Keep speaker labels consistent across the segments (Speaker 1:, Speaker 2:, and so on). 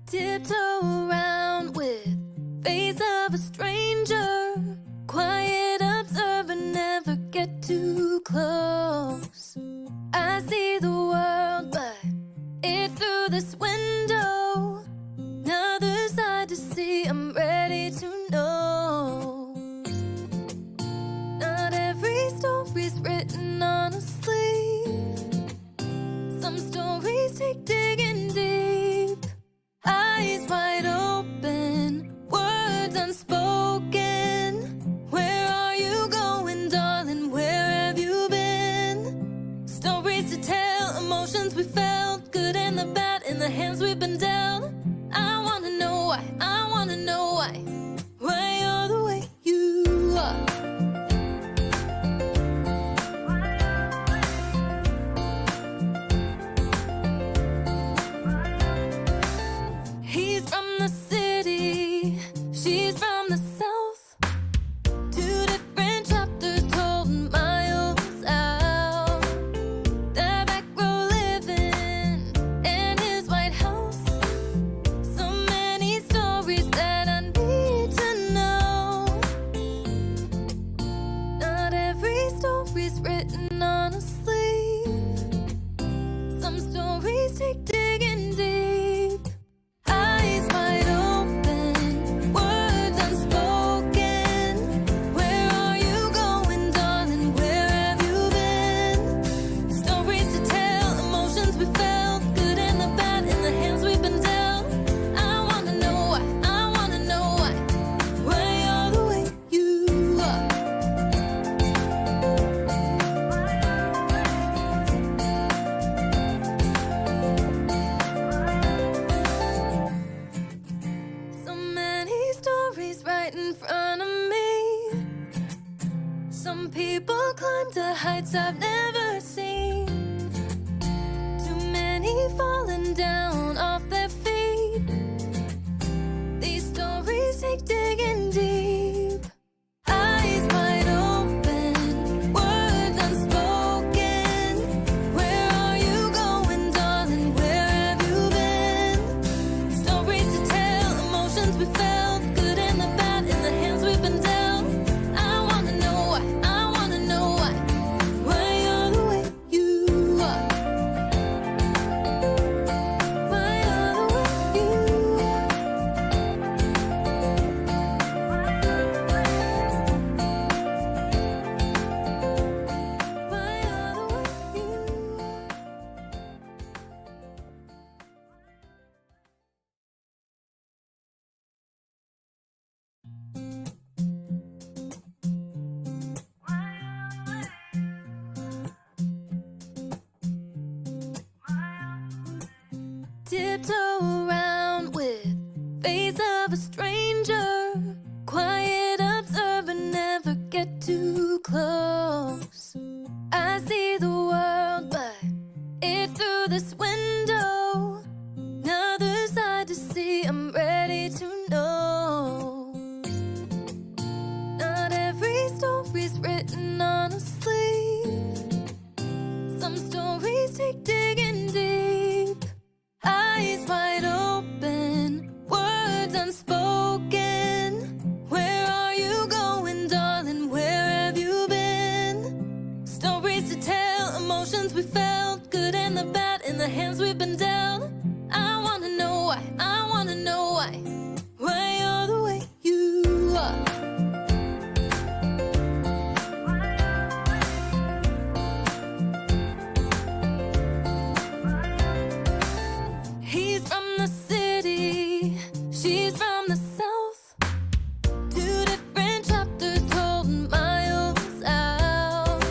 Speaker 1: Tiptoe around with face of a stranger. Quiet observer, never get too close. I see the world, but it's through this window. Another side to see, I'm ready to know. Not every story's written on a sleeve. Some stories take digging deep. Eyes wide open, words unspoken. Where are you going, darling? Where have you been? Stories to tell, emotions we felt, good and the bad in the hands we've been dealt. I wanna know why, I wanna know why you're the way you are. He's from the city, she's from the south. Two different chapters told miles out. Their back row living in his White House. So many stories that I need to know. Not every story's written on a sleeve. Some stories take digging deep. Eyes wide open, words unspoken. Where are you going, darling? Where have you been? Stories to tell, emotions we felt, good and the bad in the hands we've been dealt. I wanna know why, I wanna know why you're the way you are. So many stories right in front of me. Some people climb to heights I've never seen. Too many falling down off their feet. These stories take digging deep. Eyes wide open, words unspoken. Where are you going, darling? Where have you been? Stories to tell, emotions we felt, good and the bad in the hands we've been dealt. I wanna know why, I wanna know why you're the way you are. Why you're the way you are. Why you're the way you are. Tiptoe around with face of a stranger. Quiet observer, never get too close. I see the world, but it's through this window. Another side to see, I'm ready to know. Not every story's written on a sleeve. Some stories take digging deep. Eyes wide open, words unspoken. Where are you going, darling? Where have you been? Stories to tell, emotions we felt, good and the bad in the hands we've been dealt. I wanna know why, I wanna know why you're the way you are. He's from the city, she's from the south. Two different chapters told miles out.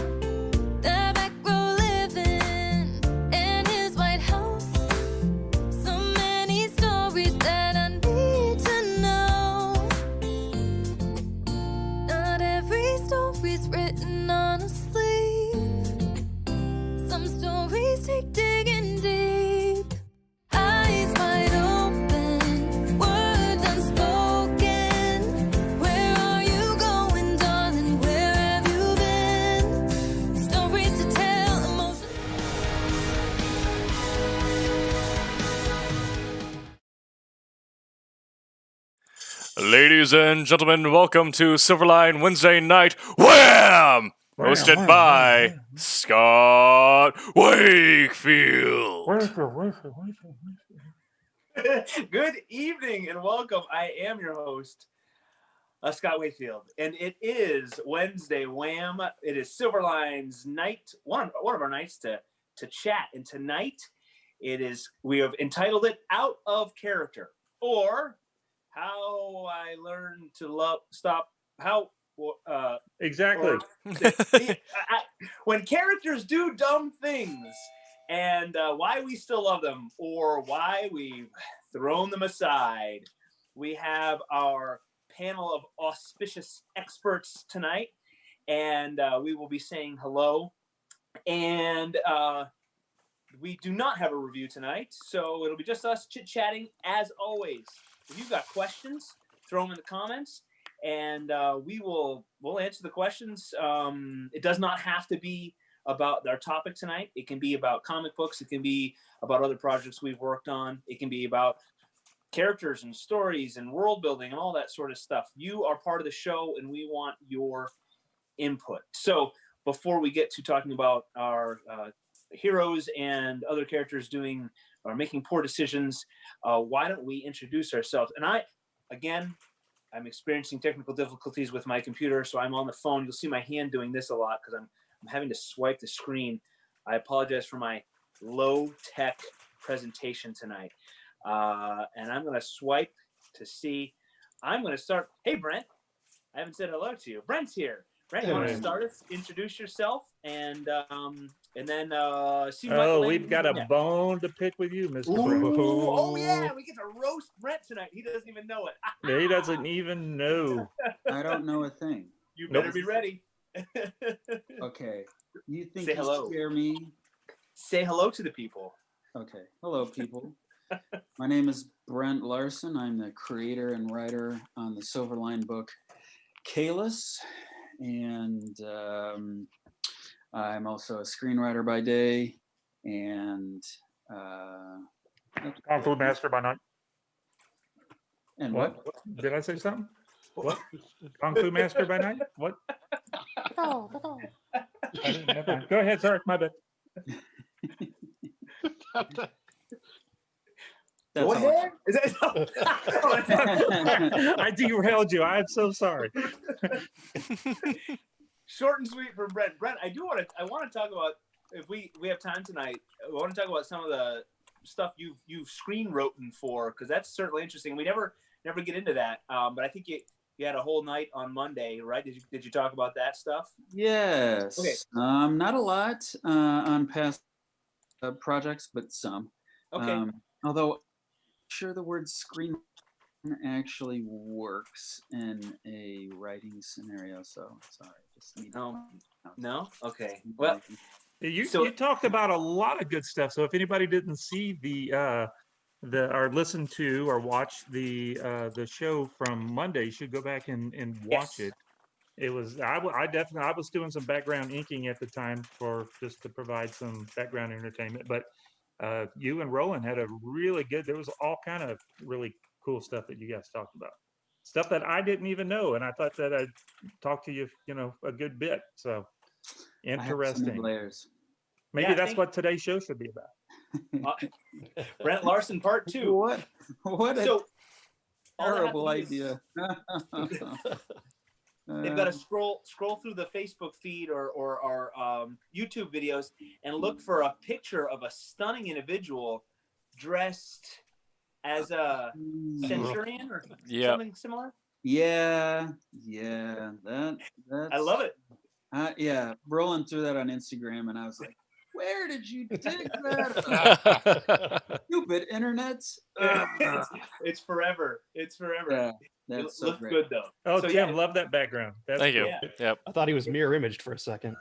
Speaker 1: Their back row living in his White House.
Speaker 2: Ladies and gentlemen, welcome to Silverline Wednesday Night WHAM! Hosted by Scott Wakefield.
Speaker 3: Good evening and welcome. I am your host, Scott Wakefield, and it is Wednesday WHAM. It is Silverline's night, one of our nights to chat. And tonight, we have entitled it "Out of Character," or how I learned to
Speaker 4: exactly.
Speaker 3: When characters do dumb things, and why we still love them, or why we've thrown them aside. We have our panel of auspicious experts tonight, and we will be saying hello. And we do not have a review tonight, so it'll be just us chit-chatting as always. If you've got questions, throw them in the comments, and we'll answer the questions. It does not have to be about our topic tonight. It can be about comic books. It can be about other projects we've worked on. It can be about characters and stories and world building and all that sort of stuff. You are part of the show, and we want your input. So before we get to talking about our heroes and other characters doing or making poor decisions, why don't we introduce ourselves? And I'm experiencing technical difficulties with my computer, so I'm on the phone. You'll see my hand doing this a lot because I'm having to swipe the screen. I apologize for my low-tech presentation tonight. And I'm going to swipe to see. I'm going to start. Hey, Brent. I haven't said hello to you. Brent's here. Brent, you want to start us? Introduce yourself, and then see.
Speaker 4: We've got a bone to pick with you, Mr. Brent.
Speaker 3: Oh yeah, we get to roast Brent tonight. He doesn't even know it.
Speaker 4: He doesn't even know.
Speaker 5: I don't know a thing.
Speaker 3: You better be ready.
Speaker 5: Okay. You think
Speaker 3: Say
Speaker 5: you
Speaker 3: hello.
Speaker 5: scare me?
Speaker 3: Say hello to the people.
Speaker 5: Okay. Hello, people. My name is Brent Larson. I'm the creator and writer on the Silverline book, Kalis. And I'm also a screenwriter by day. And
Speaker 4: Kung Fu Master by night.
Speaker 5: And what?
Speaker 4: Did I say something? What? Kung Fu Master by night? What?
Speaker 6: No.
Speaker 4: Go ahead, sorry, my bad.
Speaker 3: Go ahead.
Speaker 4: I derailed you. I'm so sorry.
Speaker 3: Short and sweet from Brent. Brent, I want to talk about, if we have time tonight, I want to talk about some of the stuff you've screen written for, because that's certainly interesting. We never get into that, but I think you had a whole night on Monday, right? Did you talk about that stuff?
Speaker 5: Yes.
Speaker 3: Okay.
Speaker 5: Not a lot on past projects, but some.
Speaker 3: Okay.
Speaker 5: Although I'm sure the word screen actually works in a writing scenario, so sorry. Just need to
Speaker 3: No? Okay. Well,
Speaker 4: You talked about a lot of good stuff. So if anybody didn't see or listen to or watch the show from Monday, you should go back and watch it. It was I was doing some background inking at the time just to provide some background entertainment, but you and Roland had a really good. There was all kind of really cool stuff that you guys talked about, stuff that I didn't even know, and I thought that I'd talk to you, a good bit. So interesting.
Speaker 5: Layers.
Speaker 4: Maybe that's what today's show should be about.
Speaker 3: Brent Larson Part 2.
Speaker 5: What a terrible idea.
Speaker 3: They've got to scroll through the Facebook feed or our YouTube videos and look for a picture of a stunning individual dressed as a centurion or something similar.
Speaker 5: Yeah.
Speaker 3: I love it.
Speaker 5: Yeah, Roland threw that on Instagram, and I was like, "Where did you dig that up? Stupid internet."
Speaker 3: It's forever.
Speaker 5: Yeah, that's so
Speaker 3: looks
Speaker 5: great.
Speaker 3: good though.
Speaker 4: Oh,
Speaker 3: So,
Speaker 4: Tim, love that background.
Speaker 2: Thank you.
Speaker 3: Yeah.
Speaker 2: Yep.
Speaker 6: I thought he was mirror imaged for a second.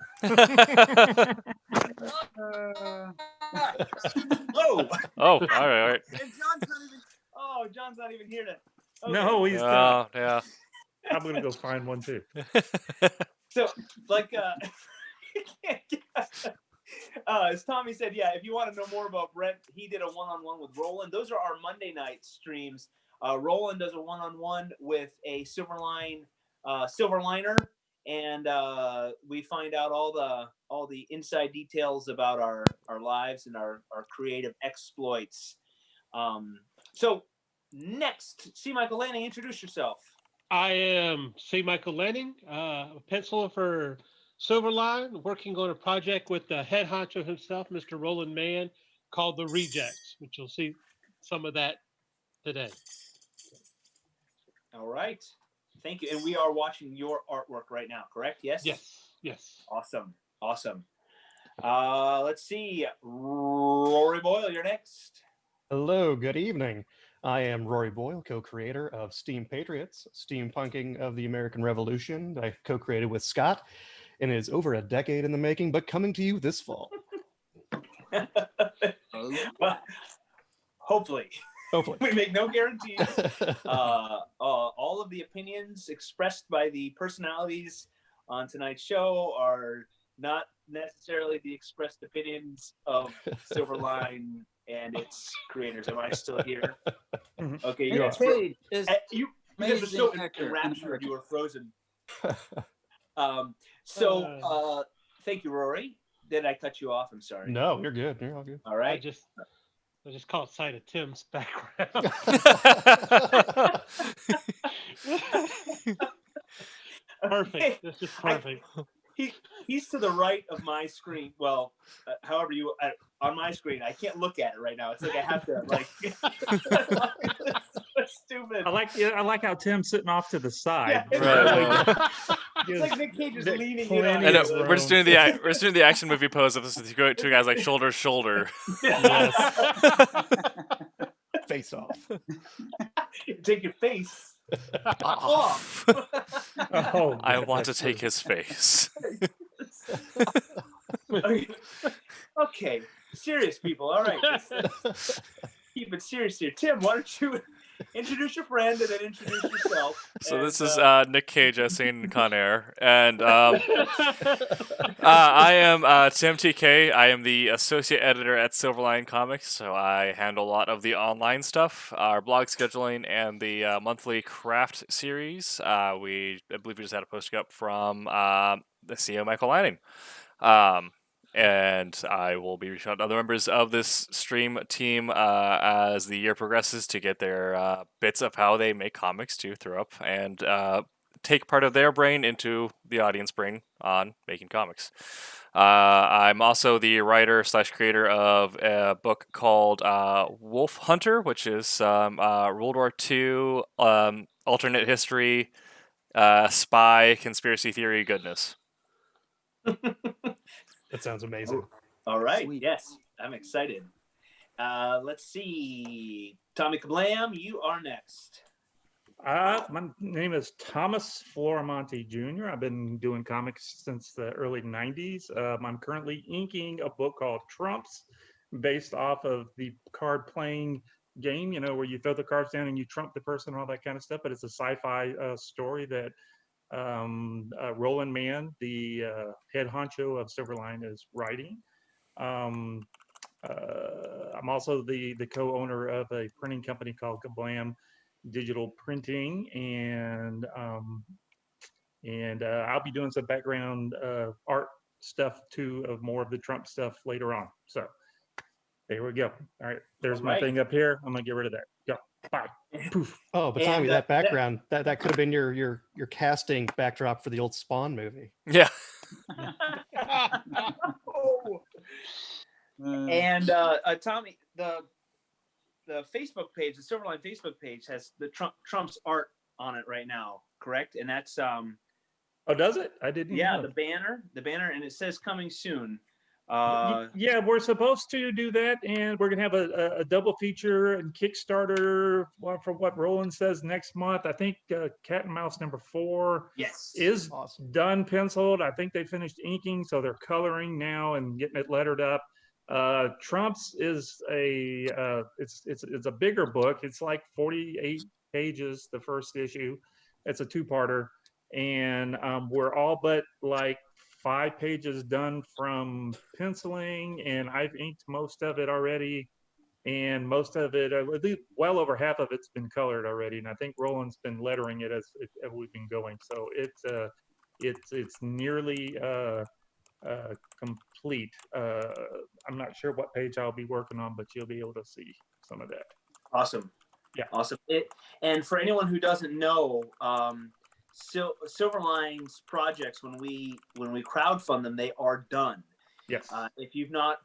Speaker 3: Oh,
Speaker 2: all right.
Speaker 3: and John's not even here to. Okay.
Speaker 4: No, he's
Speaker 2: Yeah.
Speaker 4: I'm gonna go find one too.
Speaker 3: So, as Tommy said, if you want to know more about Brent, he did a one-on-one with Roland. Those are our Monday night streams. Roland does a one-on-one with a Silverliner, and we find out all the inside details about our lives and our creative exploits. So next, C. Michael Lanning, introduce yourself.
Speaker 7: I am C. Michael Lanning, a penciler for Silverline, working on a project with the head honcho himself, Mr. Roland Mann, called The Rejects, which you'll see some of that today.
Speaker 3: All right. Thank you. And we are watching your artwork right now, correct? Yes?
Speaker 7: Yes.
Speaker 3: Awesome. Let's see. Rory Boyle, you're next.
Speaker 6: Hello, good evening. I am Rory Boyle, co-creator of Steam Patriots, steampunking of the American Revolution. I co-created with Scott, and it is over a decade in the making, but coming to you this fall.
Speaker 3: Well, hopefully. We make no guarantees. All of the opinions expressed by the personalities on tonight's show are not necessarily the expressed opinions of Silverline and its creators. Am I still here? Okay, you
Speaker 5: Nick
Speaker 3: are.
Speaker 5: Cage is
Speaker 3: You guys are so enraptured, you were frozen. Thank you, Rory. Did I cut you off? I'm sorry.
Speaker 6: No, you're good. You're all good.
Speaker 3: All right.
Speaker 7: I just caught sight of Tim's background. Perfect. This is perfect.
Speaker 3: He's to the right of my screen. Well, however you on my screen, I can't look at it right now. It's like I have to like. It's stupid.
Speaker 4: I like how Tim's sitting off to the side.
Speaker 2: Right.
Speaker 3: It's like Nick Cage is leaning
Speaker 4: plenty
Speaker 3: in on
Speaker 2: I know,
Speaker 3: his
Speaker 2: we're just doing the action movie pose of this with two guys like shoulder to shoulder.
Speaker 6: Face off.
Speaker 3: Take your face
Speaker 2: off.
Speaker 4: Oh,
Speaker 2: I want to take his face.
Speaker 3: Okay, serious people. All right, let's keep it serious here. Tim, why don't you introduce your friend and then introduce yourself?
Speaker 2: So this is Nick Cage as seen Con Air, and I am Tim TK. I am the associate editor at SilverlineComics, so I handle a lot of the online stuff, our blog scheduling, and the monthly craft series. I believe we just had a posting up from the CEO Michael Lanning. And I will be reaching out to other members of this stream team as the year progresses to get their bits of how they make comics to throw up and take part of their brain into the audience brain on making comics. I'm also the writer / creator of a book called Wolf Hunter, which is World War II alternate history, spy, conspiracy theory goodness.
Speaker 6: That sounds amazing.
Speaker 3: All right.
Speaker 5: Sweet.
Speaker 3: Yes, I'm excited. Let's see. Tommy Kablam, you are next.
Speaker 4: My name is Thomas Florimonte Jr. I've been doing comics since the early 90s. I'm currently inking a book called Trumps, based off of the card playing game, where you throw the cards down and you trump the person and all that kind of stuff. But it's a sci-fi story that Roland Mann, the head honcho of Silverline, is writing. I'm also the co-owner of a printing company called Kablam Digital Printing, and I'll be doing some background art stuff too, of more of the Trump stuff later on. So there we go. All right, there's my thing up here. I'm gonna get rid of that. Go. Bye. Poof.
Speaker 6: Oh, but Tommy, that background, that could have been your casting backdrop for the old Spawn movie.
Speaker 2: Yeah.
Speaker 3: And Tommy, the Facebook page, the Silverline Facebook page, has the Trump's art on it right now, correct? And that's
Speaker 4: Oh, does it? I didn't.
Speaker 3: yeah,
Speaker 4: know.
Speaker 3: the banner, and it says coming soon.
Speaker 4: Yeah, we're supposed to do that, and we're gonna have a double feature and Kickstarter from what Roland says next month. I think Cat and Mouse #4 is
Speaker 6: awesome.
Speaker 4: done penciled. I think they finished inking, so they're coloring now and getting it lettered up. Trump's is it's a bigger book. It's like 48 pages, the first issue. It's a two-parter, and we're all but like 5 pages done from penciling, and I've inked most of it already. and most of it, at least well over half of it's been colored already, and I think Roland's been lettering it as we've been going. So it's nearly complete. I'm not sure what page I'll be working on, but you'll be able to see some of that.
Speaker 3: Awesome.
Speaker 4: Yeah.
Speaker 3: Awesome. And for anyone who doesn't know, Silverline's projects, when we crowdfund them, they are done.
Speaker 4: Yes.
Speaker 3: If you've not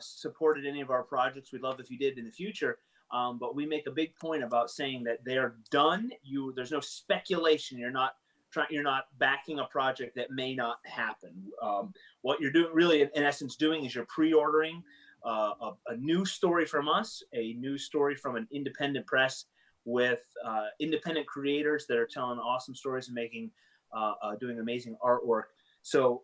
Speaker 3: supported any of our projects, we'd love if you did in the future. But we make a big point about saying that they are done. There's no speculation. You're not backing a project that may not happen. What you're doing, really, in essence, doing is you're pre-ordering a new story from us, a new story from an independent press with independent creators that are telling awesome stories and making doing amazing artwork. So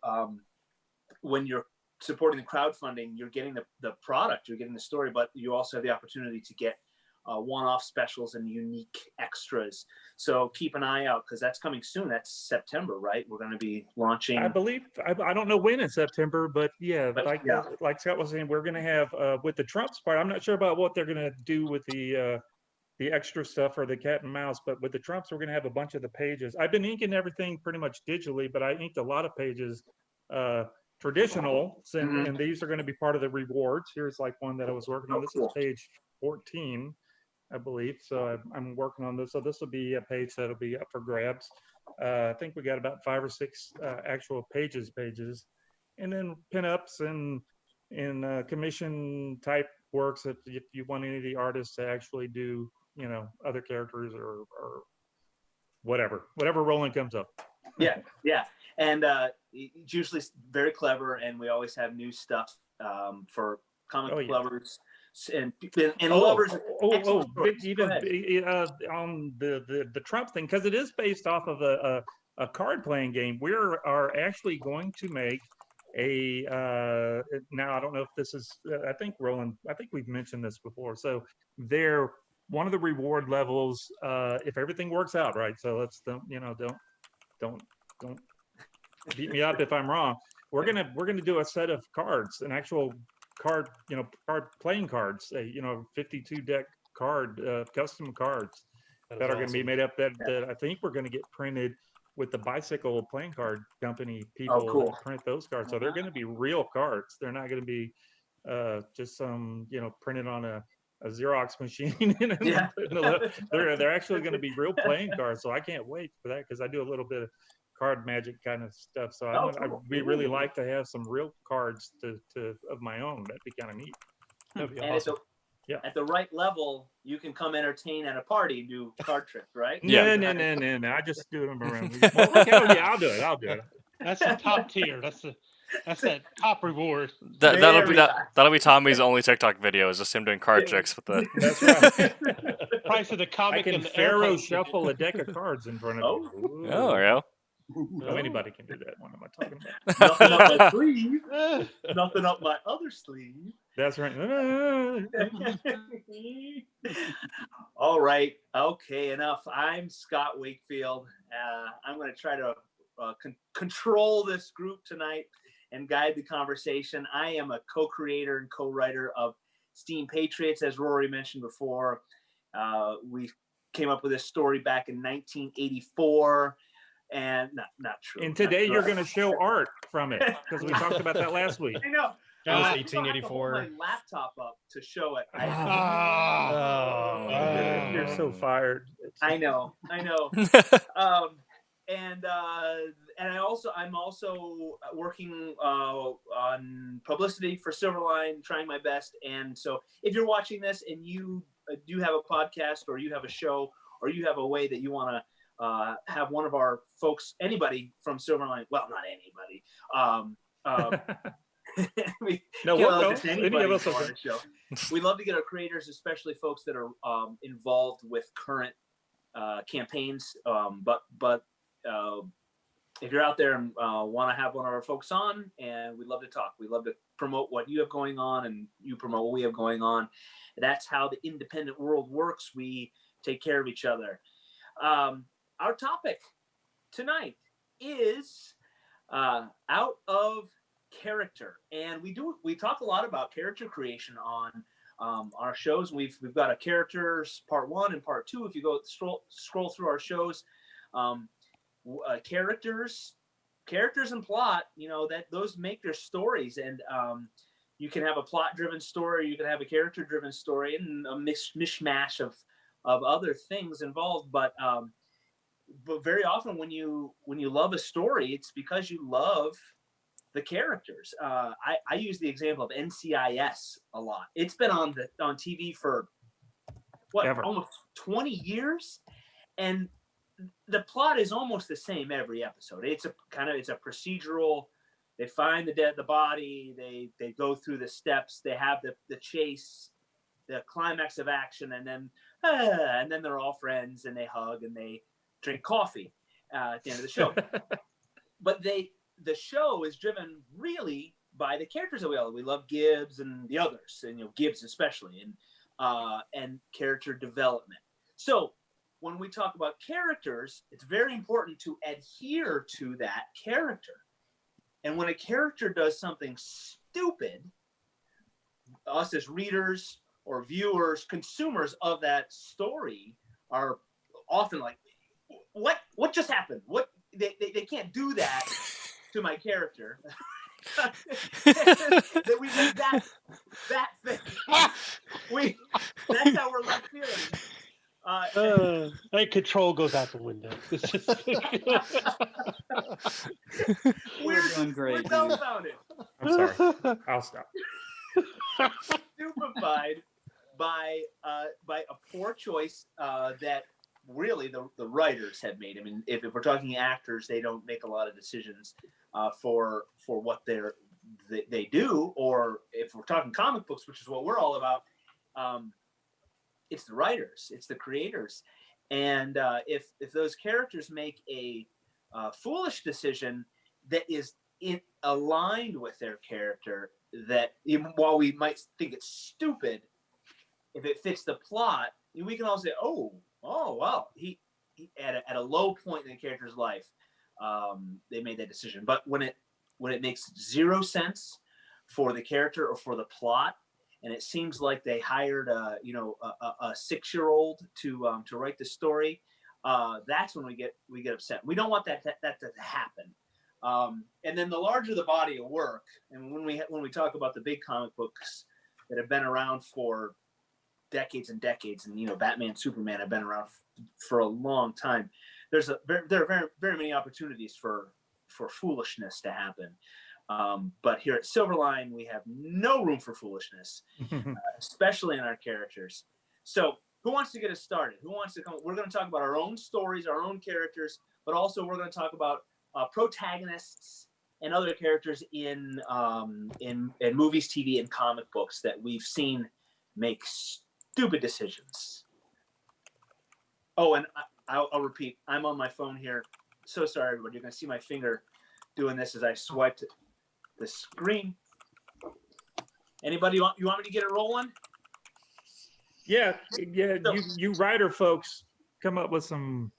Speaker 3: when you're supporting the crowdfunding, you're getting the product, you're getting the story, but you also have the opportunity to get one-off specials and unique extras. So keep an eye out, because that's coming soon. That's September, right? We're going to be launching.
Speaker 4: I believe, I don't know when in September, but yeah, like Scott was saying, we're going to have with the Trumps part. I'm not sure about what they're going to do with the extra stuff or the cat and mouse, but with the Trumps, we're going to have a bunch of the pages. I've been inking everything pretty much digitally, but I inked a lot of pages traditional, and these are going to be part of the rewards. Here's like one that I was working on. This is page 14, I believe. So I'm working on this. So this will be a page that'll be up for grabs. I think we got about 5 or 6 actual pages, and then pinups and commission type works if you want any of the artists to actually do, you know, other characters or whatever Roland comes up.
Speaker 3: Yeah. And it's usually very clever, and we always have new stuff for comic lovers and lovers.
Speaker 4: Even on the Trump thing, because it is based off of a card playing game. We are actually going to make a now I don't know if this is I think Roland, I think we've mentioned this before. So they're one of the reward levels, if everything works out right. So let's don't beat me up if I'm wrong. We're gonna do a set of cards, an actual card playing cards, 52 deck card custom cards that are going to be made up that I think we're going to get printed with the bicycle playing card company people that print those cards. So they're going to be real cards. They're not going to be just some printed on a Xerox machine. They're actually going to be real playing cards. So I can't wait for that, because I do a little bit of card magic kind of stuff. So we really like to have some real cards of my own. That'd be kind of neat. That'd be awesome.
Speaker 3: At the right level, you can come entertain at a party and do card tricks, right?
Speaker 4: No. I just do them around. I'll do it.
Speaker 7: That's the top tier. That's that top reward.
Speaker 2: That'll be Tommy's only TikTok video, is just him doing card tricks with the.
Speaker 4: That's right.
Speaker 7: Price of the comic.
Speaker 4: I can
Speaker 7: and the
Speaker 4: Pharaoh shuffle a deck of cards in front of you.
Speaker 2: Oh, yeah.
Speaker 4: No, anybody can do that. What am I talking about?
Speaker 3: Nothing up my sleeve. Nothing up my other sleeve.
Speaker 4: That's right.
Speaker 3: All right. Okay, enough. I'm Scott Wakefield. I'm going to try to control this group tonight and guide the conversation. I am a co-creator and co-writer of Steam Patriots, as Rory mentioned before. We came up with this story back in 1984. And not true.
Speaker 4: And today you're going to show art from it, because we talked about that last week.
Speaker 3: I know.
Speaker 6: That was 1884.
Speaker 3: I have to hold my laptop up to show it.
Speaker 4: You're so fired.
Speaker 3: I know. And I'm also working on publicity for Silverline, trying my best. And so if you're watching this and you do have a podcast, or you have a show, or you have a way that you want to have one of our folks, anybody from Silverline, well, not anybody. Any of us on the show. We love to get our creators, especially folks that are involved with current campaigns. But if you're out there and want to have one of our folks on, and we'd love to talk. We'd love to promote what you have going on, and you promote what we have going on. That's how the independent world works. We take care of each other. Our topic tonight is out of character, and we talk a lot about character creation on our shows. We've got a characters part 1 and part 2. If you go scroll through our shows, characters and plot, that those make their stories, and you can have a plot-driven story, you can have a character-driven story, and a mishmash of other things involved. But very often when you love a story, it's because you love the characters. I use the example of NCIS a lot. It's been on TV for almost 20 years, and the plot is almost the same every episode. It's a procedural. They find the body. They go through the steps. They have the chase, the climax of action, and then they're all friends and they hug and they drink coffee at the end of the show. But the show is driven really by the characters that we love Gibbs and the others, and Gibbs especially, and character development. So when we talk about characters, it's very important to adhere to that character. And when a character does something stupid, us as readers or viewers, consumers of that story, are often like, what just happened? What they can't do that to my character. That we made that thing. That's how we're left feeling.
Speaker 7: That control goes out the window.
Speaker 5: We're doing great.
Speaker 3: We're dumbfounded.
Speaker 4: I'm sorry. I'll stop.
Speaker 3: Stupefied by a poor choice that really the writers have made. I mean, if we're talking actors, they don't make a lot of decisions for what they do, or if we're talking comic books, which is what we're all about, it's the writers, it's the creators, and if those characters make a foolish decision that is aligned with their character, that even while we might think it's stupid, if it fits the plot, we can all say, oh well, he at a low point in the character's life, they made that decision. But when it makes zero sense for the character or for the plot, and it seems like they hired a 6-year-old to write the story, that's when we get upset. We don't want that to happen. And then the larger the body of work, and when we talk about the big comic books that have been around for decades and decades, and Batman, Superman have been around for a long time, there are very, very many opportunities for foolishness to happen. But here at Silverline, we have no room for foolishness, especially in our characters. So who wants to get us started? Who wants to come? We're going to talk about our own stories, our own characters, but also we're going to talk about protagonists and other characters in movies, TV, and comic books that we've seen make stupid decisions. Oh, and I'll repeat, I'm on my phone here. So sorry, everybody. You're going to see my finger doing this as I swiped the screen. Anybody you want me to get it rolling?
Speaker 4: Yeah. You writer folks come up with some.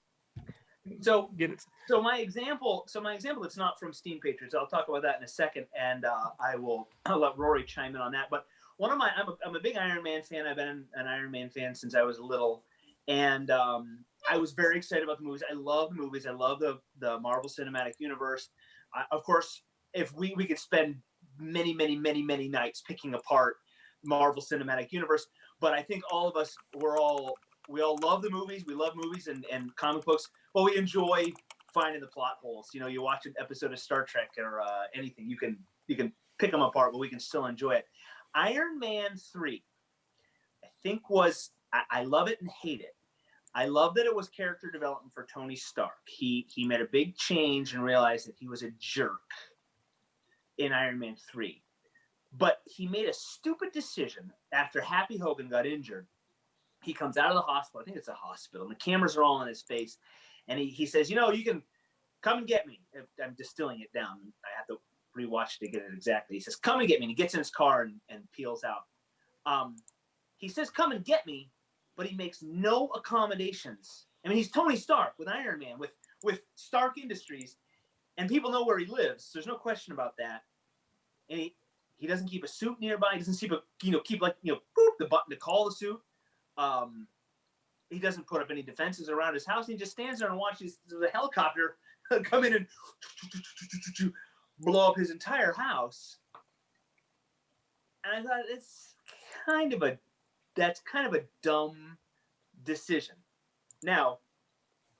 Speaker 3: So
Speaker 4: get it.
Speaker 3: So my example, it's not from Steam Patriots. I'll talk about that in a second, and I'll let Rory chime in on that. But I'm a big Iron Man fan. I've been an Iron Man fan since I was little, and I was very excited about the movies. I love the movies. I love the Marvel Cinematic Universe. Of course, if we could spend many nights picking apart Marvel Cinematic Universe, but I think all of us, we all love the movies. We love movies and comic books, but we enjoy finding the plot holes. You watch an episode of Star Trek or anything, you can pick them apart, but we can still enjoy it. Iron Man 3, I think I love it and hate it. I love that it was character development for Tony Stark. He made a big change and realized that he was a jerk in Iron Man 3. But he made a stupid decision after Happy Hogan got injured. He comes out of the hospital. I think it's a hospital. And the cameras are all on his face. And he says, you can come and get me. I'm distilling it down. I have to rewatch to get it exactly. He says, come and get me. And he gets in his car and peels out. He says, come and get me, but he makes no accommodations. I mean, he's Tony Stark with Iron Man, with Stark Industries, and people know where he lives. There's no question about that. And he He doesn't keep a suit nearby. He doesn't keep boop, the button to call the suit. He doesn't put up any defenses around his house. He just stands there and watches the helicopter come in and blow up his entire house. And I thought that's kind of a dumb decision. Now,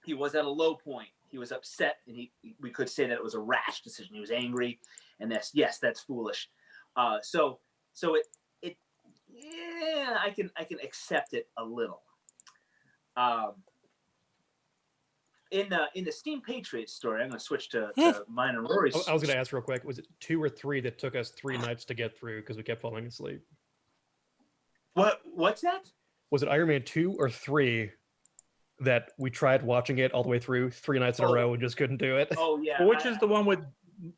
Speaker 3: he was at a low point. He was upset, and we could say that it was a rash decision. He was angry, and that's foolish. So I can accept it a little. In the Steam Patriots story, I'm going to switch to mine and Rory's.
Speaker 6: I was going to ask real quick, was it 2 or 3 that took us 3 nights to get through because we kept falling asleep?
Speaker 3: What's that?
Speaker 6: Was it Iron Man 2 or 3 that we tried watching it all the way through 3 nights in a row and just couldn't do it?
Speaker 3: Oh, yeah.
Speaker 4: Well, which is the one with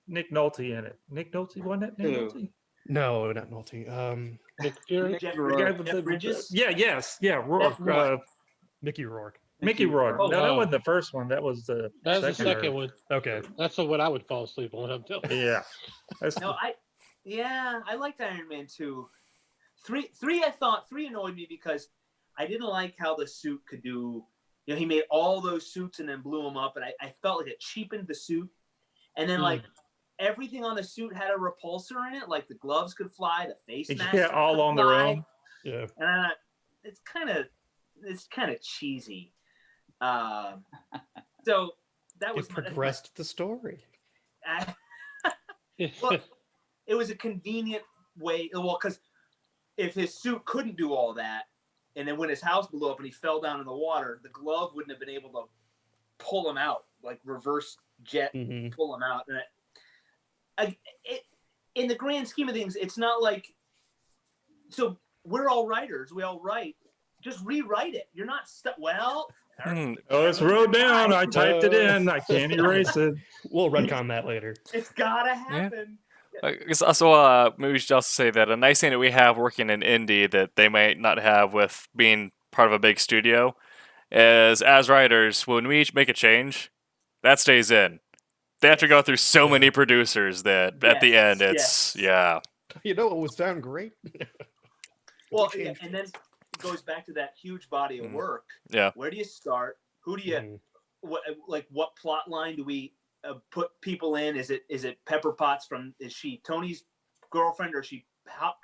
Speaker 4: Nick Nolte in it? Nick Nolte, wasn't it? Nick Nolte?
Speaker 6: No, not Nolte.
Speaker 7: Nick Fury.
Speaker 3: Jeff
Speaker 4: Bridges? Yeah. Rourke,
Speaker 6: Mickey Rourke.
Speaker 4: Mickey Rourke.
Speaker 3: Oh,
Speaker 4: No, that wasn't the first one. That was the
Speaker 7: That's the second one.
Speaker 6: Okay.
Speaker 7: That's the one I would fall asleep on. I'm telling you.
Speaker 4: Yeah.
Speaker 3: No, I liked Iron Man 2. 3 annoyed me because I didn't like how the suit could do. He made all those suits and then blew them up, and I felt like it cheapened the suit. And then like everything on the suit had a repulsor in it, like the gloves could fly, the face mask
Speaker 4: all on their own.
Speaker 6: Yeah.
Speaker 3: And it's kind of cheesy. So that was
Speaker 6: It progressed the story.
Speaker 3: Well, it was a convenient way. Well, because if his suit couldn't do all that, and then when his house blew up and he fell down in the water, the glove wouldn't have been able to pull him out, like reverse jet, pull him out. And in the grand scheme of things, it's not like. So we're all writers. We all write. Just rewrite it. You're not stuck. Well.
Speaker 4: Oh, it's wrote down. I typed it in. I can't erase it.
Speaker 6: We'll retcon that later.
Speaker 3: It's gotta happen.
Speaker 2: It's also, maybe we should also say that a nice thing that we have working in indie that they might not have with being part of a big studio is, as writers, when we each make a change, that stays in. They have to go through so many producers that at the end it's
Speaker 6: You know what would sound great?
Speaker 3: Well, and then it goes back to that huge body of work.
Speaker 2: Yeah.
Speaker 3: Where do you start? Who do you what plot line do we put people in? Is it Pepper Potts is she Tony's girlfriend, or is she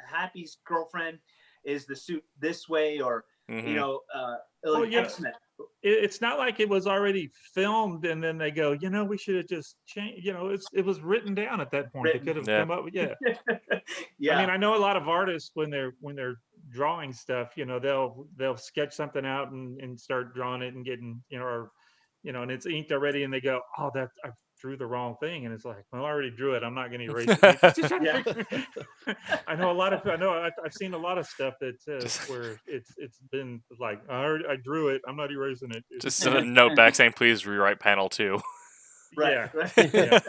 Speaker 3: Happy's girlfriend? Is the suit this way, or X-Men?
Speaker 4: It's not like it was already filmed and then they go, we should have just changed. It was written down at that point. They could have come up with
Speaker 3: Yeah.
Speaker 4: I mean, I know a lot of artists when they're drawing stuff, they'll sketch something out and start drawing it and getting, and it's inked already, and they go, oh, I drew the wrong thing, and it's like, well, I already drew it. I'm not going to erase it. I've seen a lot of stuff that where it's been like, I drew it. I'm not erasing it.
Speaker 2: Just send a note back saying, please rewrite panel 2.
Speaker 3: Right.
Speaker 4: Yeah.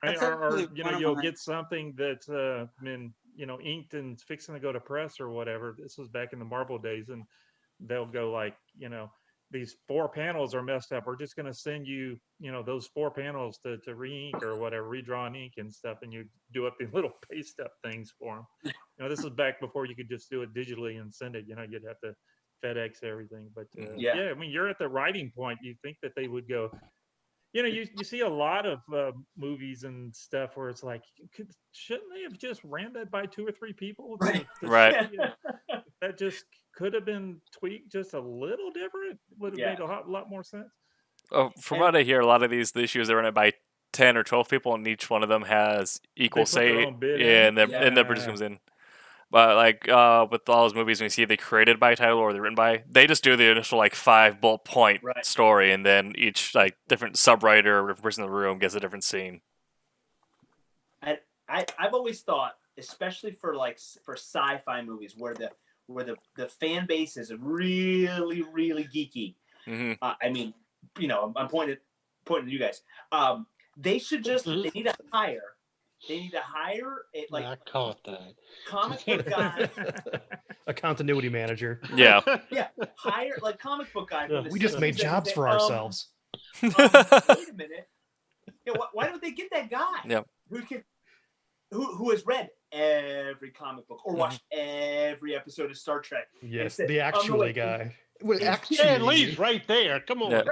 Speaker 4: Or you'll get something that's been inked and fixing to go to press or whatever. This was back in the Marvel days, and they'll go like, these 4 panels are messed up. We're just going to send you, those 4 panels to re-ink or whatever, redraw and ink and stuff, and you do up these little paste up things for them. This is back before you could just do it digitally and send it. You'd have to FedEx everything. But I mean, you're at the writing point. You think that they would go. You see a lot of movies and stuff where it's like, shouldn't they have just ran that by 2 or 3 people?
Speaker 2: Right.
Speaker 4: That just could have been tweaked just a little different. Would have made a lot more sense.
Speaker 2: From what I hear, a lot of the issues are run it by 10 or 12 people, and each one of them has equal say. And the producer comes in. But with all those movies, when you see they created by title or they're written by, they just do the initial 5 bullet point story, and then each different sub-writer or person in the room gets a different scene.
Speaker 3: I've always thought, especially for sci-fi movies where the fan base is really, really geeky. I mean, I'm pointing to you guys. They should just they need to hire it
Speaker 7: I caught that.
Speaker 3: comic book guy.
Speaker 6: A continuity manager.
Speaker 2: Yeah.
Speaker 3: Hire comic book guy.
Speaker 6: We just made jobs for ourselves.
Speaker 3: Wait a minute. Why don't they get that guy?
Speaker 2: Yeah.
Speaker 3: Who has read every comic book or watched every episode of Star Trek.
Speaker 6: Yes,
Speaker 3: Instead-
Speaker 6: the
Speaker 3: oh, no,
Speaker 6: actually
Speaker 3: wait.
Speaker 6: guy. Well,
Speaker 3: He's-
Speaker 7: Stan
Speaker 6: actually,
Speaker 7: Lee's right there. Come on.
Speaker 2: Yeah.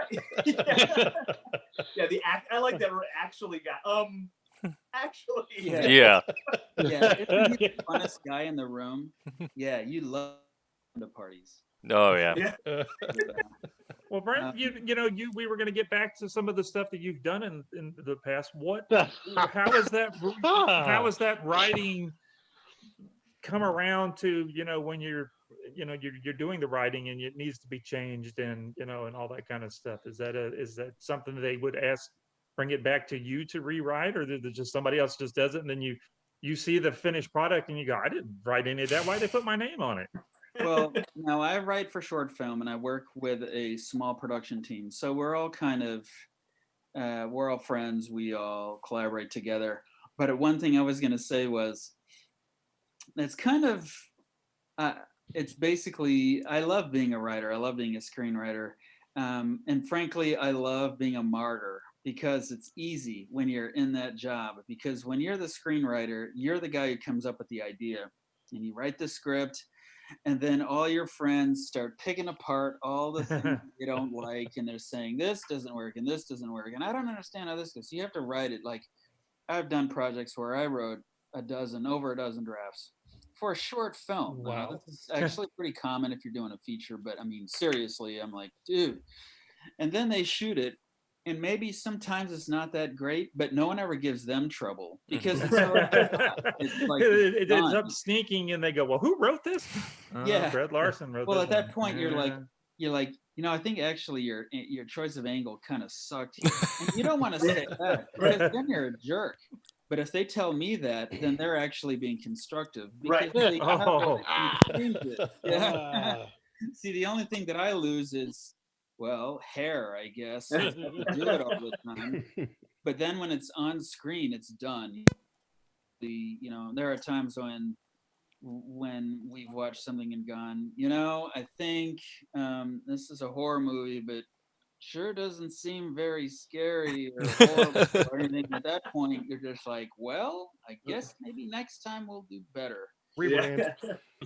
Speaker 3: yeah. Yeah, I like that actually guy. Actually.
Speaker 5: Yeah.
Speaker 2: Yeah.
Speaker 5: Yeah, isn't he the funnest guy in the room? Yeah, you love the parties.
Speaker 2: Oh yeah.
Speaker 3: Yeah.
Speaker 5: Yeah.
Speaker 4: Well, Brent, we were going to get back to some of the stuff that you've done in the past. How is that writing come around to, when you're doing the writing and it needs to be changed and, and all that kind of stuff? Is that something they would bring it back to you to rewrite, or is it just somebody else just does it and then you see the finished product and you go, I didn't write any of that. Why'd they put my name on it?
Speaker 5: Well, now I write for short film and I work with a small production team. So we're all kind of, we're all friends. We all collaborate together. But one thing I was going to say was, it's kind of, it's basically, I love being a writer. I love being a screenwriter. And frankly, I love being a martyr because it's easy when you're in that job. Because when you're the screenwriter, you're the guy who comes up with the idea and you write the script. And then all your friends start picking apart all the things you don't like, and they're saying this doesn't work and this doesn't work, and I don't understand how this goes. So you have to write it. Like I've done projects where I wrote over a dozen drafts for a short film.
Speaker 4: Wow.
Speaker 5: This is actually pretty common if you're doing a feature, but I mean seriously, I'm like, dude. And then they shoot it, and maybe sometimes it's not that great, but no one ever gives them trouble because it's like
Speaker 4: it ends
Speaker 5: done.
Speaker 4: up sneaking, and they go, "Well, who wrote this?"
Speaker 5: Yeah.
Speaker 4: Brent Larson wrote.
Speaker 5: Well,
Speaker 4: this
Speaker 5: at that
Speaker 4: one.
Speaker 5: point, you're like,
Speaker 4: Yeah.
Speaker 5: I think actually your choice of angle kind of sucked here. And you don't want to say that because then you're a jerk. But if they tell me that, then they're actually being constructive. Because
Speaker 3: Right.
Speaker 5: they
Speaker 4: Oh.
Speaker 5: change it. Yeah. See, the only thing that I lose is, well, hair, I guess. I have to do it all the time. But then when it's on screen, it's done. There are times when we've watched something and gone, I think this is a horror movie, but sure doesn't seem very scary or horrible or anything. At that point, you're just like, well, I guess maybe next time we'll do better.
Speaker 6: rebrand.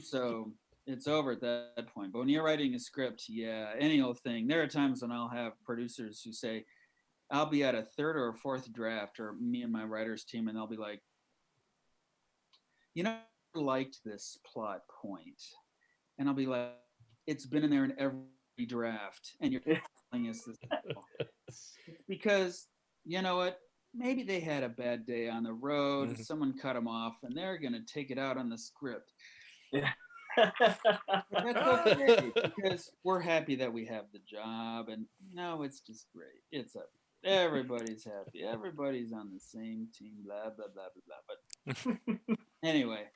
Speaker 5: So it's over at that point. But when you're writing a script, yeah, any old thing. There are times when I'll have producers who say, I'll be at a third or a fourth draft, or me and my writers team, and they'll be like, I liked this plot point. And I'll be like, it's been in there in every draft, and you're telling us this. Because, you know what? Maybe they had a bad day on the road, someone cut them off, and they're going to take it out on the script.
Speaker 3: Yeah.
Speaker 5: But that's okay, because we're happy that we have the job, and it's just great. Everybody's happy. Everybody's on the same team, blah, blah, blah, blah, blah. But anyway,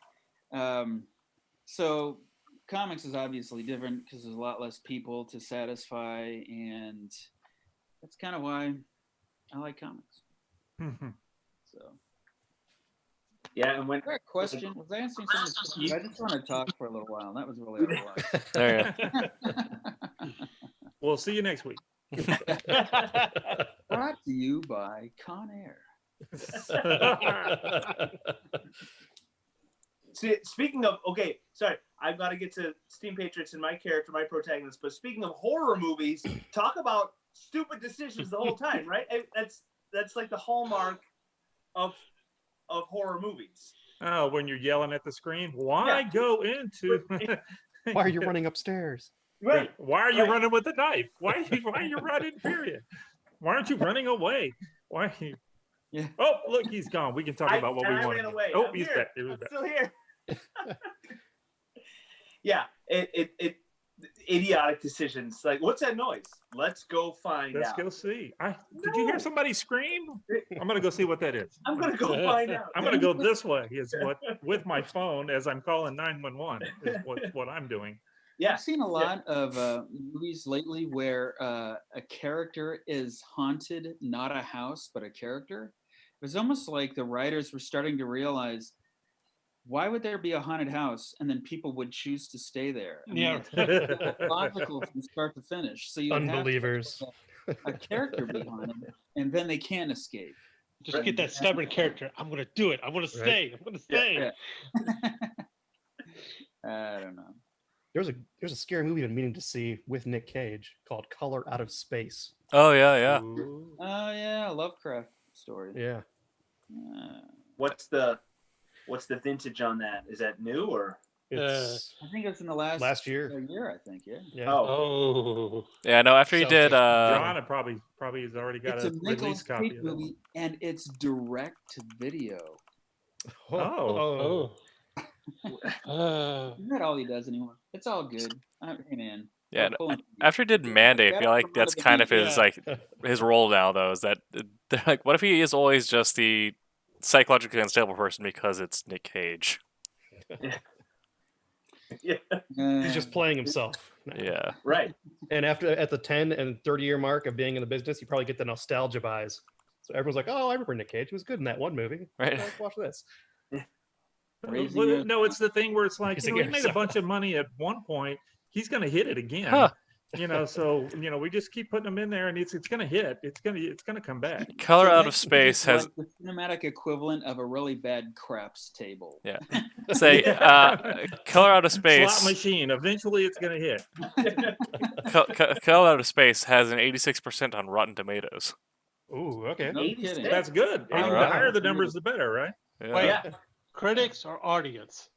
Speaker 5: so comics is obviously different because there's a lot less people to satisfy, and that's kind of why I like comics. So,
Speaker 3: Yeah, and when
Speaker 5: is there a question? Was I answering something? I just want to talk for a little while. That was really all it was.
Speaker 2: There you go.
Speaker 4: We'll see you next week.
Speaker 5: Brought to you by Con Air.
Speaker 3: Speaking of, okay, sorry, I've got to get to Steam Patriots and my character, my protagonist. But speaking of horror movies, talk about stupid decisions the whole time, right? That's like the hallmark of horror movies.
Speaker 4: Oh, when you're yelling at the screen, why go into?
Speaker 6: Why are you running upstairs?
Speaker 3: Right.
Speaker 4: Why are you running with a knife? Why are you running? Period. Why aren't you running away? Why?
Speaker 5: Yeah.
Speaker 4: Oh, look, he's gone. We can talk about what we
Speaker 3: I
Speaker 4: want.
Speaker 3: ran away.
Speaker 4: Oh,
Speaker 3: I'm
Speaker 4: he's
Speaker 3: here.
Speaker 4: back. He was
Speaker 3: I'm
Speaker 4: back.
Speaker 3: still here. Yeah, it idiotic decisions. Like, what's that noise? Let's go find
Speaker 4: Let's
Speaker 3: out.
Speaker 4: go see. Did you hear somebody scream? I'm gonna go see what that is.
Speaker 3: I'm gonna go find out.
Speaker 4: I'm gonna go this way. Is what with my phone as I'm calling 911 is what I'm doing.
Speaker 3: Yeah.
Speaker 5: I've seen a lot of movies lately where a character is haunted, not a house, but a character. It was almost like the writers were starting to realize, why would there be a haunted house and then people would choose to stay there? I mean, it's logical from start to finish. So you
Speaker 6: Unbelievers.
Speaker 5: have to have a character be haunted, and then they can't escape.
Speaker 7: Just get that stubborn character. I'm gonna do it. I'm gonna stay. I'm gonna stay.
Speaker 5: I don't know.
Speaker 6: There's a scary movie I've been meaning to see with Nick Cage called Color Out of Space.
Speaker 2: Oh yeah.
Speaker 4: Ooh.
Speaker 5: Oh yeah, Lovecraft story.
Speaker 6: Yeah.
Speaker 3: What's the vintage on that? Is that new or?
Speaker 6: It's
Speaker 5: I think it's in the last
Speaker 6: year.
Speaker 5: year. I think
Speaker 6: Yeah.
Speaker 7: Oh.
Speaker 2: Yeah. No. After he did.
Speaker 4: John had probably has already got
Speaker 5: it's
Speaker 4: a
Speaker 5: a Nicolas
Speaker 4: release copy
Speaker 5: Cage
Speaker 4: of that.
Speaker 5: movie, and it's direct to video.
Speaker 4: Oh.
Speaker 5: Isn't that all he does anymore? It's all good. Hey man.
Speaker 2: Yeah. After he did Mandy, I feel like that's kind of his his role now, though. Is that they're like, what if he is always just the psychologically unstable person because it's Nick Cage?
Speaker 3: Yeah.
Speaker 6: He's just playing himself.
Speaker 2: Yeah.
Speaker 3: Right.
Speaker 6: And at the 10 and 30 year mark of being in the business, you probably get the nostalgia buys. So everyone's like, "Oh, I remember Nick Cage. He was good in that one movie.
Speaker 2: Right.
Speaker 6: Let's watch this."
Speaker 4: Well, no, it's the thing where it's like,
Speaker 6: He's
Speaker 4: he
Speaker 6: like,
Speaker 4: made a bunch of money at one point. He's going to hit it again.
Speaker 2: Huh.
Speaker 4: So we just keep putting him in there, and it's going to hit. It's going to come back.
Speaker 2: Color Out of
Speaker 5: Nick
Speaker 2: Space
Speaker 5: Cage is
Speaker 2: has
Speaker 5: like the cinematic equivalent of a really bad craps table.
Speaker 2: yeah. Say Color Out of Space.
Speaker 4: Slot machine. Eventually, it's going to hit.
Speaker 2: Color Out of Space has an 86% on Rotten Tomatoes.
Speaker 6: Ooh, okay.
Speaker 5: No kidding.
Speaker 4: That's good.
Speaker 2: All
Speaker 4: The
Speaker 2: right.
Speaker 4: higher the numbers, the better, right?
Speaker 2: Yeah.
Speaker 7: Wait,
Speaker 3: Yeah.
Speaker 7: critics or audience?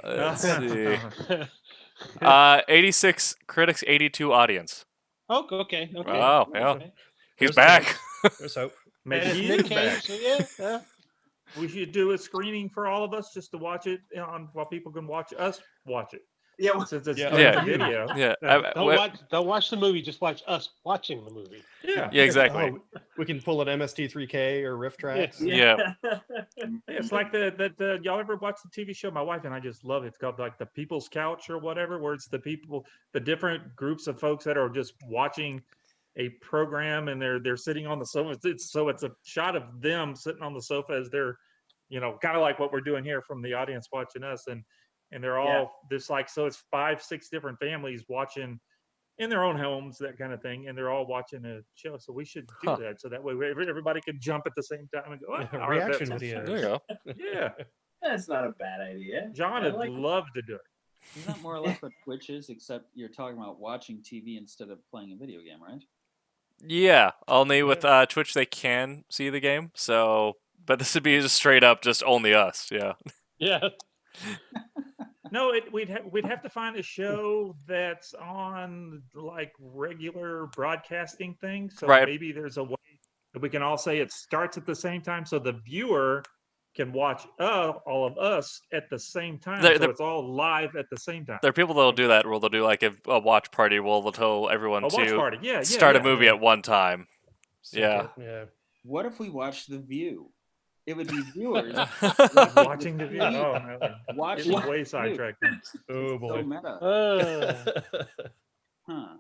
Speaker 2: Let's see. 86 critics, 82 audience.
Speaker 7: Oh, okay.
Speaker 2: Wow, yeah.
Speaker 7: Okay.
Speaker 2: He's
Speaker 6: There's
Speaker 2: back.
Speaker 6: There's hope.
Speaker 4: Maybe
Speaker 7: And
Speaker 4: he
Speaker 7: it's
Speaker 4: is
Speaker 7: Nick
Speaker 4: back.
Speaker 7: Cage, so yeah.
Speaker 4: We should do a screening for all of us just to watch it while people can watch us watch it.
Speaker 3: Yeah. Well,
Speaker 4: Since it's
Speaker 2: Yeah.
Speaker 4: video.
Speaker 2: Yeah.
Speaker 7: Don't watch the movie. Just watch us watching the movie.
Speaker 4: Yeah.
Speaker 2: Yeah, exactly.
Speaker 6: Oh, we can pull an MST3K or riff tracks.
Speaker 2: Yeah.
Speaker 4: It's like that y'all ever watch the TV show? My wife and I just love it. It's called like the People's Couch or whatever, where it's the different groups of folks that are just watching a program and they're sitting on the sofa. It's a shot of them sitting on the sofa as they're, kind of like what we're doing here from the audience watching us, and they're all just like, so it's 5-6 different families watching in their own homes, that kind of thing, and they're all watching a show. So we should do that, so that way everybody can jump at the same time and go, "Oh,
Speaker 6: Reaction
Speaker 4: that's-
Speaker 6: videos.
Speaker 2: There you go.
Speaker 4: Yeah,
Speaker 3: that's not a bad idea.
Speaker 4: John
Speaker 3: I
Speaker 4: would
Speaker 3: like
Speaker 4: love to do it.
Speaker 5: Isn't that more or less what Twitch is, except you're talking about watching TV instead of playing a video game, right?
Speaker 2: Yeah. Only with Twitch they can see the game. So, but this would be just straight up, just only us. Yeah.
Speaker 7: Yeah.
Speaker 4: No, we'd have to find a show that's on like regular broadcasting thing. So
Speaker 2: Right.
Speaker 4: maybe there's a way that we can all say it starts at the same time, so the viewer can watch all of us at the same time. So it's all live at the same time.
Speaker 2: There are people that'll do that. Where they'll do like a watch party. Where they'll tell everyone
Speaker 4: A watch
Speaker 2: to
Speaker 4: party, yeah,
Speaker 2: start a
Speaker 4: yeah.
Speaker 2: movie at one time.
Speaker 6: Sync
Speaker 2: Yeah.
Speaker 6: it, yeah.
Speaker 5: What if we watch The View? It would be viewers
Speaker 4: Like watching the video. Oh, no.
Speaker 5: watching
Speaker 4: It's way
Speaker 5: The View.
Speaker 4: sidetracked.
Speaker 6: Oh
Speaker 5: So
Speaker 6: boy.
Speaker 5: meta. Huh.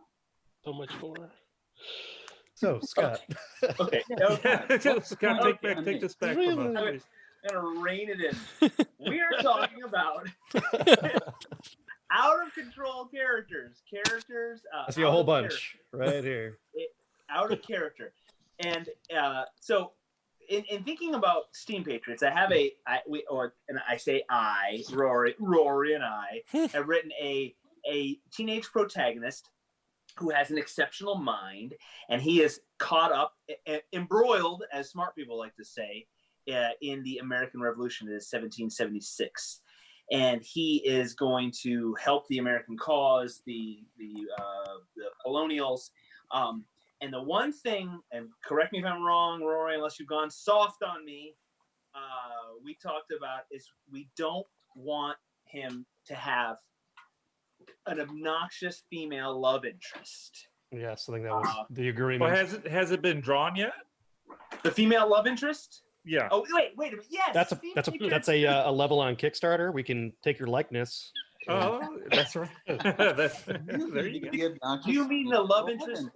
Speaker 7: So much for.
Speaker 6: So Scott,
Speaker 3: Okay.
Speaker 4: Scott, take this back from us, please.
Speaker 3: Gonna rein it in. We are talking about out of control characters.
Speaker 6: I see a whole bunch right here.
Speaker 3: Out of character, and so in thinking about Steam Patriots, I have Rory and I have written a teenage protagonist who has an exceptional mind, and he is caught up, embroiled, as smart people like to say, in the American Revolution. It is 1776, and he is going to help the American cause, the colonials. And the one thing, and correct me if I'm wrong, Rory, unless you've gone soft on me, we talked about is we don't want him to have an obnoxious female love interest.
Speaker 6: Yeah, so I think that was the
Speaker 4: Well,
Speaker 6: agreement.
Speaker 4: has it been drawn yet?
Speaker 3: The female love interest?
Speaker 4: Yeah.
Speaker 3: Oh, wait a minute. Yes.
Speaker 6: That's a level on Kickstarter. We can take your likeness.
Speaker 4: Oh, that's right. There you go.
Speaker 3: Do you mean the love interest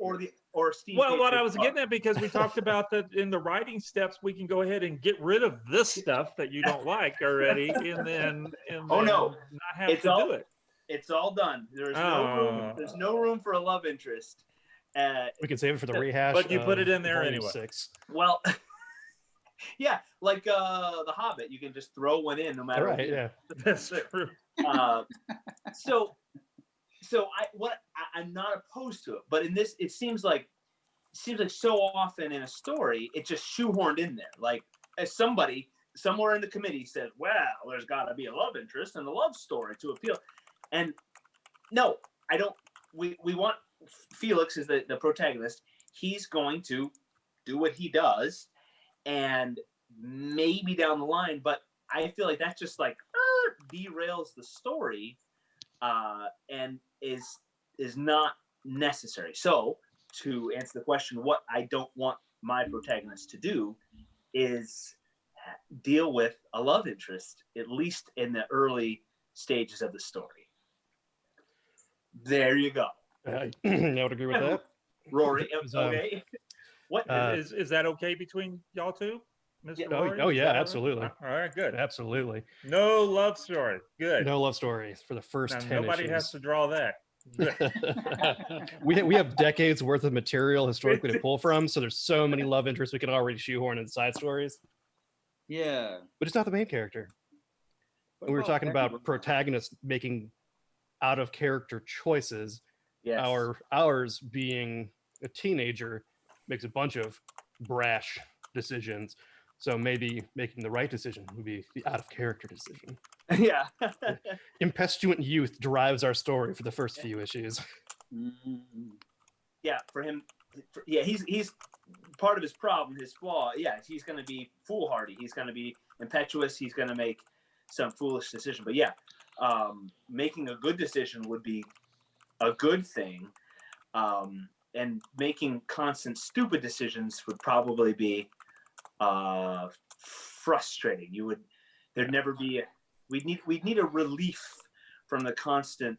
Speaker 3: or Steam?
Speaker 4: Well, what I
Speaker 3: Patriots
Speaker 4: was
Speaker 3: love?
Speaker 4: getting at, because we talked about that in the writing steps, we can go ahead and get rid of this stuff that you don't like already, and then
Speaker 3: Oh, no.
Speaker 4: not have
Speaker 3: It's
Speaker 4: to
Speaker 3: all-
Speaker 4: do it.
Speaker 3: It's all done. There's no room. There's no room for a love interest.
Speaker 6: We can save it for the rehash.
Speaker 4: But you put it in there
Speaker 6: Volume
Speaker 4: anyway.
Speaker 6: 6.
Speaker 3: Well, Yeah, like The Hobbit, you can just throw one in no matter.
Speaker 6: Right, yeah.
Speaker 4: That's true.
Speaker 3: So I'm not opposed to it, but in this, it seems like so often in a story, it just shoehorned in there. Like, as somebody somewhere in the committee said, well, there's got to be a love interest and a love story to appeal. And no, I don't. We want Felix is the protagonist. He's going to do what he does, and maybe down the line, but I feel like that's just like derails the story, and is not necessary. So, to answer the question, what I don't want my protagonist to do is deal with a love interest, at least in the early stages of the story. There you go.
Speaker 6: I would agree with that.
Speaker 3: Rory, okay. What
Speaker 4: Is that okay between y'all two, Mr.
Speaker 3: Yeah.
Speaker 4: Rory?
Speaker 6: Oh
Speaker 4: Is
Speaker 6: yeah,
Speaker 4: that all right?
Speaker 6: absolutely.
Speaker 4: All right, good.
Speaker 6: Absolutely.
Speaker 4: No love story. Good.
Speaker 6: No love stories for the first
Speaker 4: Now,
Speaker 6: 10
Speaker 4: nobody
Speaker 6: issues.
Speaker 4: has to draw that. Good.
Speaker 6: we have decades worth of material historically to pull from, so there's so many love interests we can already shoehorn in side stories,
Speaker 5: Yeah.
Speaker 6: but it's not the main character.
Speaker 5: What
Speaker 6: We were talking about
Speaker 5: everyone?
Speaker 6: protagonists making out of character choices.
Speaker 3: yes.
Speaker 6: Ours being a teenager makes a bunch of brash decisions, so maybe making the right decision would be the out of character decision.
Speaker 3: Yeah.
Speaker 6: Impetuous youth drives our story for the first few issues.
Speaker 5: Mhm.
Speaker 3: Yeah, for him, he's part of his problem, his flaw. Yeah, he's going to be foolhardy. He's going to be impetuous. He's going to make some foolish decision. But yeah, making a good decision would be a good thing, and making constant stupid decisions would probably be frustrating. There'd never be. We'd need a relief from the constant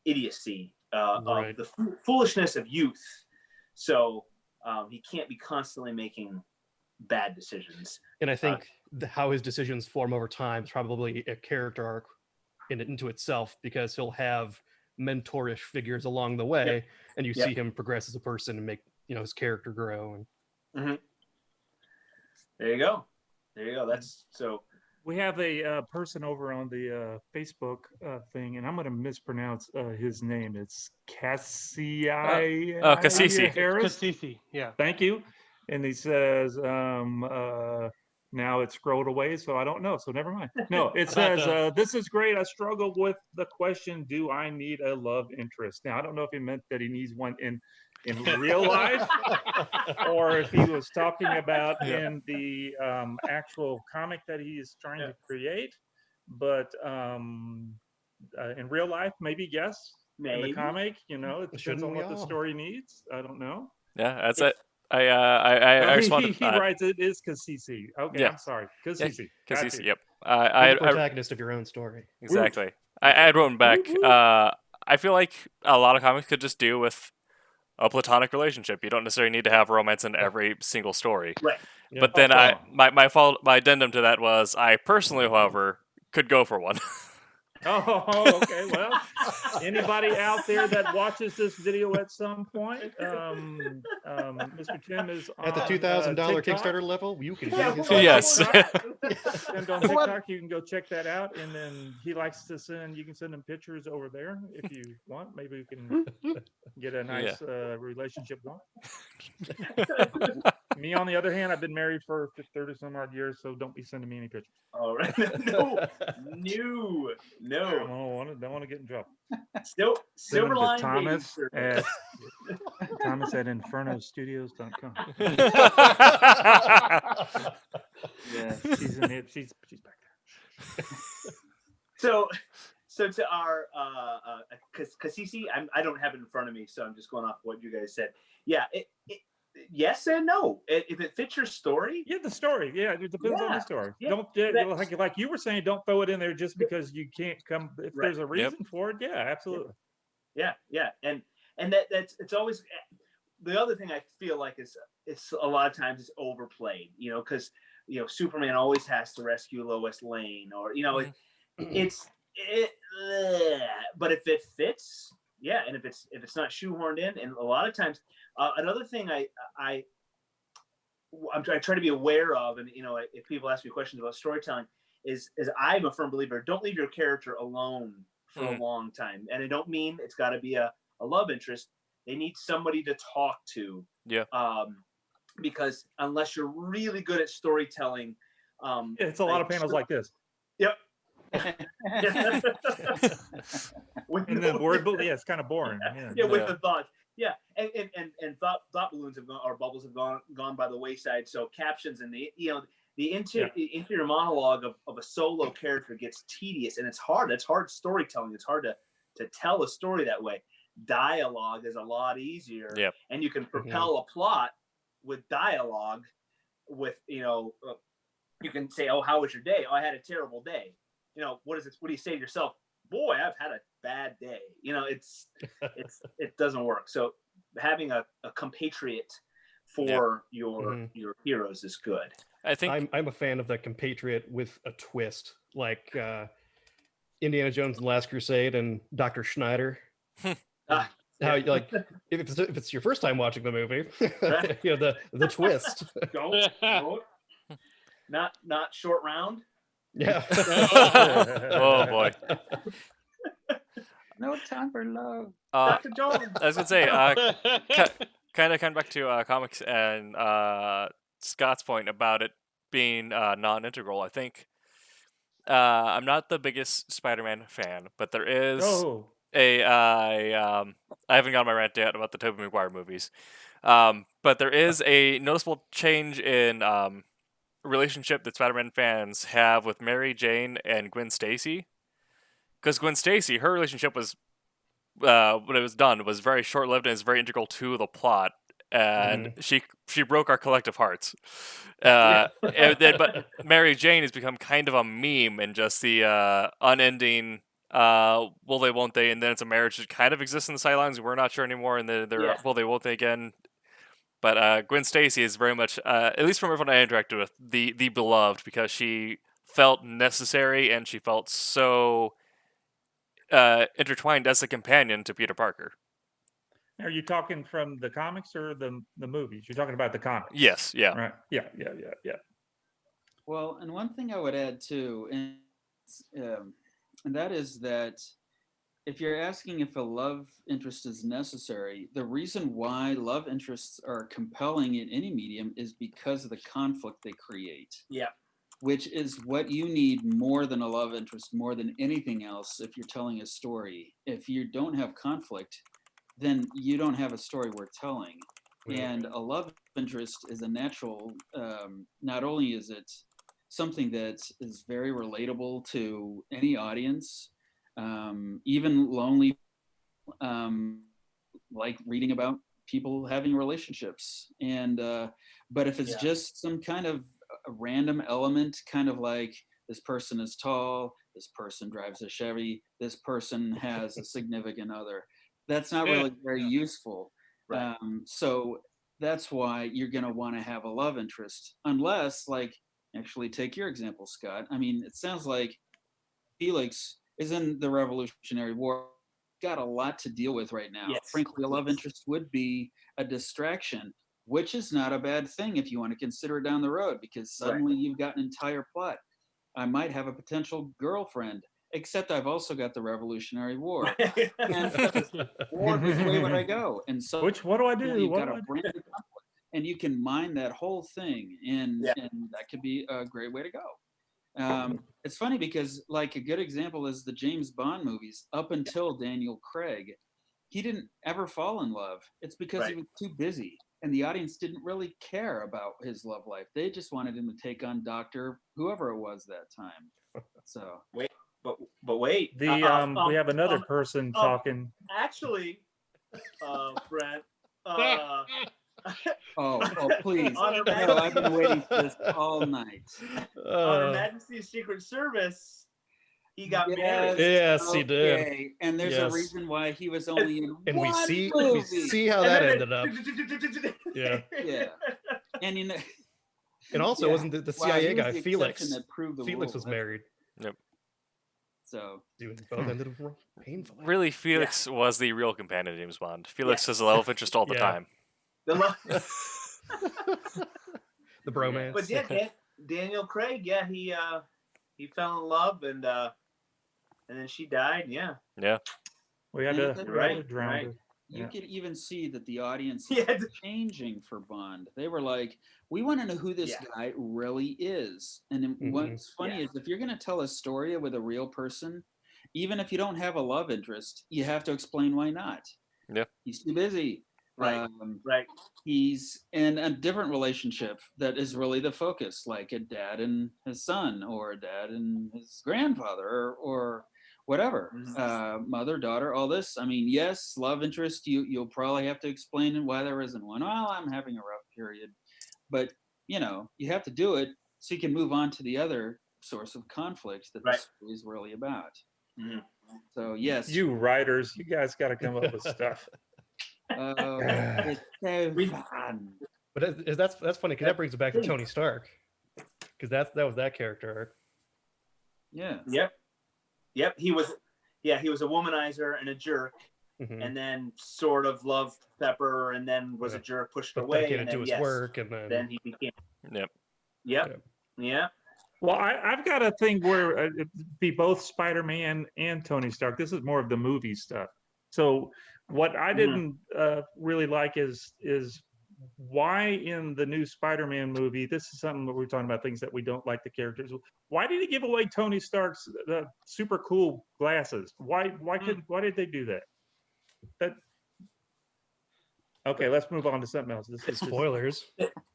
Speaker 3: idiocy
Speaker 6: Right.
Speaker 3: of the foolishness of youth. So he can't be constantly making bad decisions.
Speaker 6: And I think how his decisions form over time is probably a character arc into itself, because he'll have mentorish figures along the way, and you see him progress as a person and make his character grow. And
Speaker 3: There you go. That's so.
Speaker 4: We have a person over on the Facebook thing, and I'm going to mispronounce his name. It's Cassie
Speaker 2: Cassisi.
Speaker 4: Harris.
Speaker 7: Cassisi, yeah.
Speaker 4: Thank you. And he says, now it's scrolled away, so I don't know. So never mind. No, it says, this is great. I struggle with the question, do I need a love interest? Now, I don't know if he meant that he needs one in real life, or if he was talking about in the actual comic that he is trying to create. But in real life, maybe yes.
Speaker 3: Maybe.
Speaker 4: In the comic, it depends
Speaker 6: Shouldn't
Speaker 4: on
Speaker 6: we
Speaker 4: what the
Speaker 6: all?
Speaker 4: story needs. I don't know.
Speaker 2: Yeah, that's it. I responded.
Speaker 4: He writes it is Cassisi. Okay,
Speaker 2: Yeah.
Speaker 4: I'm sorry. Cassisi.
Speaker 2: Cassisi, yep.
Speaker 6: you're the
Speaker 2: I
Speaker 6: protagonist of your own story.
Speaker 2: exactly. I had written back. I feel like a lot of comics could just deal with a platonic relationship. You don't necessarily need to have romance in every single story.
Speaker 3: Right.
Speaker 6: Yeah.
Speaker 2: But then my addendum to that was I personally, however, could go for one.
Speaker 4: Oh, okay. Well, anybody out there that watches this video at some point, Mr. Tim is on
Speaker 6: At the $2,000
Speaker 4: TikTok.
Speaker 6: Kickstarter level, you can
Speaker 3: Yeah,
Speaker 6: do his
Speaker 2: Yes.
Speaker 4: And on TikTok, you can go check that out. And then he likes to you can send him pictures over there if you want. Maybe we can get a nice relationship going. Me, on the other hand, I've been married for 30 some odd years, so don't be sending me any pictures.
Speaker 3: All right. No.
Speaker 4: Don't want to get in trouble.
Speaker 3: Still,
Speaker 4: Send them to
Speaker 3: Silverline
Speaker 4: Thomas
Speaker 3: Dating
Speaker 4: at Thomas at infernostudios.com.
Speaker 5: Yeah.
Speaker 4: She's in it. She's back there.
Speaker 3: So to our Cassisi, I don't have it in front of me, so I'm just going off what you guys said. Yeah, it yes and no. If it fits your story,
Speaker 4: Yeah, the story. Yeah, it depends on the story.
Speaker 3: Yeah,
Speaker 4: Don't like you were saying, don't throw it in there just because you can't come. If
Speaker 3: Right.
Speaker 4: there's a reason for it, yeah, absolutely.
Speaker 3: yeah, and that's it's always the other thing I feel like is it's a lot of times it's overplayed, because Superman always has to rescue Lois Lane, or but if it fits, yeah, and if it's not shoehorned in, and a lot of times another thing I try to be aware of, and if people ask me questions about storytelling, is I'm a firm believer, don't leave your character alone for a long time. And I don't mean it's got to be a love interest. They need somebody to talk to.
Speaker 2: Yeah.
Speaker 3: Because unless you're really good at storytelling,
Speaker 4: it's a lot of panels like this.
Speaker 3: Yep.
Speaker 4: And then it's kind of boring.
Speaker 3: With the thoughts. Yeah, and thought balloons have gone, or bubbles have gone by the wayside. So captions and the interior monologue of a solo character gets tedious, and it's hard. It's hard storytelling. It's hard to tell a story that way. Dialogue is a lot easier, and you can propel a plot with dialogue. With you can say, "Oh, how was your day?" "Oh, I had a terrible day." What is it? What do you say to yourself? "Boy, I've had a bad day." It doesn't work. So having a compatriot for your heroes is good.
Speaker 2: I think
Speaker 6: I'm a fan of the compatriot with a twist, like Indiana Jones and the Last Crusade and Dr. Schneider. How like if it's your first time watching the movie, the twist.
Speaker 3: Don't. Not short round.
Speaker 6: Yeah.
Speaker 2: Oh boy.
Speaker 5: No time for love.
Speaker 3: Dr. Jones.
Speaker 2: I was gonna say, kind of back to comics and Scott's point about it being non-integral. I think I'm not the biggest Spider-Man fan, but there is I haven't got my rant yet about the Tobey Maguire movies, but there is a noticeable change in relationship that Spider-Man fans have with Mary Jane and Gwen Stacy. Because Gwen Stacy, her relationship was, when it was done, was very short-lived and is very integral to the plot. And she broke our collective hearts. But Mary Jane has become kind of a meme and just the unending, will they, won't they, and then it's a marriage that kind of exists in the sidelines. We're not sure anymore, and then they're will they, won't they again. But Gwen Stacy is very much, at least from everyone I interacted with, the beloved, because she felt necessary and she felt so intertwined as a companion to Peter Parker.
Speaker 4: Are you talking from the comics or the movies? You're talking about the comics.
Speaker 2: Yes. Yeah.
Speaker 4: Right. Yeah.
Speaker 5: Well, and one thing I would add too, and that is that if you're asking if a love interest is necessary, the reason why love interests are compelling in any medium is because of the conflict they create.
Speaker 3: Yeah.
Speaker 5: Which is what you need more than a love interest, more than anything else if you're telling a story. If you don't have conflict, then you don't have a story worth telling. And a love interest is a natural, not only is it something that is very relatable to any audience, even lonely, like reading about people having relationships. And but if it's just some kind of a random element, kind of like this person is tall, this person drives a Chevy, this person has a significant other, that's not really very useful.
Speaker 3: Right.
Speaker 5: So that's why you're going to want to have a love interest, unless, like, actually take your example, Scott. I mean, it sounds like Felix is in the Revolutionary War, got a lot to deal with right now.
Speaker 3: Yes.
Speaker 5: Frankly, a love interest would be a distraction, which is not a bad thing if you want to consider it down the road, because suddenly you've got an entire plot. I might have a potential girlfriend, except I've also got the Revolutionary War. And which way would I go? And so
Speaker 4: what do I do?
Speaker 5: You've got a brand new conflict, and you can mine that whole thing, and that could be a great way to go. It's funny because, like, a good example is the James Bond movies. Up until Daniel Craig, he didn't ever fall in love. It's because he was too busy, and the audience didn't really care about his love life. They just wanted him to take on Dr. whoever it was that time. So
Speaker 3: but wait,
Speaker 4: we have another person talking.
Speaker 3: Actually, Brent.
Speaker 5: Oh, please! No, I've been waiting for this all night.
Speaker 3: On Her Majesty's Secret Service, he got married.
Speaker 6: Yes, he did.
Speaker 5: And there's a reason why he was only in
Speaker 6: and
Speaker 5: one
Speaker 6: we
Speaker 5: movie.
Speaker 6: see how that ended up. Yeah.
Speaker 5: And
Speaker 6: and also wasn't the CIA guy
Speaker 5: the
Speaker 6: Felix?
Speaker 5: that proved the
Speaker 6: Felix
Speaker 5: rule.
Speaker 6: was married.
Speaker 2: Yep.
Speaker 5: So
Speaker 6: Dude, both ended up painfully.
Speaker 2: Really, Felix was the real companion of James Bond. Felix has a love interest all the time.
Speaker 6: The bromance.
Speaker 3: But yeah, Daniel Craig, he fell in love and then she died. Yeah.
Speaker 2: Yeah.
Speaker 4: We had
Speaker 5: And
Speaker 4: to,
Speaker 5: it-
Speaker 4: we had to
Speaker 3: Right,
Speaker 4: drown
Speaker 3: right.
Speaker 4: her.
Speaker 5: You
Speaker 4: Yeah.
Speaker 5: could even see that the audience
Speaker 3: Yeah.
Speaker 5: is changing for Bond. They were like, we want to know who this
Speaker 3: Yeah.
Speaker 5: guy really is. And then what's funny
Speaker 3: Yeah.
Speaker 5: is if you're going to tell a story with a real person, even if you don't have a love interest, you have to explain why not.
Speaker 2: Yeah.
Speaker 5: He's too busy.
Speaker 3: Right. Right.
Speaker 5: He's in a different relationship that is really the focus, like a dad and his son, or a dad and his grandfather, or whatever, mother, daughter, all this. I mean, yes, love interest. You'll probably have to explain why there isn't one. Well, I'm having a rough period, but you have to do it so you can move on to the other source of conflict that the story is really about.
Speaker 3: Mhm.
Speaker 5: So yes,
Speaker 4: You writers, you guys got to come up with stuff.
Speaker 5: it's so fun.
Speaker 6: But that's funny because that brings it back to Tony Stark, because that was that character arc.
Speaker 5: Yeah.
Speaker 3: Yep. He was a womanizer and a jerk, and then sort of loved Pepper, and then was a jerk, pushed her away, and then
Speaker 6: to his work, and
Speaker 3: then he became.
Speaker 2: Yep.
Speaker 3: Yeah.
Speaker 4: Well, I've got a thing where it'd be both Spider-Man and Tony Stark. This is more of the movie stuff. So what I didn't really like is why in the new Spider-Man movie, this is something that we're talking about, things that we don't like the characters. Why did he give away Tony Stark's super cool glasses? Why did they do that? Okay, let's move on to something else. This is
Speaker 6: Spoilers.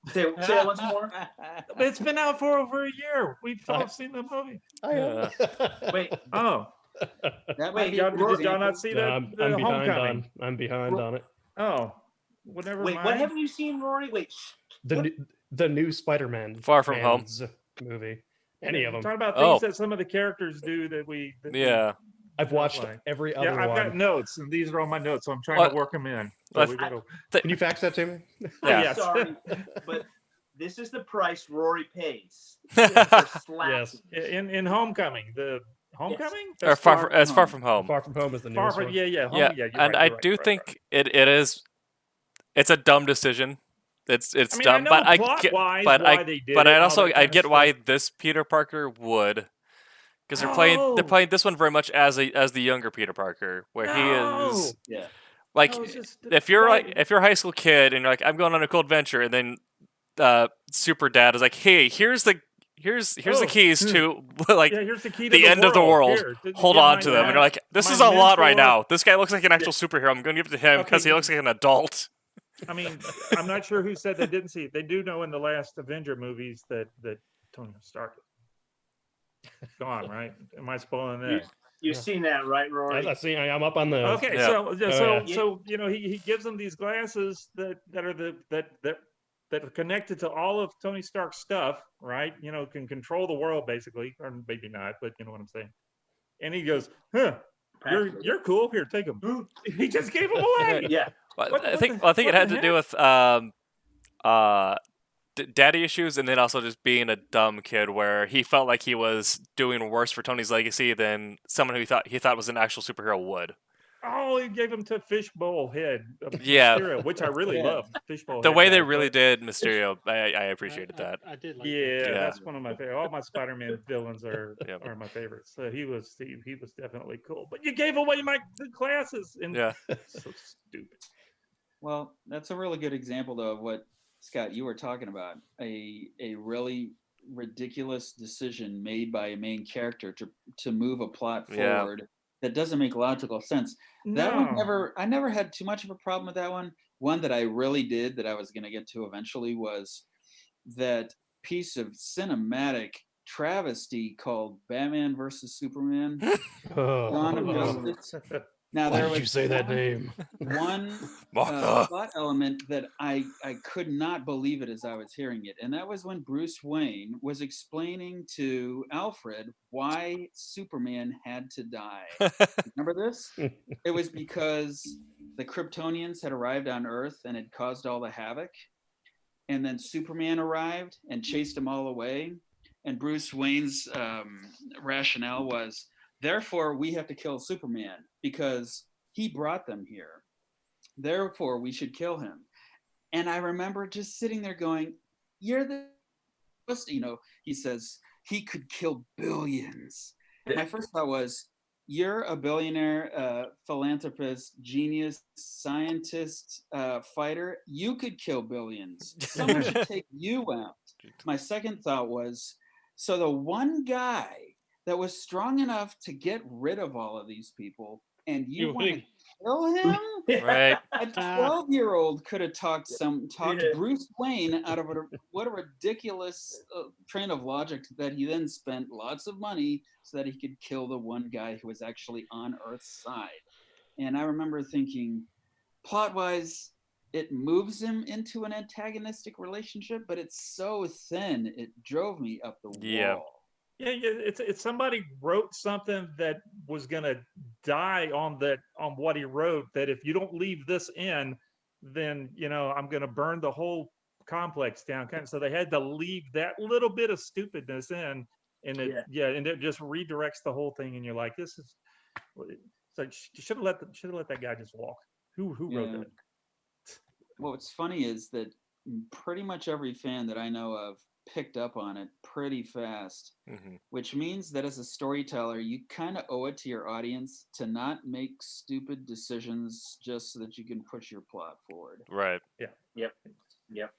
Speaker 3: Say it once more.
Speaker 4: It's been out for over a year. We've all seen the movie.
Speaker 3: Wait.
Speaker 4: Oh.
Speaker 3: Wait,
Speaker 4: did y'all not see that?
Speaker 6: I'm
Speaker 4: Homecoming?
Speaker 6: behind on it.
Speaker 4: Oh, well, never
Speaker 3: Wait,
Speaker 4: mind.
Speaker 3: what haven't you seen, Rory? Wait,
Speaker 6: the new Spider-Man
Speaker 2: Far From Home
Speaker 6: movie. Any of them.
Speaker 4: Talking about things that some of the characters do that we.
Speaker 6: I've watched every other one.
Speaker 4: I've got notes, and these are all my notes, so I'm trying to work them in. So
Speaker 6: can you fax that to me?
Speaker 3: I'm sorry, but this is the price Rory pays.
Speaker 6: Yes.
Speaker 4: In Homecoming, the Homecoming?
Speaker 2: Or Far From Home.
Speaker 6: Far From Home is the newest one.
Speaker 4: Yeah.
Speaker 2: And I do think it is. It's a dumb decision. It's dumb, but I get why this Peter Parker would, because they're playing this one very much as the younger Peter Parker, where he is like if you're a high school kid and you're like, I'm going on a cool adventure, and then Super Dad is like, hey, here's the keys to
Speaker 4: here's the key to
Speaker 2: the end of the world. Hold on to them, and you're like, this is a lot right now. This guy looks like an actual superhero. I'm going to give it to him because he looks like an adult.
Speaker 4: I mean, I'm not sure who said they didn't see it. They do know in the last Avenger movies that Tony Stark is gone, right? Am I spoiling that?
Speaker 3: You've seen that, right, Rory?
Speaker 6: I'm up on the.
Speaker 4: Okay, so he gives them these glasses that are connected to all of Tony Stark's stuff, right? Can control the world basically, or maybe not, but you know what I'm saying. And he goes, "Huh, you're cool. Here, take them." He just gave them away.
Speaker 3: Yeah.
Speaker 2: I think it had to do with daddy issues, and then also just being a dumb kid, where he felt like he was doing worse for Tony's legacy than someone who he thought was an actual superhero would.
Speaker 4: Oh, he gave him to Fishbowl Head. Mysterio, which I really love. Fishbowl.
Speaker 2: The
Speaker 4: Head
Speaker 2: way they
Speaker 4: guy,
Speaker 2: really did Mysterio, I appreciated that.
Speaker 7: I did like
Speaker 4: that. That's one of my favorite. All my Spider-Man villains are my favorites. So he was definitely cool. But you gave away the glasses. And so stupid.
Speaker 5: Well, that's a really good example, though, of what, Scott, you were talking about. A really ridiculous decision made by a main character to move a plot forward that doesn't make logical sense. That one I never had too much of a problem with that one. One that I really did, that I was going to get to eventually, was that piece of cinematic travesty called Batman versus Superman. Dawn of Justice. Now,
Speaker 6: why did you say that name?
Speaker 5: One plot element that I could not believe it as I was hearing it, and that was when Bruce Wayne was explaining to Alfred why Superman had to die. Remember this? It was because the Kryptonians had arrived on Earth and had caused all the havoc, and then Superman arrived and chased them all away, and Bruce Wayne's rationale was, therefore, we have to kill Superman because he brought them here. Therefore, we should kill him. And I remember just sitting there going, you're the he says he could kill billions. My first thought was, you're a billionaire, philanthropist, genius, scientist, fighter. You could kill billions. Someone should take you out. My second thought was, so the one guy that was strong enough to get rid of all of these people, and you want to kill him?
Speaker 2: Right.
Speaker 5: A 12-year-old could have talked Bruce Wayne out of what a ridiculous train of logic that he then spent lots of money so that he could kill the one guy who was actually on Earth's side. And I remember thinking, plot-wise, it moves him into an antagonistic relationship, but it's so thin, it drove me up the wall.
Speaker 4: Yeah, it's somebody wrote something that was gonna die on what he wrote. That if you don't leave this in, then I'm gonna burn the whole complex down. So they had to leave that little bit of stupidness in, and it just redirects the whole thing. And you're like, this is so you should have let that guy just walk. Who wrote that?
Speaker 5: Well, what's funny is that pretty much every fan that I know of picked up on it pretty fast, which means that as a storyteller, you kind of owe it to your audience to not make stupid decisions just so that you can push your plot forward.
Speaker 2: Right.
Speaker 4: Yeah.
Speaker 3: Yep.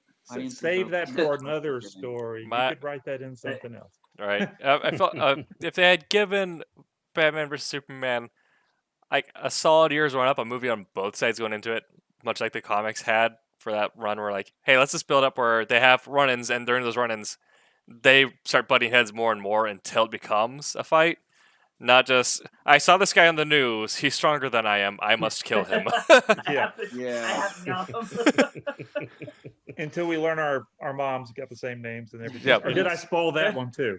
Speaker 4: Save that for another story. You could write that in something else.
Speaker 2: Right. I felt if they had given Batman vs Superman like a solid year's run up, a movie on both sides going into it, much like the comics had for that run, where like, hey, let's just build up where they have run-ins, and during those run-ins, they start butting heads more and more until it becomes a fight. Not just, I saw this guy on the news, he's stronger than I am, I must kill him.
Speaker 4: Until we learn our moms got the same names and everything. Or did I spoil that one too?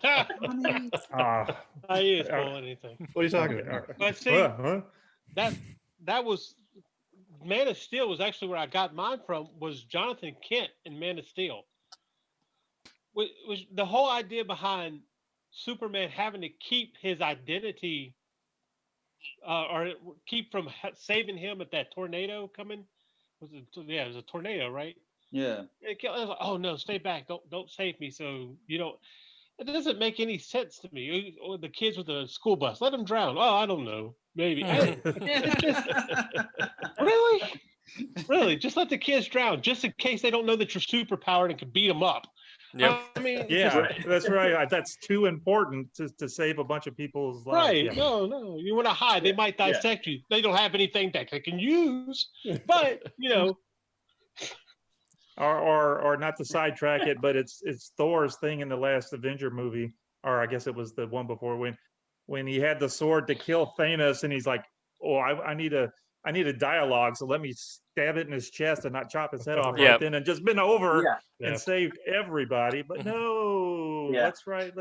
Speaker 7: I didn't spoil anything.
Speaker 6: What are you talking about?
Speaker 7: But see, that was Man of Steel was actually where I got mine from. Was Jonathan Kent in Man of Steel? Was the whole idea behind Superman having to keep his identity, or keep from saving him at that tornado coming? It was a tornado, right?
Speaker 5: Yeah.
Speaker 7: I was like, oh no, stay back! Don't save me! So you don't. It doesn't make any sense to me. Or the kids with the school bus, let them drown. Oh, I don't know. Maybe. Really? Just let the kids drown, just in case they don't know that you're superpowered and can beat them up.
Speaker 2: Yep.
Speaker 7: I mean,
Speaker 4: that's right. That's too important to save a bunch of people's lives.
Speaker 7: Right.
Speaker 4: Yeah.
Speaker 7: No. You want to hide. They might dissect you. They don't have anything that they can use. But,
Speaker 4: Or not to sidetrack it, but it's Thor's thing in the last Avenger movie, or I guess it was the one before, when he had the sword to kill Thanos, and he's like, "Oh, I need a dialogue, so let me stab it in his chest and not chop his head off right then, and just been over and saved everybody." But no, that's right.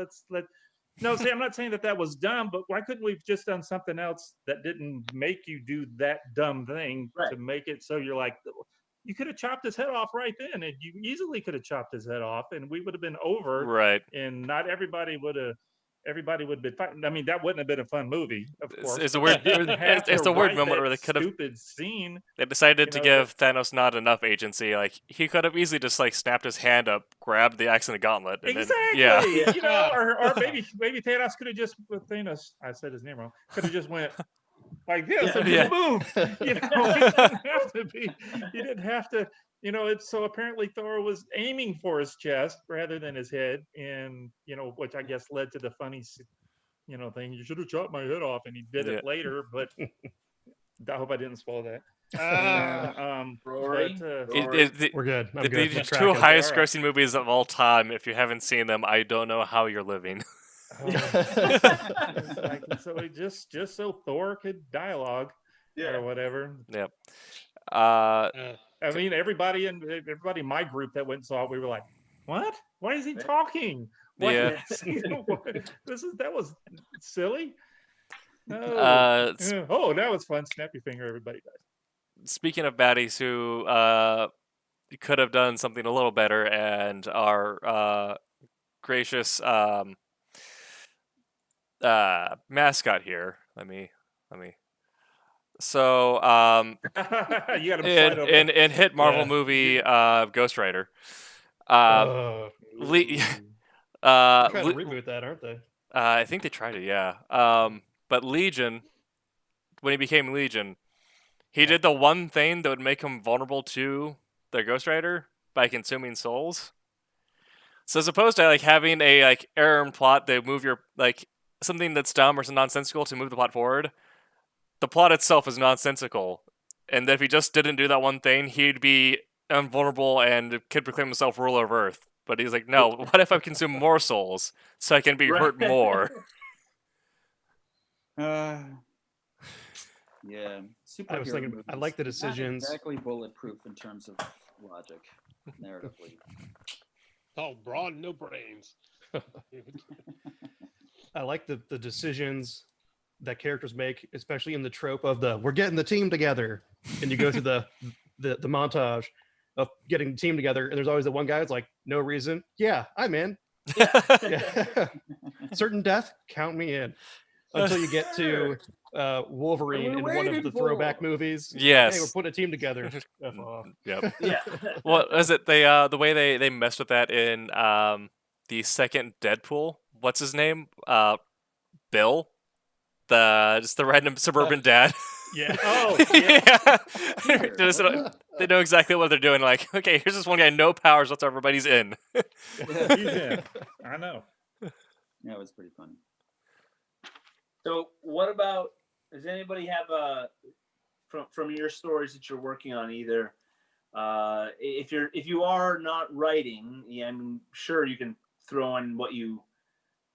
Speaker 4: No, see, I'm not saying that was dumb, but why couldn't we have just done something else that didn't make you do that dumb thing to make it so you're like, you could have chopped his head off right then, and you easily could have chopped his head off, and we would have been over.
Speaker 2: Right.
Speaker 4: And not everybody would have been fighting. I mean, that wouldn't have been a fun movie, of course.
Speaker 2: It's a weird, it's a weird moment where they could have
Speaker 4: stupid scene.
Speaker 2: They decided to give Thanos not enough agency. Like, he could have easily just like snapped his hand up, grabbed the axe and the gauntlet, and
Speaker 4: exactly. Then, or maybe Thanos could have just Thanos. I said his name wrong. Could have just went like this and just moved. He didn't have to be. He didn't have to. It's so apparently Thor was aiming for his chest rather than his head, and which I guess led to the funny, thing. You should have chopped my head off, and he did it later. But I hope I didn't spoil that.
Speaker 3: Rory,
Speaker 6: we're good.
Speaker 2: The two highest grossing movies of all time. If you haven't seen them, I don't know how you're living.
Speaker 4: So it just so Thor could dialogue or whatever.
Speaker 2: Yep.
Speaker 4: I mean, everybody in my group that went and saw it, we were like, "What? Why is he talking? What?
Speaker 2: Yeah.
Speaker 4: That was silly." No. That was fun. Snap your finger, everybody does.
Speaker 2: Speaking of baddies who could have done something a little better, and our gracious mascot here. Let me. So,
Speaker 4: you got to
Speaker 2: in hit Marvel movie Ghost Rider, Le-
Speaker 6: They're trying to
Speaker 2: Le-
Speaker 6: reboot that, aren't they?
Speaker 2: I think they tried it, yeah. But Legion, when he became Legion, he did the one thing that would make him vulnerable to the Ghost Rider by consuming souls. So as opposed to like having a like error in plot that move your like something that's dumb or nonsensical to move the plot forward, the plot itself is nonsensical. And if he just didn't do that one thing, he'd be invulnerable and could proclaim himself ruler of Earth. But he's like, no, what if I consume more souls so I can be hurt more?
Speaker 5: Yeah, superhero
Speaker 6: I was thinking, I
Speaker 5: movies,
Speaker 6: like the
Speaker 5: not
Speaker 6: decisions.
Speaker 5: exactly bulletproof in terms of logic, narratively.
Speaker 7: Oh, brawn, no brains.
Speaker 6: I like the decisions that characters make, especially in the trope of the we're getting the team together, and you go through the montage of getting the team together, and there's always the one guy who's like, no reason. Yeah, I'm in. Yeah. Certain death, count me in. Until you get to Wolverine in one of the throwback movies.
Speaker 2: Yes.
Speaker 6: Hey, we're putting a team together. F off.
Speaker 2: Yep.
Speaker 3: Yeah.
Speaker 2: Well, is it they the way they messed with that in the second Deadpool? What's his name? Bill, just the random suburban dad.
Speaker 6: Yeah.
Speaker 3: Oh,
Speaker 2: Yeah. They know exactly what they're doing. Like, okay, here's this one guy, no powers whatsoever, but he's in.
Speaker 4: He's in. I know.
Speaker 5: Yeah, it was pretty funny.
Speaker 3: So, what about? Does anybody have from your stories that you're working on? Either if you are not writing, yeah, I'm sure you can throw in what you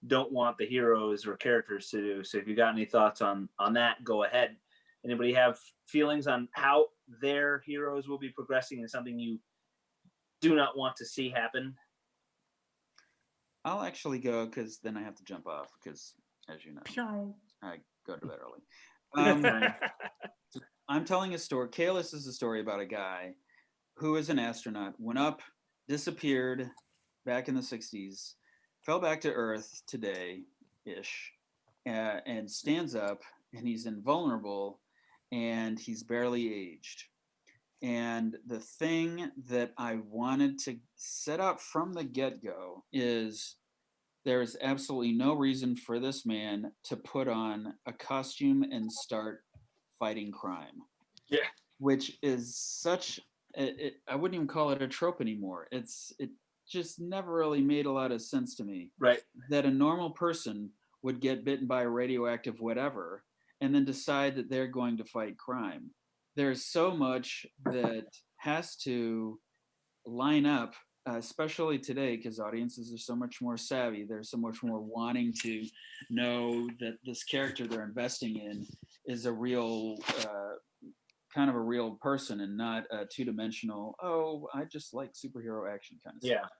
Speaker 3: don't want the heroes or characters to do. So, if you got any thoughts on that, go ahead. Anybody have feelings on how their heroes will be progressing and something you do not want to see happen?
Speaker 5: I'll actually go because then I have to jump off because, as you know, I go to bed early. I'm telling a story. Kalis is a story about a guy who is an astronaut, went up, disappeared back in the 60s, fell back to Earth today-ish, and stands up, and he's invulnerable, and he's barely aged. And the thing that I wanted to set up from the get-go is there is absolutely no reason for this man to put on a costume and start fighting crime.
Speaker 3: Yeah.
Speaker 5: Which is such I wouldn't even call it a trope anymore. It just never really made a lot of sense to me.
Speaker 3: Right.
Speaker 5: That a normal person would get bitten by a radioactive whatever and then decide that they're going to fight crime. There's so much that has to line up, especially today, because audiences are so much more savvy. They're so much more wanting to know that this character they're investing in is a real, kind of a real person and not a two-dimensional, oh, I just like superhero action kind of stuff.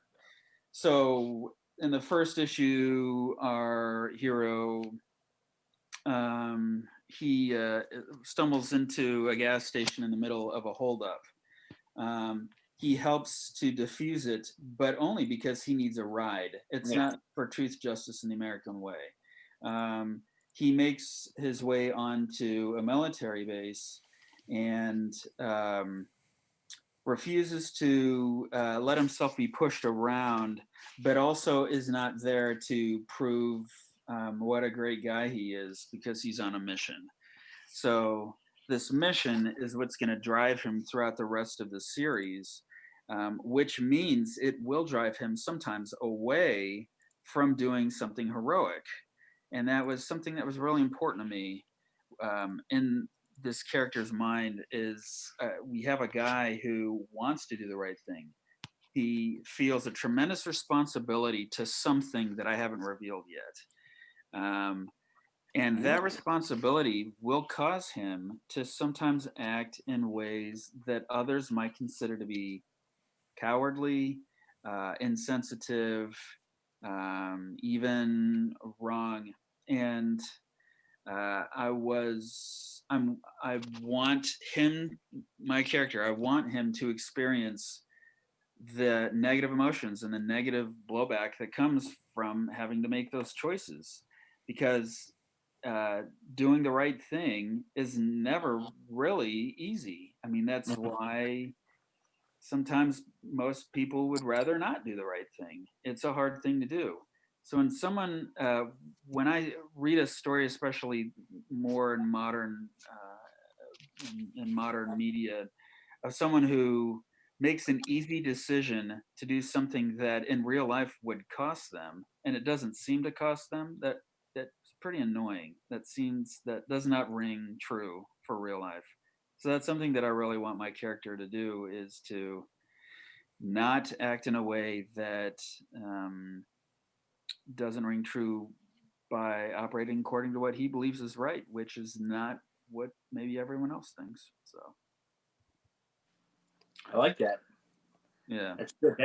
Speaker 5: So in the first issue, our hero, he stumbles into a gas station in the middle of a holdup. He helps to defuse it, but only because he needs a ride. It's not for truth, justice, in the American way. He makes his way onto a military base and refuses to let himself be pushed around, but also is not there to prove what a great guy he is because he's on a mission. So this mission is what's going to drive him throughout the rest of the series, which means it will drive him sometimes away from doing something heroic. And that was something that was really important to me in this character's mind is we have a guy who wants to do the right thing. He feels a tremendous responsibility to something that I haven't revealed yet. And that responsibility will cause him to sometimes act in ways that others might consider to be cowardly, insensitive, even wrong. And I want him, my character, I want him to experience the negative emotions and the negative blowback that comes from having to make those choices, because doing the right thing is never really easy. I mean, that's why sometimes most people would rather not do the right thing. It's a hard thing to do. So when I read a story, especially more in modern media, of someone who makes an easy decision to do something that in real life would cost them, and it doesn't seem to cost them, that's pretty annoying. That does not ring true for real life. So that's something that I really want my character to do, is to not act in a way that doesn't ring true by operating according to what he believes is right, which is not what maybe everyone else thinks. So
Speaker 3: I like that.
Speaker 5: yeah,
Speaker 3: That's good.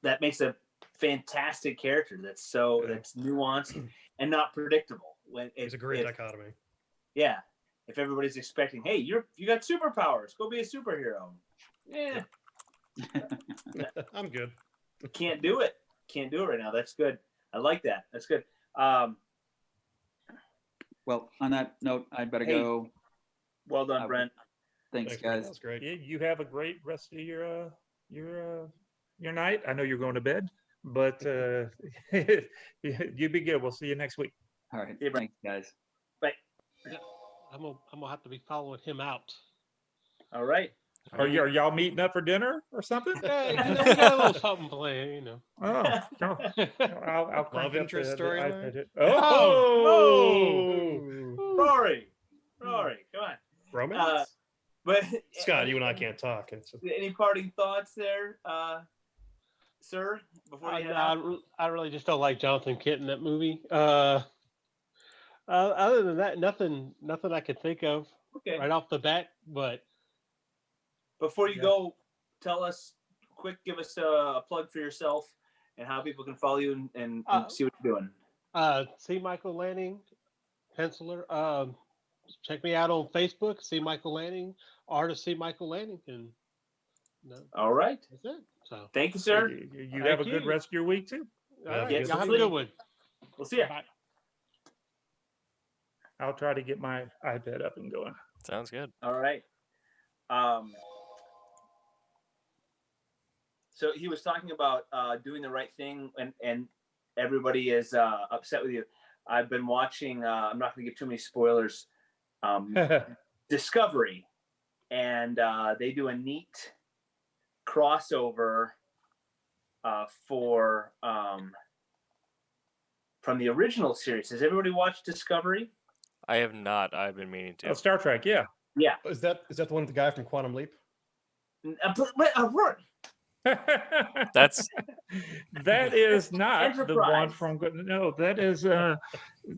Speaker 3: That makes a fantastic character. That's nuanced and not predictable.
Speaker 6: It's a great dichotomy.
Speaker 3: Yeah, if everybody's expecting, hey, you got superpowers, go be a superhero. Yeah,
Speaker 6: I'm good.
Speaker 3: can't do it right now. That's good. I like that. That's good.
Speaker 5: well, on that note, I'd better
Speaker 3: Hey,
Speaker 5: go.
Speaker 3: Well done, Brent.
Speaker 5: Thanks,
Speaker 6: Brent.
Speaker 5: guys.
Speaker 6: That's great.
Speaker 4: Yeah, you have a great rest of your night. I know you're going to bed, but you be good. We'll see you next week.
Speaker 5: All right,
Speaker 3: Yeah,
Speaker 5: thanks, guys.
Speaker 3: Bye.
Speaker 7: Yeah, I'm gonna have to be following him out.
Speaker 3: All right.
Speaker 4: Are y'all meeting up for dinner or something?
Speaker 7: Hey, we got a little something playing, you know.
Speaker 4: Oh, no. I'll crank up
Speaker 6: interest
Speaker 4: the
Speaker 6: storyline?
Speaker 4: iPad.
Speaker 7: Oh!
Speaker 3: Rory, come on.
Speaker 6: Romance?
Speaker 3: But
Speaker 6: Scott, you and I can't talk.
Speaker 3: any parting thoughts there, sir? Before you head out?
Speaker 7: I really just don't like Jonathan Kent in that movie. Other than that, nothing I could think of
Speaker 3: Okay.
Speaker 7: right off the bat. But
Speaker 3: Before you go, give us a plug for yourself and how people can follow you and see what you're doing.
Speaker 7: see Michael Lanning, penciler. Check me out on Facebook. See Michael Lanning, artist. See Michael Lanning, and
Speaker 3: All right.
Speaker 7: that's it. So
Speaker 3: Thank you, sir.
Speaker 4: You have a good rest of your week too.
Speaker 7: all right,
Speaker 3: Yes,
Speaker 7: y'all have a
Speaker 3: please.
Speaker 7: good one.
Speaker 3: We'll see you.
Speaker 7: Bye.
Speaker 4: I'll try to get my iPad up and going.
Speaker 2: Sounds good.
Speaker 3: All right. So he was talking about doing the right thing, and everybody is upset with you. I've been watching. I'm not going to give too many spoilers. Discovery, and they do a neat crossover from the original series. Has everybody watched Discovery?
Speaker 2: I have not. I've been meaning to.
Speaker 4: Oh, Star Trek, yeah.
Speaker 3: Yeah.
Speaker 6: Is that the one with the guy from Quantum Leap?
Speaker 2: That's
Speaker 4: That is not the one
Speaker 3: Enterprise.
Speaker 4: from. No, that is NCIS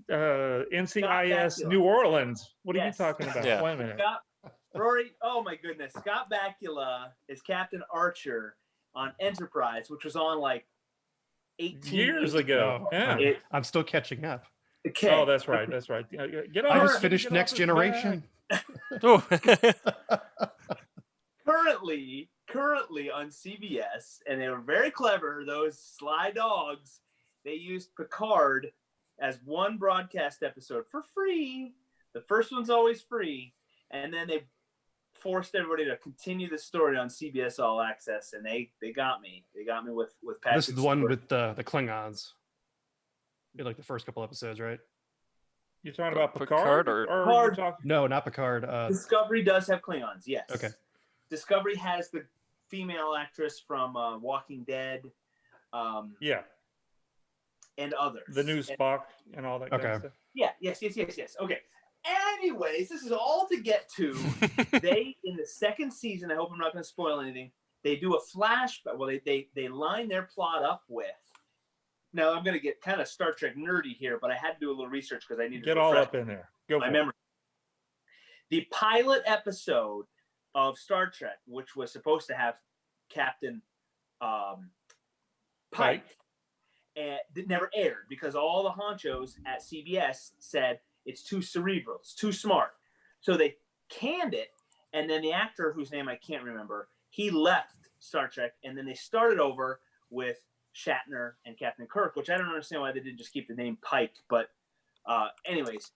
Speaker 3: Bakula.
Speaker 4: New Orleans. What are you
Speaker 3: Yes.
Speaker 4: talking about?
Speaker 2: Yeah.
Speaker 4: Wait a minute.
Speaker 3: Rory, oh my goodness. Scott Bakula is Captain Archer on Enterprise, which was on like 18
Speaker 4: Years ago. Yeah.
Speaker 6: I'm still catching up.
Speaker 3: Okay.
Speaker 4: Oh, that's right. That's right. Get
Speaker 6: I
Speaker 4: over
Speaker 6: just
Speaker 4: it,
Speaker 6: finished
Speaker 4: get
Speaker 6: Next
Speaker 4: off his
Speaker 6: Generation.
Speaker 2: oh.
Speaker 3: Currently on CBS, and they were very clever, those sly dogs. They used Picard as one broadcast episode for free. The first one's always free, and then they forced everybody to continue the story on CBS All Access, and they got me. They got me with Patrick
Speaker 6: This is the one
Speaker 3: Stewart.
Speaker 6: with the Klingons. Be like the first couple episodes, right?
Speaker 4: You talking about
Speaker 2: Picard
Speaker 4: Picard,
Speaker 2: or-
Speaker 4: or
Speaker 3: Picard.
Speaker 4: you talking?
Speaker 6: No, not Picard.
Speaker 3: Discovery does have Klingons, yes.
Speaker 6: Okay.
Speaker 3: Discovery has the female actress from Walking Dead,
Speaker 4: Yeah,
Speaker 3: and others.
Speaker 4: the new Spock and all that kind
Speaker 6: Okay.
Speaker 4: of stuff.
Speaker 3: Yeah, yes. Okay. Anyways, this is all to get to. They, in the second season, I hope I'm not going to spoil anything, they do a flashback. Well, they line their plot up with. Now, I'm going to get kind of Star Trek nerdy here, but I had to do a little research because I needed
Speaker 4: Get
Speaker 3: to
Speaker 4: all
Speaker 3: refresh
Speaker 4: up in there. Go
Speaker 3: my
Speaker 4: for it.
Speaker 3: memory. The pilot episode of Star Trek, which was supposed to have Captain Pike, and it never aired because all the honchos at CBS said it's too cerebral, it's too smart. So they canned it, and then the actor whose name I can't remember, he left Star Trek, and then they started over with Shatner and Captain Kirk, which I don't understand why they didn't just keep the name Pike. But anyways,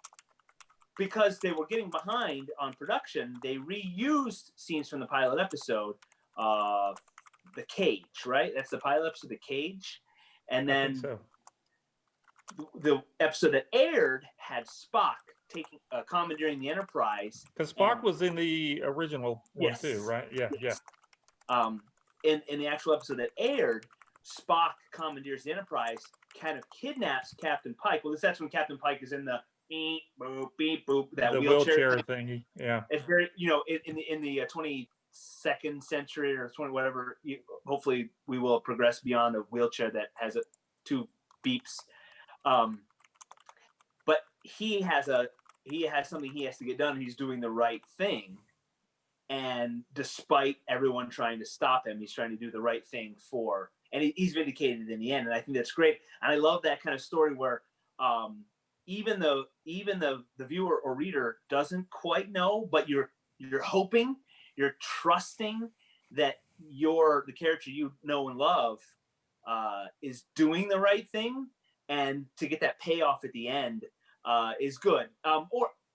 Speaker 3: because they were getting behind on production, they reused scenes from the pilot episode The Cage, right? That's the pilot episode, The Cage. And
Speaker 4: I think
Speaker 3: then
Speaker 4: so.
Speaker 3: the episode that aired had Spock taking commandeering the Enterprise.
Speaker 4: Because Spock
Speaker 3: and-
Speaker 4: was in the original one
Speaker 3: Yes.
Speaker 4: too, right? Yeah,
Speaker 3: Yes. In the actual episode that aired, Spock commandeers the Enterprise, kind of kidnaps Captain Pike. Well, that's when Captain Pike is in the beep boop beep boop
Speaker 4: yeah.
Speaker 3: that
Speaker 4: The
Speaker 3: wheelchair.
Speaker 4: thingy. Yeah.
Speaker 3: It's very, in the 22nd century or 20 whatever. Hopefully, we will progress beyond a wheelchair that has two beeps. But he has something he has to get done. He's doing the right thing. And despite everyone trying to stop him, he's trying to do the right thing and he's vindicated in the end. And I think that's great. And I love that kind of story where even the viewer or reader doesn't quite know, but you're hoping, you're trusting that the character you know and love is doing the right thing, and to get that payoff at the end is good.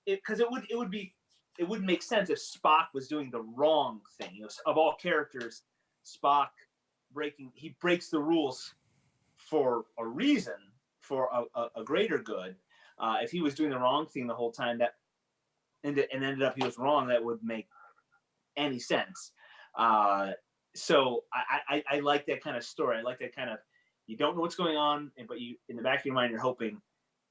Speaker 3: Because it wouldn't make sense if Spock was doing the wrong thing. Of all characters, Spock breaks the rules for a reason, for a greater good. If he was doing the wrong thing the whole time, and ended up he was wrong, that would make any sense. So I like that kind of story. I like that kind of, you don't know what's going on, but you, in the back of your mind, you're hoping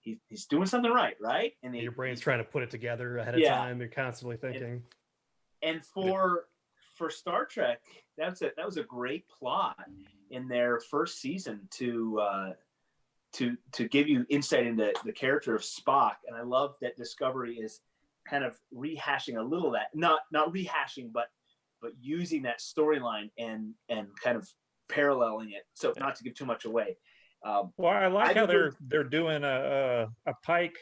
Speaker 3: he's doing something right? And
Speaker 6: Your brain's trying to put it together ahead of time. You're constantly thinking.
Speaker 3: And for Star Trek, that was a great plot in their first season to give you insight into the character of Spock. And I love that Discovery is kind of rehashing a little of that, not rehashing, but using that storyline and kind of paralleling it. So not to give too much away.
Speaker 4: Well, I like how they're doing a Pike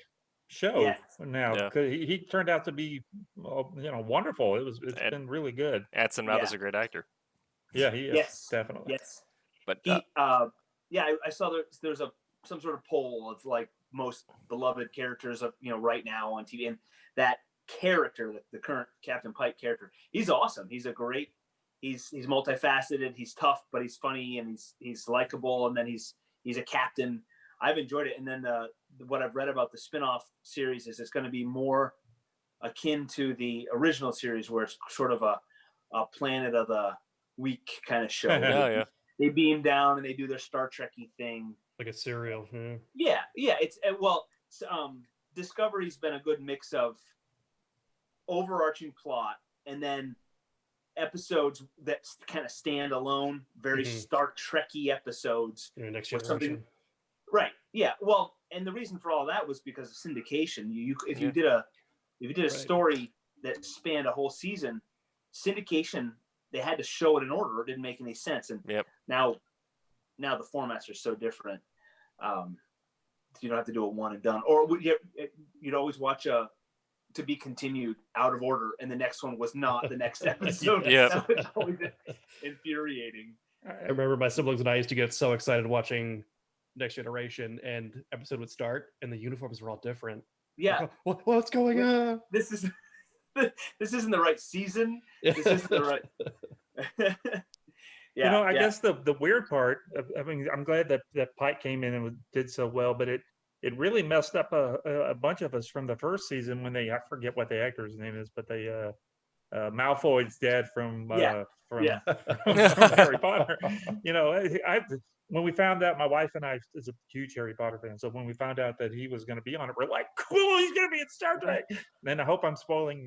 Speaker 4: show now.
Speaker 2: Yeah.
Speaker 4: Because he turned out to be, wonderful. It's been really good.
Speaker 2: Anson Mount is a great actor.
Speaker 4: Yeah, he is.
Speaker 3: Yes,
Speaker 4: definitely.
Speaker 3: Yes,
Speaker 2: but
Speaker 3: I saw there's some sort of poll of like most beloved characters of right now on TV, and that character, the current Captain Pike character, he's awesome. He's multifaceted. He's tough, but he's funny, and he's likable, and then he's a captain. I've enjoyed it. And then what I've read about the spin-off series is it's going to be more akin to the original series, where it's sort of a Planet of the Week kind of show.
Speaker 2: Yeah.
Speaker 3: They beam down and they do their Star Trek-y thing.
Speaker 6: Like a serial.
Speaker 3: Yeah. It's Discovery's been a good mix of overarching plot and then episodes that kind of stand alone, very Star Trek-y episodes.
Speaker 6: Next Generation.
Speaker 3: Right. Yeah. Well, and the reason for all that was because of syndication. If you did a story that spanned a whole season, syndication, they had to show it in order. It didn't make any sense. And now the formats are so different. You don't have to do a one and done, or you'd always watch a to be continued out of order, and the next one was not the next episode. That was always infuriating.
Speaker 6: I remember my siblings and I used to get so excited watching Next Generation, and episode would start, and the uniforms were all different.
Speaker 3: Yeah.
Speaker 6: Like, what's going on?
Speaker 3: This isn't the right season. This isn't the right.
Speaker 4: I guess the weird part, I mean, I'm glad that Pike came in and did so well, but it really messed up a bunch of us from the first season when I forget what the actor's name is, but they Malfoy's dad from Harry Potter. When we found out, my wife and I is a huge Harry Potter fan, so when we found out that he was going to be on it, we're like, cool, he's going to be in Star Trek. And I hope I'm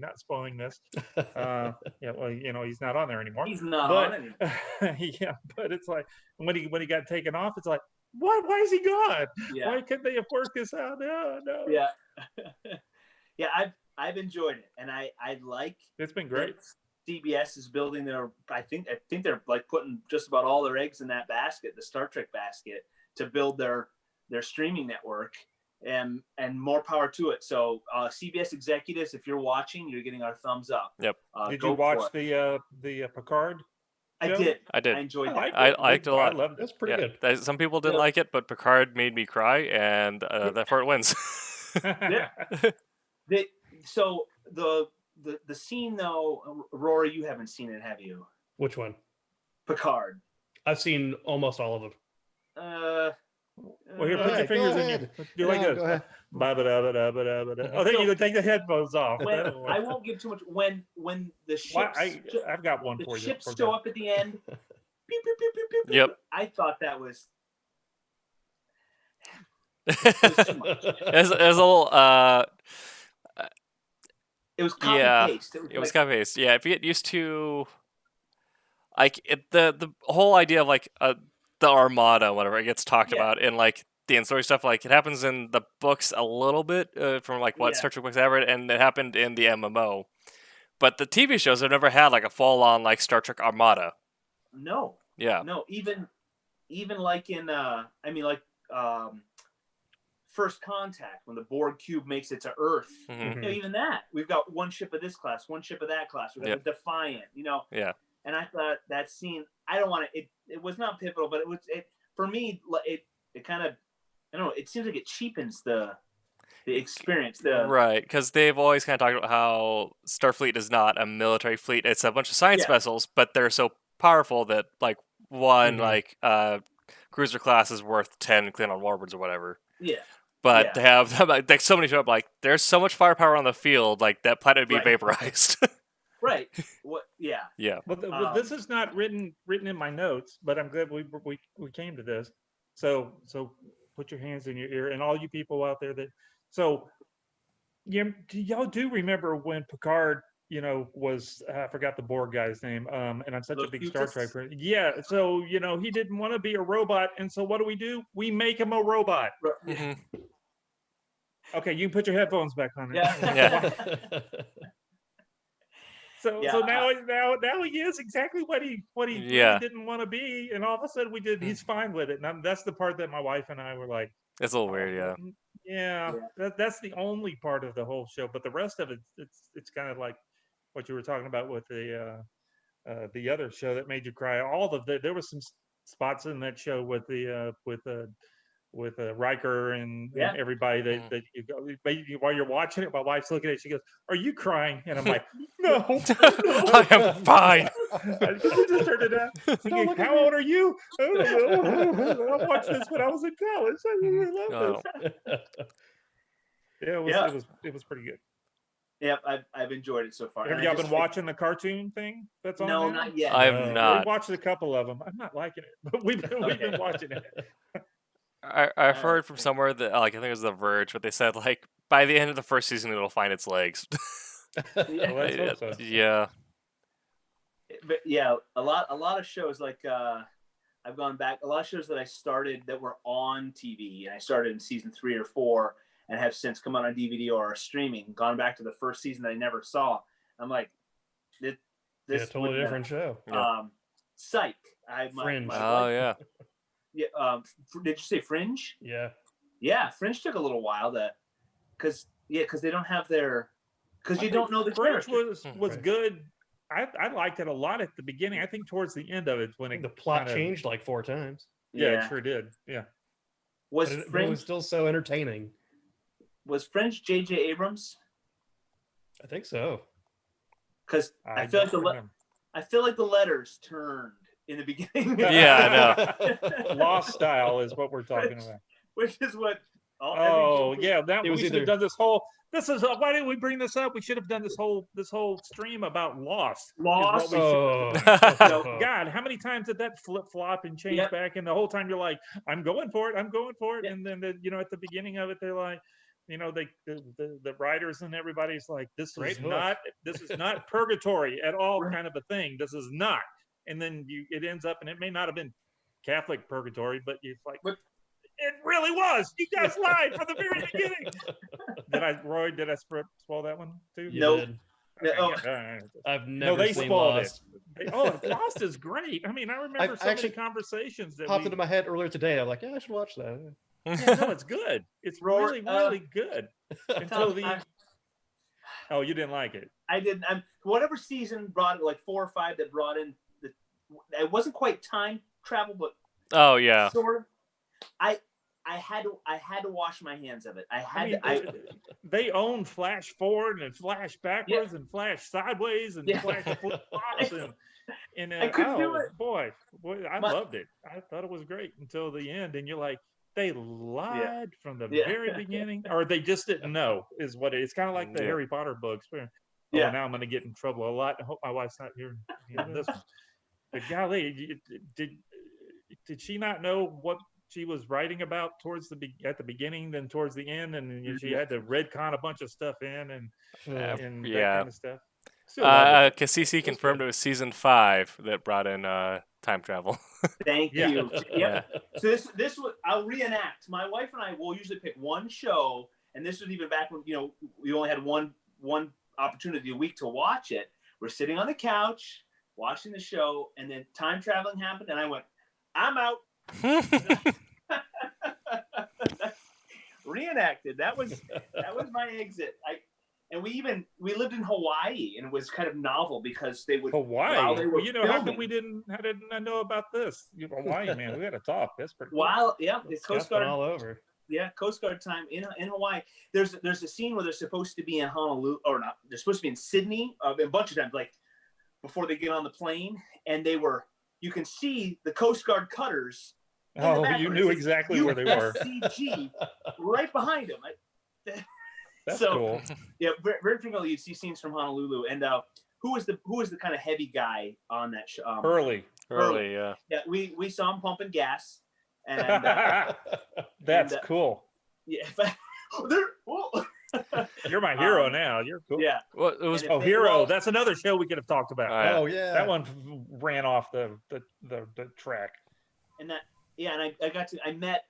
Speaker 4: not spoiling this. He's not on there ananymore.
Speaker 3: He's not on anymore.
Speaker 4: But it's like when he got taken off, it's like, what? Why is he gone?
Speaker 3: Yeah.
Speaker 4: Why couldn't they have worked this out? No.
Speaker 3: Yeah. I've enjoyed it, and I like.
Speaker 4: It's been great.
Speaker 3: CBS is building I think they're like putting just about all their eggs in that basket, the Star Trek basket, to build their streaming network, and more power to it. So CBS executives, if you're watching, you're getting our thumbs up.
Speaker 2: Yep.
Speaker 4: Did you watch the Picard?
Speaker 3: I did.
Speaker 2: I
Speaker 3: enjoyed that.
Speaker 2: I liked it a lot.
Speaker 6: I loved it. That's pretty good.
Speaker 2: Some people didn't like it, but Picard made me cry, and that part wins.
Speaker 3: So the scene, though, Rory, you haven't seen it, have you?
Speaker 6: Which one?
Speaker 3: Picard.
Speaker 6: I've seen almost all of them.
Speaker 4: Well, here, put your
Speaker 6: Alright, go
Speaker 4: fingers in
Speaker 6: ahead.
Speaker 4: your. Do like
Speaker 6: No,
Speaker 4: this.
Speaker 6: go ahead.
Speaker 4: Ba-ba-da-ba-da-ba-da-ba-da. Oh, there you go. Take the headphones off.
Speaker 3: When,
Speaker 4: That'll work.
Speaker 3: I won't give too much. When the
Speaker 4: Well,
Speaker 3: ships
Speaker 4: I've got one
Speaker 3: the
Speaker 4: for you.
Speaker 3: ships
Speaker 4: for
Speaker 3: show
Speaker 4: that.
Speaker 3: up at the end. Pew, pew, pew, pew, pew, pew.
Speaker 2: Yep.
Speaker 3: I thought that was too much.
Speaker 2: There's a little
Speaker 3: It was copy
Speaker 2: yeah,
Speaker 3: paste.
Speaker 2: it was copy paste. Yeah, if you get used to like the whole idea of like the Armada, whatever it gets talked
Speaker 3: Yeah.
Speaker 2: about in like the in-story stuff, like it happens in the books a little bit from like what
Speaker 3: Yeah.
Speaker 2: Star Trek books ever, and it happened in the MMO. But the TV shows have never had like a full-on like Star Trek Armada.
Speaker 3: No,
Speaker 2: Yeah.
Speaker 3: no. Even like in First Contact, when the Borg cube makes it to Earth.
Speaker 2: Mhm.
Speaker 3: You know, even that, we've got one ship of this class, one ship of that class. We've got
Speaker 2: Yep.
Speaker 3: the Defiant. You know.
Speaker 2: Yeah.
Speaker 3: And I thought that scene. I don't want to. It was not pivotal, but it for me. It kind of. I don't know. It seems like it cheapens the experience.
Speaker 2: Right, because they've always kind of talked about how Starfleet is not a military fleet; it's a bunch of science
Speaker 3: Yeah.
Speaker 2: vessels, but they're so powerful that like one
Speaker 6: Mhm.
Speaker 2: like cruiser class is worth 10 Klingon warbirds or whatever.
Speaker 3: Yeah.
Speaker 2: But
Speaker 3: Yeah.
Speaker 2: to have like so many show up, like there's so much firepower on the field, like that planet would be
Speaker 3: Right.
Speaker 2: vaporized.
Speaker 3: Right. What? Yeah.
Speaker 2: Yeah.
Speaker 4: Well, this is not written in my notes, but I'm glad we came to this. So put your hands in your ear, and all you people out there that. So, y'all do remember when Picard, was I forgot the Borg guy's name, and I'm such a big Star Trek fan. Yeah, so he didn't want to be a robot, and so what do? We make him a robot.
Speaker 2: Mhm.
Speaker 4: Okay, you can put your headphones back on.
Speaker 3: Yeah.
Speaker 4: So
Speaker 3: Yeah,
Speaker 4: so now he is exactly what he
Speaker 2: Yeah.
Speaker 4: really didn't want to be, and all of a sudden he's fine with it. And that's the part that my wife and I were like,
Speaker 2: It's a little weird, yeah.
Speaker 4: yeah. That's the only part of the whole show, but the rest of it, it's kind of like what you were talking about with the other show that made you cry. There was some spots in that show with Riker and everybody that you go while you're watching it. My wife's looking at it. She goes, "Are you crying?" And I'm like, "No,
Speaker 2: I am fine.
Speaker 4: I just turned it down. She goes, "How old are you?" I don't know. I watched this when I was in college. I really love this. Yeah, it was pretty good.
Speaker 3: Yeah, I've enjoyed it so far.
Speaker 4: Have
Speaker 3: And
Speaker 4: y'all been watching the cartoon thing that's on
Speaker 3: No,
Speaker 4: there?
Speaker 3: not yet.
Speaker 2: I've not.
Speaker 4: We watched a couple of them. I'm not liking it, but we've been watching it.
Speaker 2: I've heard from somewhere that like I think it was The Verge, but they said like by the end of the first season it'll find its legs.
Speaker 3: Yeah.
Speaker 4: Well, let's hope so.
Speaker 2: Yeah.
Speaker 3: But yeah, a lot of shows like I've gone back. A lot of shows that I started that were on TV, and I started in season 3 or 4, and have since come out on DVD or are streaming. Gone back to the first season that I never saw. I'm like, this
Speaker 6: totally different show.
Speaker 3: Psych.
Speaker 6: Fringe.
Speaker 2: Oh yeah.
Speaker 3: Yeah. Did you say Fringe?
Speaker 6: Yeah.
Speaker 3: Yeah, Fringe took a little while because they don't have because you don't know the
Speaker 4: Fringe
Speaker 3: character.
Speaker 4: was good. I liked it a lot at the beginning. I think towards the end of it when
Speaker 6: The plot changed like 4 times.
Speaker 4: Yeah, it sure did. Yeah.
Speaker 3: Was
Speaker 6: But it
Speaker 3: Fringe
Speaker 6: was still so entertaining.
Speaker 3: was Fringe J.J. Abrams?
Speaker 6: I think so.
Speaker 3: Because I feel like the letters turned in the beginning.
Speaker 2: Yeah, I
Speaker 4: Lost style is what we're talking about.
Speaker 3: Which is what.
Speaker 4: That
Speaker 6: It
Speaker 4: we
Speaker 6: was
Speaker 4: should
Speaker 6: either-
Speaker 4: have done this whole. This is why didn't we bring this up? We should have done this whole stream about Lost. is what
Speaker 3: Lost.
Speaker 4: we should-
Speaker 6: Oh.
Speaker 4: God, how many times did that flip flop and change
Speaker 3: Yep.
Speaker 4: back? And the whole time you're like, I'm going for it.
Speaker 3: Yep.
Speaker 4: And then at the beginning of it, they're like, the writers and everybody's like, this
Speaker 6: Great
Speaker 4: is
Speaker 6: hook.
Speaker 4: not purgatory at all,
Speaker 3: Right.
Speaker 4: kind of a thing. This is not. And then it ends up, and it may not have been Catholic purgatory, but it's like,
Speaker 3: But-
Speaker 4: it really was. You guys lied from the very beginning. Roy, did I spoil that one too?
Speaker 6: You
Speaker 3: Nope.
Speaker 6: did.
Speaker 3: No, oh.
Speaker 4: All right.
Speaker 6: I've never
Speaker 4: they
Speaker 6: seen
Speaker 4: spoiled
Speaker 6: Lost.
Speaker 4: Lost is great. I mean, I remember
Speaker 6: I've
Speaker 4: so many
Speaker 6: actually
Speaker 4: conversations that
Speaker 6: Popped into my head earlier today. I'm like, yeah, I should watch that.
Speaker 4: yeah, no, it's good. It's
Speaker 3: Rory,
Speaker 4: really good. Until
Speaker 3: I-
Speaker 4: oh, you didn't like it.
Speaker 3: I didn't. Whatever season brought it, like 4 or 5 that brought in it wasn't quite time travel, but
Speaker 2: Oh yeah.
Speaker 3: sort of. I had to wash my hands of it.
Speaker 4: They own flash forward and flash backwards and flash sideways and flash flip flops And
Speaker 3: I couldn't do it.
Speaker 4: boy, I
Speaker 3: My-
Speaker 4: loved it. I thought it was great until the end, and you're like, they lied from the
Speaker 3: Yeah.
Speaker 4: very beginning, or they just didn't know. Is what it's kind of like the
Speaker 2: Yeah.
Speaker 4: Harry Potter books. Where,
Speaker 3: Yeah.
Speaker 4: now I'm going to get in trouble a lot. I hope my wife's not here this one. But golly, did she not know what she was writing about at the beginning, then towards the end, and then she had to redcon a bunch of stuff in and that
Speaker 2: Yeah.
Speaker 4: kind of stuff. Still love it.
Speaker 2: Cassisi confirmed it was season 5 that brought in time travel.
Speaker 3: Thank
Speaker 4: Yeah.
Speaker 3: you.
Speaker 2: Yeah.
Speaker 3: So this was, I'll reenact. My wife and I will usually pick one show, and this was even back when we only had one opportunity a week to watch it. We're sitting on the couch watching the show, and then time traveling happened, and I went, I'm out. Reenacted. That was my exit. We lived in Hawaii, and it was kind of novel because they would
Speaker 4: Hawaii.
Speaker 3: while they were
Speaker 4: how
Speaker 3: filming,
Speaker 4: didn't I know about this? Hawaii, man, we got to talk. That's pretty cool.
Speaker 3: it's Coast Guard
Speaker 6: all over.
Speaker 3: Yeah, Coast Guard time in Hawaii. There's a scene where they're supposed to be in Honolulu, or not. They're supposed to be in Sydney a bunch of times, like before they get on the plane, and you can see the Coast Guard cutters.
Speaker 4: Oh, you knew exactly where they were.
Speaker 3: USCG right behind them.
Speaker 4: That's
Speaker 3: so,
Speaker 4: cool.
Speaker 3: Yeah, very, very frequently you'd see scenes from Honolulu. And who was the kind of heavy guy on that show?
Speaker 4: Hurley.
Speaker 2: Yeah.
Speaker 3: Yeah, we saw him pumping gas, and
Speaker 4: that's cool.
Speaker 3: Yeah,
Speaker 4: you're my hero now. You're cool.
Speaker 3: Yeah.
Speaker 2: Well, it was
Speaker 4: Hero. That's another show we could have talked about.
Speaker 6: Oh yeah,
Speaker 4: that one ran off the track.
Speaker 3: And and I met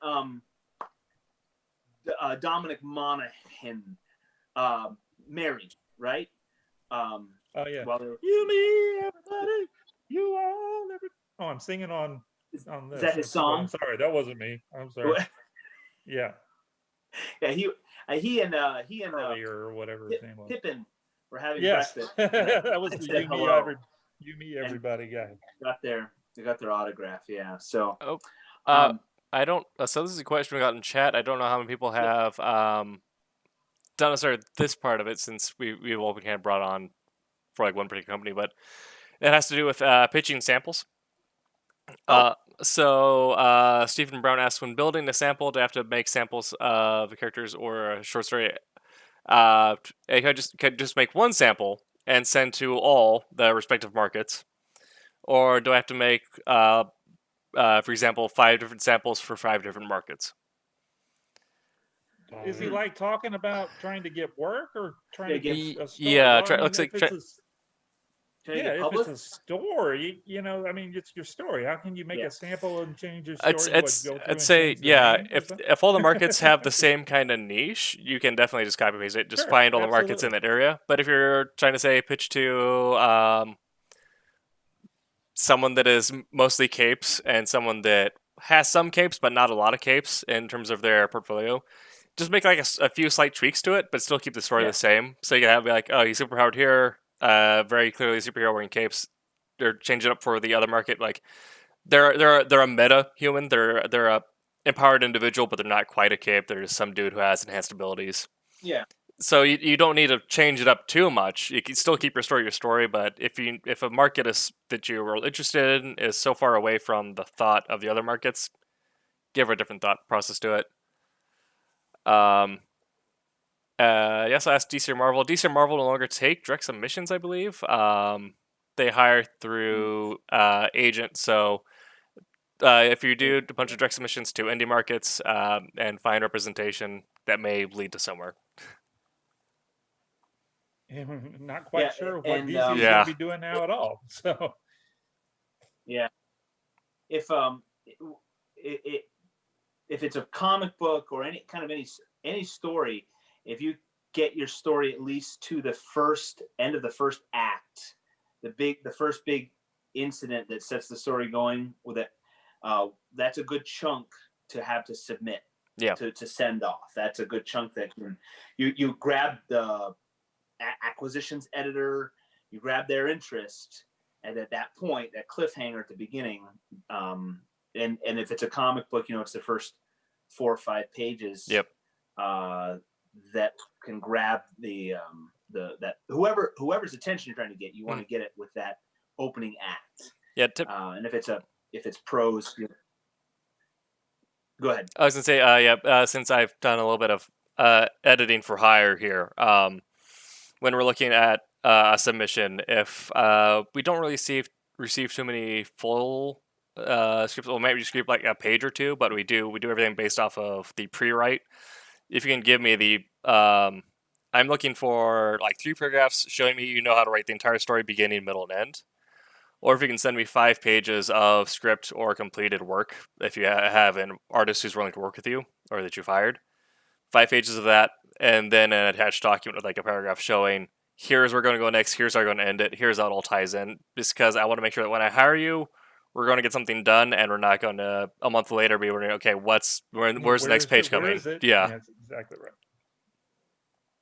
Speaker 3: Dominic Monaghan, Mary, right?
Speaker 4: Oh yeah.
Speaker 3: You,
Speaker 4: me, everybody, you all, everybody. Oh, I'm singing on this.
Speaker 3: Is that his song?
Speaker 4: I'm sorry, that wasn't me. I'm sorry. Yeah.
Speaker 3: Yeah, he and
Speaker 4: or whatever his name was.
Speaker 3: Pippin were having
Speaker 4: Yes.
Speaker 3: breakfast.
Speaker 4: That was the
Speaker 3: said
Speaker 4: you, me, everybody guy.
Speaker 3: They got their autograph. Yeah. So.
Speaker 2: I don't. So this is a question we got in chat. I don't know how many people have done necessarily this part of it, since we've all been kind of brought on for like one particular company, but it has to do with pitching samples. So Stephen Brown asks, when building a sample, do I have to make samples of the characters or a short story? Can I just make one sample and send to all the respective markets, or do I have to make for example, 5 different samples for 5 different markets?
Speaker 4: Is he like talking about trying to get work or trying to get a story?
Speaker 2: Yeah,
Speaker 4: Well,
Speaker 2: looks like.
Speaker 4: if it's a story, I mean, it's your story. How can you make a sample and change your story?
Speaker 2: I'd say, if all the markets have the same kind of niche, you can definitely just copy paste it. Just find all the markets in that area. But if you're trying to say pitch to someone that is mostly capes and someone that has some capes but not a lot of capes in terms of their portfolio, just make like a few slight tweaks to it, but still keep the story the same. So you can have like, oh, he's superpowered here, very clearly superhero wearing capes, or change it up for the other market. Like they're a meta human. They're a empowered individual, but they're not quite a cape. They're just some dude who has enhanced abilities.
Speaker 3: Yeah.
Speaker 2: So you don't need to change it up too much. You can still keep your story. But if a market that you were interested in is so far away from the thought of the other markets, give a different thought process to it. Yes, I asked DC or Marvel. DC or Marvel no longer take direct submissions, I believe. They hire through agent. So if you do a bunch of direct submissions to indie markets and find representation, that may lead to somewhere.
Speaker 4: Not quite sure what
Speaker 3: and,
Speaker 4: DC is going to be doing now at all. So,
Speaker 3: yeah, if it's a comic book or any kind of any story, if you get your story at least to the end of the first act, the first big incident that sets the story going with it, that's a good chunk to have to submit.
Speaker 2: Yeah.
Speaker 3: To send off. That's a good chunk that you grab the acquisitions editor, you grab their interest, and at that point, that cliffhanger at the beginning, and if it's a comic book, it's the first 4 or 5 pages.
Speaker 2: Yep.
Speaker 3: That can grab that whoever's attention you're trying to get, you want to get it with that opening act.
Speaker 2: Yeah.
Speaker 3: And if it's prose, go ahead.
Speaker 2: I was gonna say, since I've done a little bit of editing for hire here, when we're looking at a submission, if we don't really receive too many full scripts, well, maybe just like a page or two, but we do everything based off of the pre-write. If you can give me I'm looking for like 3 paragraphs showing me you know how to write the entire story, beginning, middle, and end. Or if you can send me 5 pages of script or completed work, if you have an artist who's willing to work with you or that you've hired, 5 pages of that, and then an attached document with like a paragraph showing here's where we're going to go next, here's how we're going to end it, here's how it all ties in. Just because I want to make sure that when I hire you, we're going to get something done, and we're not going to a month later be wondering, okay, where's the next page coming?
Speaker 4: Where is it?
Speaker 2: Yeah,
Speaker 4: that's exactly right.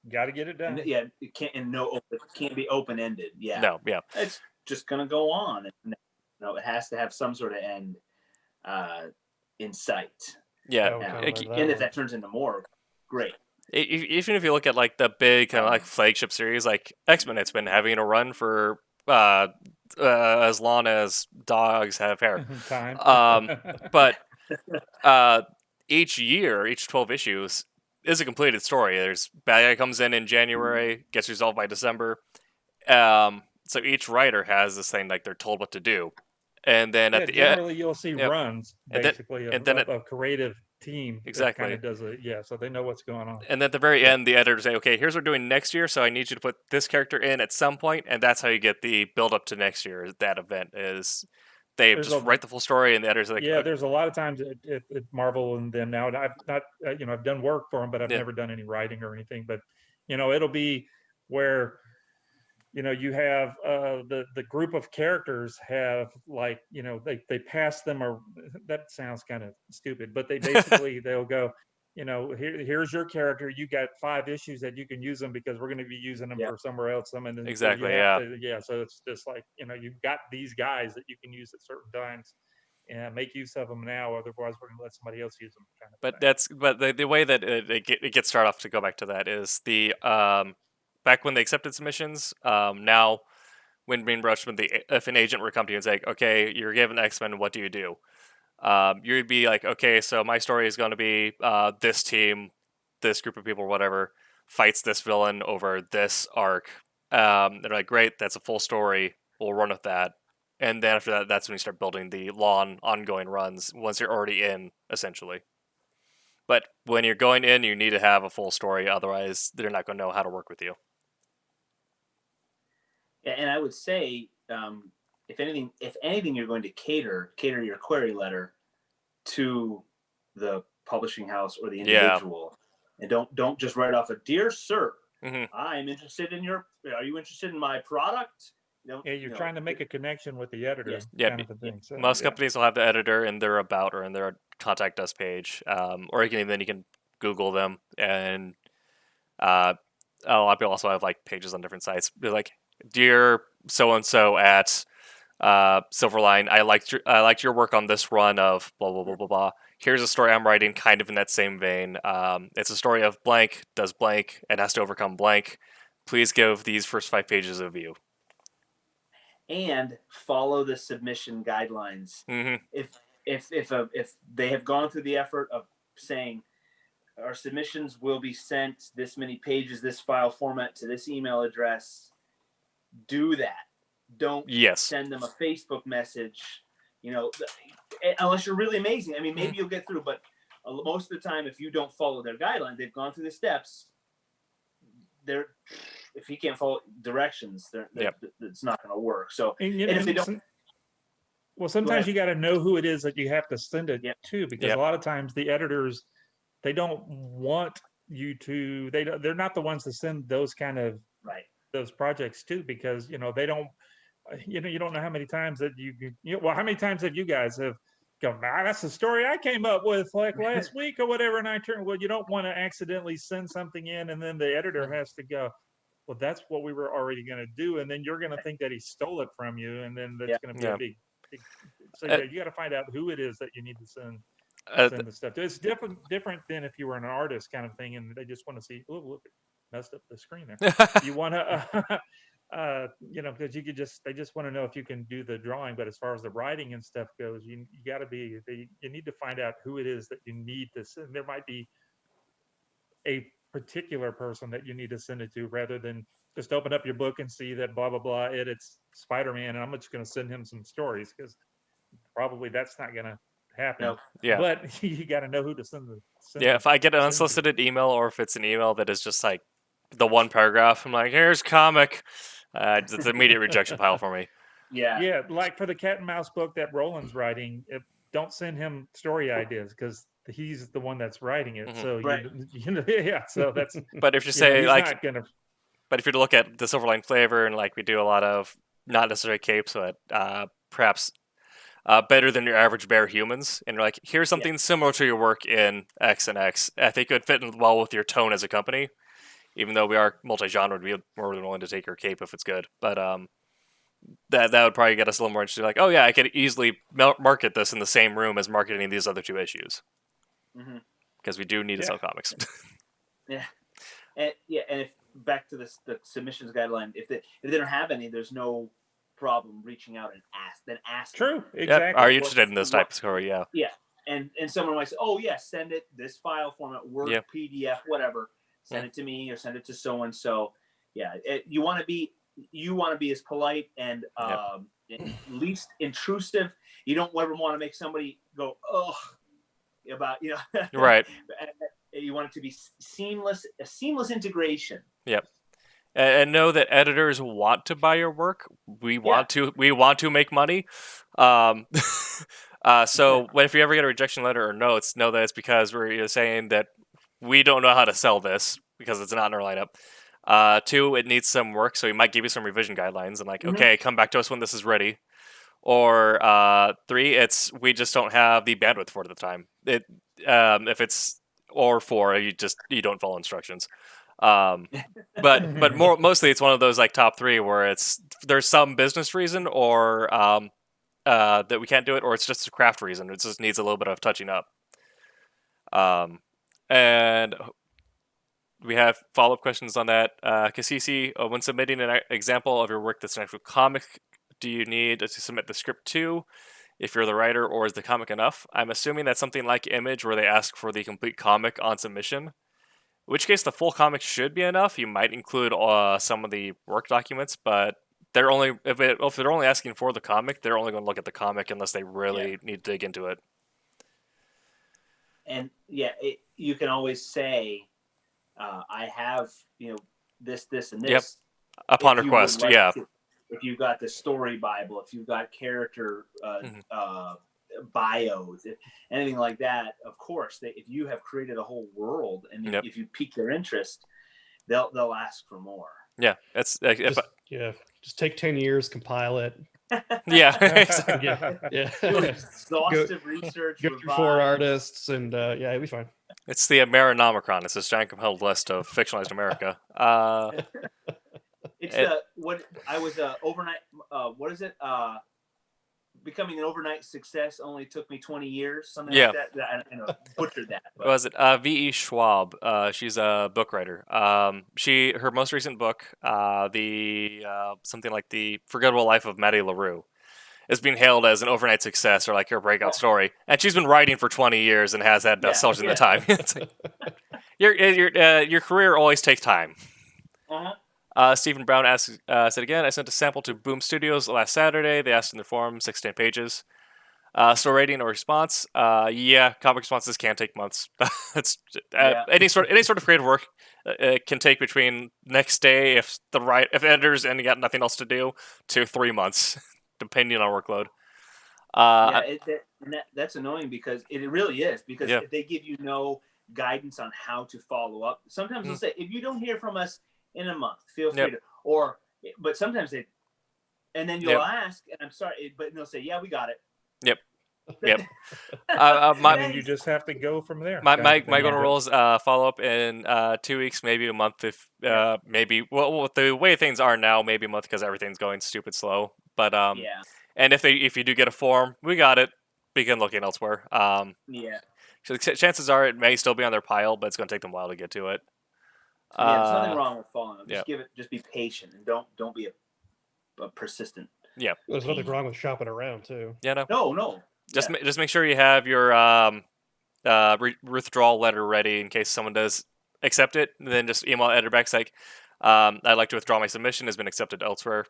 Speaker 4: Got to get it done.
Speaker 3: Yeah, it can't it can't be open ended. Yeah,
Speaker 2: no, yeah,
Speaker 3: it's just gonna go on. It has to have some sort of end in sight.
Speaker 2: yeah.
Speaker 3: And if that turns into more, great.
Speaker 2: Even if you look at like the big kind of like flagship series, like X-Men, it's been having a run for as long as dogs have hair.
Speaker 4: Time.
Speaker 2: But each 12 issues is a completed story. There's bad guy comes in January, gets resolved by December. So each writer has this thing like they're told what to do, and then at the
Speaker 4: generally you'll see
Speaker 2: yep.
Speaker 4: runs basically of creative team
Speaker 2: exactly
Speaker 4: kind of does it. Yeah, so they know what's going on.
Speaker 2: And at the very end, the editors say, "Okay, here's what we're doing next year. So I need you to put this character in at some point," and that's how you get the build up to next year. That event is they just write the full story, and the editors are like,
Speaker 4: "Yeah." There's a lot of times at Marvel and them now, and I've not I've done work for them, but I've never done any writing or anything. But it'll be where you have the group of characters have like they pass them, or that sounds kind of stupid, but they basically they'll go here's your character, you got 5 issues that you can use them because we're going to be using them for somewhere else.
Speaker 2: Exactly,
Speaker 4: so it's just like you've got these guys that you can use at certain times and make use of them now, otherwise we're going to let somebody else use them kind of
Speaker 2: but the way that it gets started off, to go back to that, is the back when they accepted submissions, now when being brushed with if an agent were to come to you and say, okay, you're given X-Men, what do you do? You'd be like, okay, so my story is going to be this team, this group of people, or whatever, fights this villain over this arc. They're like, great, that's a full story. We'll run with that. And then after that, that's when you start building the long, ongoing runs once you're already in, essentially. But when you're going in, you need to have a full story. Otherwise, they're not going to know how to work with you.
Speaker 3: Yeah, and I would say, if anything, you're going to cater your query letter to the publishing house or the individual, and don't just write off dear sir, I'm interested in are you interested in my product?
Speaker 4: You're trying to make a connection with the editor.
Speaker 2: Yes. Yeah, so, most companies will have the editor in their about or in their contact us page, or you can Google them, and a lot of people also have like pages on different sites. They're like, dear so and so at Silverline, I liked your work on this run of blah blah blah blah blah. Here's a story I'm writing, kind of in that same vein. It's a story of blank does blank and has to overcome blank. Please give these first 5 pages a view.
Speaker 3: And follow the submission guidelines. If they have gone through the effort of saying our submissions will be sent this many pages, this file format, to this email address, do that. Don't send them a Facebook message, unless you're really amazing. I mean, maybe you'll get through, but most of the time, if you don't follow their guidelines, they've gone through the steps. If he can't follow directions, it's not going to work. So, and if they don't,
Speaker 4: well, sometimes you got to know who it is that you have to send it to, because a lot of times the editors, they don't want you to. They're not the ones to send those kind of those projects to, because they don't. You don't know how many times that how many times have you guys have gone, that's the story I came up with like last week or whatever, and you don't want to accidentally send something in, and then the editor has to go, well, that's what we were already going to do, and then you're going to think that he stole it from you, and then that's going to be a big so you got to find out who it is that you need to send the stuff to. It's different than if you were an artist kind of thing, and they just want to see, oh, look, it messed up the screen there. You want to because they just want to know if you can do the drawing, but as far as the writing and stuff goes, you got to you need to find out who it is that you need to send. There might be a particular person that you need to send it to, rather than just open up your book and see that blah blah blah. It's Spider-Man, and I'm just going to send him some stories, because probably that's not going to happen.
Speaker 3: Nope.
Speaker 2: Yeah.
Speaker 4: But you got to know who to send
Speaker 2: Yeah, if I get an
Speaker 4: send to.
Speaker 2: unsolicited email, or if it's an email that is just like the one paragraph, I'm like, here's comic. It's an immediate rejection pile for me.
Speaker 3: Yeah.
Speaker 4: Like for the cat and mouse book that Roland's writing, don't send him story ideas, because he's the one that's writing it.
Speaker 2: Mhm.
Speaker 4: So
Speaker 3: Right.
Speaker 4: so that's.
Speaker 2: But if you say
Speaker 4: he's
Speaker 2: like,
Speaker 4: not gonna.
Speaker 2: but if you look at the Silverline flavor, and like we do a lot of not necessarily capes, but perhaps better than your average bear humans, and you're like, here's something similar to your work in X and X. I think it would fit in well with your tone as a company, even though we are multi-genre. We'd be more than willing to take your cape if it's good. But that would probably get us a little more interested. Like, oh yeah, I could easily market this in the same room as marketing these other two issues, because we do need to sell comics.
Speaker 3: Yeah. And if back to the submissions guideline, if they don't have any, there's no problem reaching out and ask.
Speaker 4: True. Exactly.
Speaker 2: Yep. Are you interested in this type of story? Yeah.
Speaker 3: Yeah. And someone might say, oh yeah, send it this file format, Word,
Speaker 2: Yep.
Speaker 3: PDF, whatever. Send it to me, or send it to so and so. Yeah. You want to be as polite and least intrusive. You don't ever want to make somebody go, ugh, about,
Speaker 2: Right.
Speaker 3: You want it to be a seamless integration.
Speaker 2: Yep. And know that editors want to buy your work. We want to make money. So if you ever get a rejection letter or notes, know that it's because we're saying that we don't know how to sell this because it's not in our lineup. 2, it needs some work, so we might give you some revision guidelines and okay, come back to us when this is ready. Or 3, it's we just don't have the bandwidth for it at the time. If it's or 4, you don't follow instructions. But mostly it's one of those like top 3 where there's some business reason or that we can't do it, or it's just a craft reason. It just needs a little bit of touching up. And we have follow-up questions on that. Kasisi, when submitting an example of your work that's an actual comic, do you need to submit the script too, if you're the writer, or is the comic enough? I'm assuming that's something like Image, where they ask for the complete comic on submission. In which case, the full comic should be enough. You might include some of the work documents, but they're only if they're only asking for the comic, they're only going to look at the comic unless they really need to dig into it.
Speaker 3: And you can always say, I have this, and this.
Speaker 2: Yep. Upon request,
Speaker 3: if you've got the story Bible, if you've got character bios, anything like that, of course, if you have created a whole world, and if you pique their interest, they'll ask for more.
Speaker 2: Yeah, that's
Speaker 6: just take 10 years, compile it.
Speaker 2: Yeah,
Speaker 3: Do exhaustive research.
Speaker 6: Go through 4 artists, and it'll be fine.
Speaker 2: It's the Amerinomicron. It's this giant compiled list of fictionalized America.
Speaker 3: It's overnight. What is it? Becoming an overnight success only took me 20 years. Something like that. I butchered that. But.
Speaker 2: Was it V.E. Schwab? She's a book writer. Her most recent book, something like The Forgettable Life of Mattie LaRue, is being hailed as an overnight success, or like her breakout story. And she's been writing for 20 years and has had bestsellers in the time. It's like, your career always takes time. Stephen Brown said again, I sent a sample to Boom Studios last Saturday. They asked in their forum, 6 to 10 pages. Still rating or response? Comic responses can take months. It's any sort of creative work can take between next day if editors and you got nothing else to do to 3 months, depending on workload.
Speaker 3: That's annoying because it really is, because if they give you no guidance on how to follow up, sometimes they'll say, if you don't hear from us in a month, feel free to, but sometimes and then you'll ask, and I'm sorry, but they'll say, yeah, we got it.
Speaker 4: You just have to go from there.
Speaker 2: My golden rule is follow up in 2 weeks, maybe a month. If maybe the way things are now, maybe a month because everything's going stupid slow. But and if you do get a form, we got it. Begin looking elsewhere. So the chances are it may still be on their pile, but it's going to take them a while to get to it.
Speaker 3: Yeah, there's nothing wrong with falling. Just
Speaker 2: yeah.
Speaker 3: just be patient and don't be a persistent.
Speaker 2: Yeah.
Speaker 6: There's nothing wrong with shopping around too.
Speaker 2: Yeah, no.
Speaker 3: No.
Speaker 2: Just just make sure you have your withdrawal letter ready in case someone does accept it. And then just email editor back like, I'd like to withdraw my submission. Has been accepted elsewhere.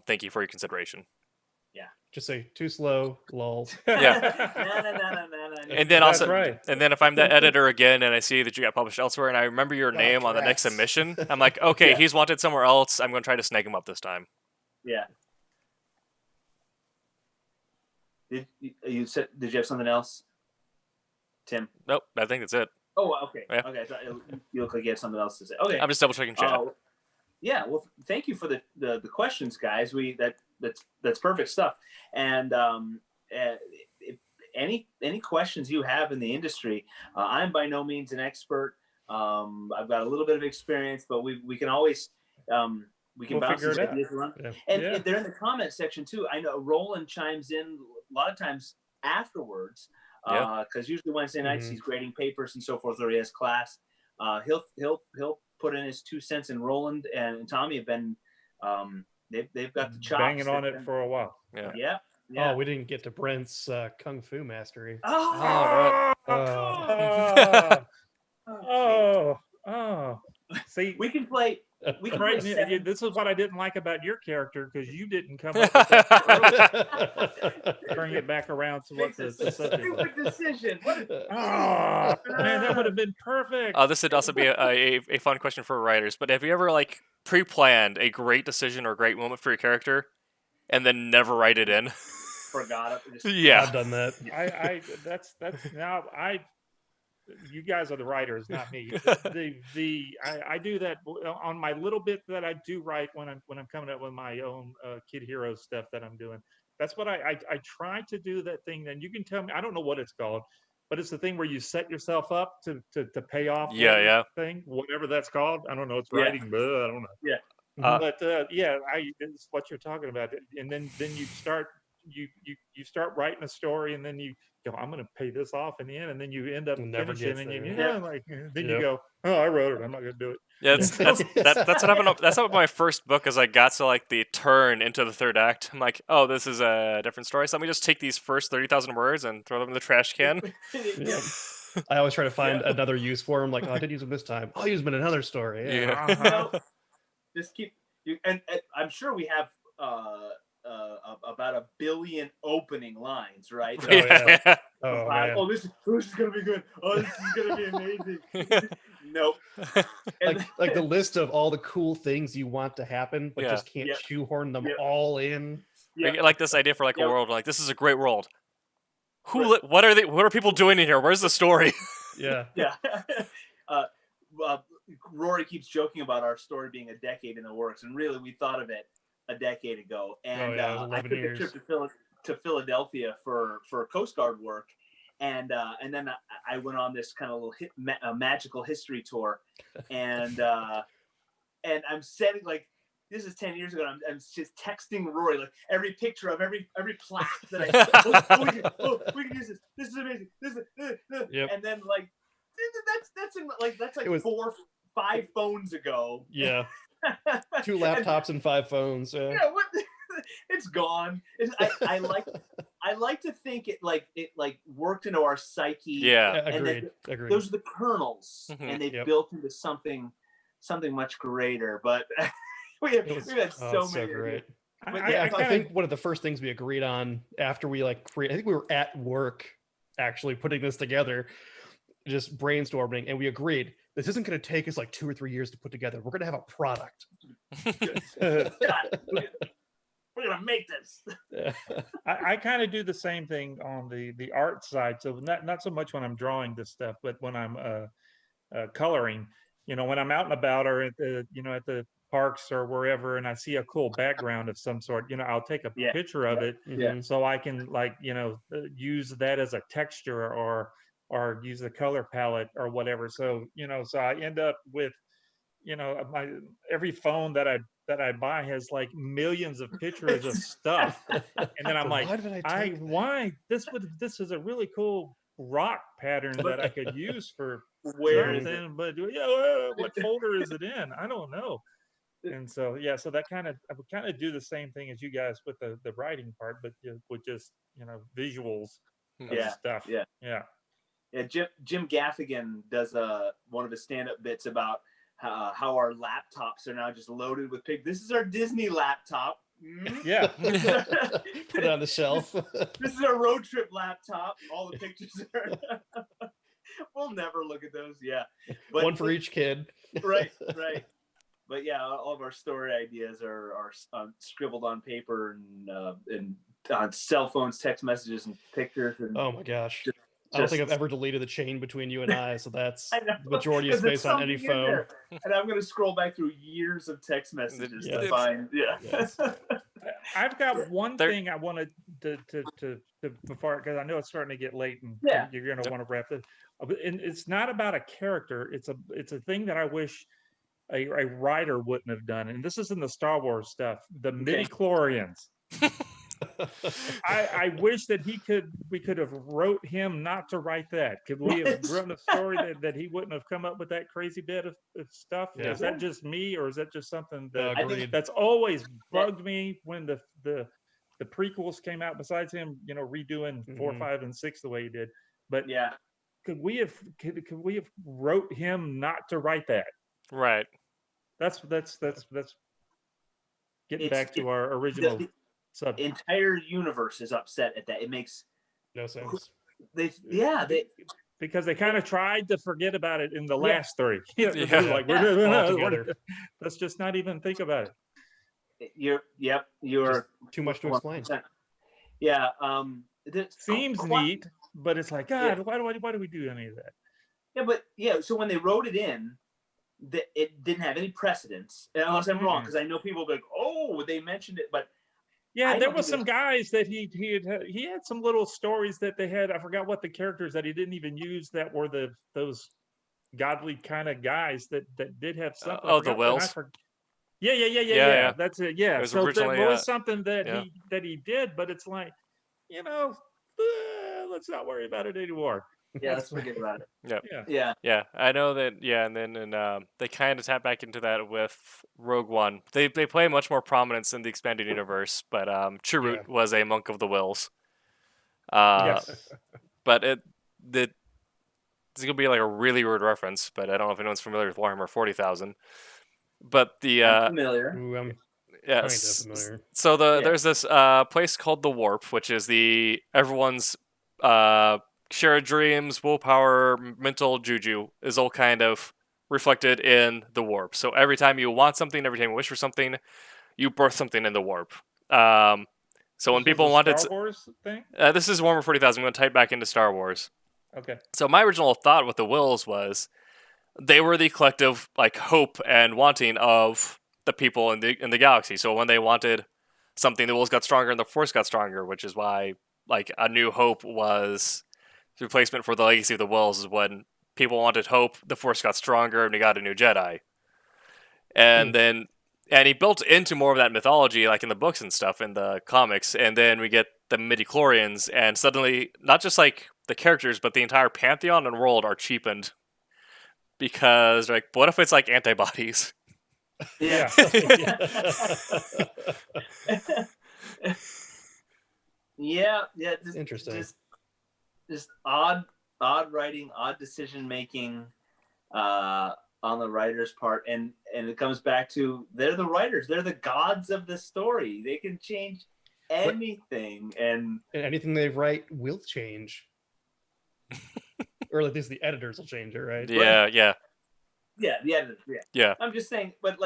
Speaker 2: Thank you for your consideration.
Speaker 3: Yeah.
Speaker 6: Just say too slow, lol.
Speaker 2: Yeah.
Speaker 3: No.
Speaker 2: And then
Speaker 4: That's
Speaker 2: also,
Speaker 4: right.
Speaker 2: and then if I'm the editor again and I see that you got published elsewhere and I remember your name on the next
Speaker 6: rats.
Speaker 2: submission, I'm like, okay,
Speaker 3: Yeah.
Speaker 2: he's wanted somewhere else. I'm going to try to snag him up this time.
Speaker 3: Yeah. Did you have something else, Tim?
Speaker 2: Nope, I think that's it.
Speaker 3: Oh, okay.
Speaker 2: Yeah.
Speaker 3: Okay, I thought you look like you had something else to say. Okay.
Speaker 2: I'm just double checking chat.
Speaker 3: Yeah. Well, thank you for the questions, guys. That's perfect stuff. And if any questions you have in the industry, I'm by no means an expert. I've got a little bit of experience, but we can always we can
Speaker 4: We'll
Speaker 3: bounce
Speaker 4: figure
Speaker 3: these
Speaker 4: it out.
Speaker 3: ideas around.
Speaker 6: Yeah.
Speaker 3: And they're in the comment section too. I know Roland chimes in a lot of times afterwards, because usually Wednesday nights he's grading papers and so forth, or he has class. He'll put in his 2 cents. And Roland and Tommy have been they've got the chops.
Speaker 4: Banging on it for a while.
Speaker 2: Yeah.
Speaker 3: Yeah.
Speaker 6: Oh, we didn't get to Brent's kung fu mastery.
Speaker 4: Oh. See,
Speaker 3: We can play. We can
Speaker 4: right.
Speaker 3: play seven.
Speaker 4: This is what I didn't like about your character, because you didn't come up with that. Bring it back around to what
Speaker 3: Makes
Speaker 4: the
Speaker 3: a
Speaker 4: subject was.
Speaker 3: stupid decision. What?
Speaker 4: Oh, man, that would have been perfect.
Speaker 2: This would also be a fun question for writers. But have you ever like pre-planned a great decision or a great moment for your character, and then never write it in?
Speaker 3: Forgot it. Just-
Speaker 2: Yeah.
Speaker 6: I've done that.
Speaker 4: That's now you guys are the writers, not me. I do that on my little bit that I do write when I'm coming up with my own Kid Hero stuff that I'm doing. That's what I try to do, that thing. Then you can tell me, I don't know what it's called, but it's the thing where you set yourself up to pay off.
Speaker 2: Yeah.
Speaker 4: Thing, whatever that's called. I don't know. It's
Speaker 3: Yeah.
Speaker 4: writing, but I don't know.
Speaker 3: Yeah.
Speaker 4: But it's what you're talking about. And then you start writing a story, and then you go, I'm going to pay this off in the end, and then you end up
Speaker 6: Never
Speaker 4: finishing,
Speaker 6: gets
Speaker 4: and
Speaker 6: there.
Speaker 4: then you go, oh, I wrote it, I'm not going to do it.
Speaker 2: Yeah, that's what happened. That's what my first book is. I got to like the turn into the third act. I'm like, oh, this is a different story. So let me just take these first 30,000 words and throw them in the trash can.
Speaker 3: Yeah.
Speaker 6: I always try to find another use for them. Like, oh, I did use them this time. I'll use them in another story.
Speaker 2: Yeah.
Speaker 4: Uh-huh.
Speaker 3: Just keep you, and I'm sure we have about 1 billion opening lines, right?
Speaker 6: Oh, yeah. Oh, man.
Speaker 3: Oh, this is gonna be good. Oh, this is gonna be amazing. Nope. And
Speaker 6: like the list of all the cool things you want to happen, but
Speaker 2: Yeah.
Speaker 6: just can't
Speaker 3: Yeah.
Speaker 6: shoehorn them
Speaker 3: Yeah.
Speaker 6: all in.
Speaker 3: yeah,
Speaker 2: Like this idea for like
Speaker 3: Yep.
Speaker 2: a world. Like this is a great world.
Speaker 3: Right.
Speaker 2: What are people doing in here? Where's the story?
Speaker 6: Yeah.
Speaker 3: yeah. Rory keeps joking about our story being a decade in the works, and really, we thought of it a decade ago. And
Speaker 6: yeah, it was
Speaker 3: I
Speaker 6: 11
Speaker 3: took
Speaker 6: years.
Speaker 3: a trip to Philadelphia for Coast Guard work, and then I went on this kind of little magical history tour, and I'm setting like. This is 10 years ago. And I'm just texting Rory like every picture of every plaque that we can use this. This is amazing.
Speaker 6: Yep.
Speaker 3: And then like that's like
Speaker 6: It was-
Speaker 3: 4-5 phones ago.
Speaker 6: Yeah. 2 laptops and 5 phones.
Speaker 3: Yeah, what? It's gone. I like to think it worked into our psyche.
Speaker 2: Yeah.
Speaker 3: And
Speaker 6: Agreed. Agreed.
Speaker 3: those are the kernels,
Speaker 2: Mhm.
Speaker 3: and they've
Speaker 6: Yep.
Speaker 3: built into something much greater. But we've had so many.
Speaker 6: great.
Speaker 3: But
Speaker 6: Yeah,
Speaker 3: yeah,
Speaker 6: I think one of the first things we agreed on after we I think we were at work actually putting this together, just brainstorming, and we agreed this isn't going to take us like 2 or 3 years to put together. We're going to have a product.
Speaker 3: God, we're gonna make this.
Speaker 4: I kind of do the same thing on the art side. So not so much when I'm drawing this stuff, but when I'm coloring. When I'm out and about, or at the parks or wherever, and I see a cool background of some sort, I'll take a
Speaker 3: Yeah.
Speaker 4: picture of it,
Speaker 3: Yeah.
Speaker 4: so I can use that as a texture or use the color palette or whatever. So so I end up with every phone that I buy has like millions of pictures of stuff, and then I'm like,
Speaker 6: Why did I
Speaker 4: this is a really cool rock pattern that I could use for
Speaker 3: Where is it?
Speaker 4: something, but what folder is it in? I don't know. And so so that I would kind of do the same thing as you guys with the writing part, but with just visuals of
Speaker 3: Yeah,
Speaker 4: stuff.
Speaker 3: yeah.
Speaker 4: Yeah.
Speaker 3: Jim Gaffigan does one of his stand-up bits about how our laptops are now just loaded with This is our Disney laptop.
Speaker 4: Yeah.
Speaker 6: Put it on the shelf.
Speaker 3: This is our road trip laptop. All the pictures are. We'll never look at those. Yeah,
Speaker 6: One for each kid.
Speaker 3: Right. But yeah, all of our story ideas are scribbled on paper and on cell phones, text messages, and pictures. And
Speaker 6: oh my gosh. I don't think I've ever deleted the chain between you and I, so that's the majority of
Speaker 3: 'cause there's
Speaker 6: space on any
Speaker 3: something in
Speaker 6: phone.
Speaker 3: there. And I'm going to scroll back through years of text messages to find. Yeah.
Speaker 6: Yes.
Speaker 4: I've got one thing I wanted to before, because I know it's starting to get late and you're going to want to wrap it. And it's not about a character. It's a thing that I wish a writer wouldn't have done. And this is in the Star Wars stuff. The midi-chlorians. I wish that we could have wrote him not to write that. Could we have written a story that he wouldn't have come up with that crazy bit of stuff?
Speaker 6: Yeah.
Speaker 4: Is that just me, or is that just something
Speaker 6: Agreed.
Speaker 4: that's always bugged me when the prequels came out? Besides him, redoing 4, 5, and 6 the way he did, but could we have wrote him not to write that?
Speaker 2: Right.
Speaker 3: It's
Speaker 4: getting back to our original.
Speaker 3: The entire universe is upset at that. It makes
Speaker 6: no sense.
Speaker 3: Because
Speaker 4: they kind of tried to forget about it in the last 3.
Speaker 6: Like
Speaker 4: let's just not even think about it.
Speaker 3: You're
Speaker 6: just too much to explain.
Speaker 3: Yeah.
Speaker 4: It seems neat, but it's like, God, why do we do any of that?
Speaker 3: Yeah, but so when they wrote it in, it didn't have any precedence, unless I'm wrong, because I know people go, oh, they mentioned it, but
Speaker 4: there was some guys that he had some little stories that they had. I forgot what the characters that he didn't even use that were those godly kind of guys that did have something.
Speaker 2: The Wells.
Speaker 4: Yeah. That's it. Yeah.
Speaker 2: It
Speaker 4: So there was something that he did, but it's like, let's not worry about it anymore.
Speaker 3: Yeah, let's forget about it.
Speaker 2: Yeah. I know that. Yeah, and then they kind of tap back into that with Rogue One. They play much more prominence in the expanded universe, but Chirrut was a monk of the Wills.
Speaker 4: Yes.
Speaker 2: But it's gonna be like a really weird reference, but I don't know if anyone's familiar with Warhammer 40,000. But
Speaker 3: I'm familiar.
Speaker 6: Ooh, I'm
Speaker 2: yes.
Speaker 6: kind of familiar.
Speaker 2: So there's this place called the Warp, which is everyone's shared dreams, willpower, mental juju is all kind of reflected in the warp. So every time you want something, every time you wish for something, you birth something in the warp. So when people wanted
Speaker 4: Star Wars thing,
Speaker 2: this is Warhammer 40,000. I'm going to type back into Star Wars.
Speaker 4: Okay.
Speaker 2: So my original thought with the Wills was they were the collective hope and wanting of the people in the galaxy. So when they wanted something, the Wills got stronger and the Force got stronger, which is why A New Hope was the replacement for the Legacy of the Wills. Is when people wanted hope, the Force got stronger, and we got a new Jedi. And then he built into more of that mythology, like in the books and stuff, in the comics. And then we get the midi-chlorians, and suddenly, not just the characters, but the entire pantheon and world are cheapened. Because, what if it's antibodies?
Speaker 3: Yeah. Yeah.
Speaker 6: Interesting.
Speaker 3: Just odd writing, odd decision making on the writer's part, and it comes back to they're the writers, they're the gods of the story. They can change anything, and
Speaker 6: anything they write will change, or at least the editors will change it, right?
Speaker 2: Yeah.
Speaker 3: Yeah, the editors.
Speaker 2: Yeah.
Speaker 3: I'm just saying, but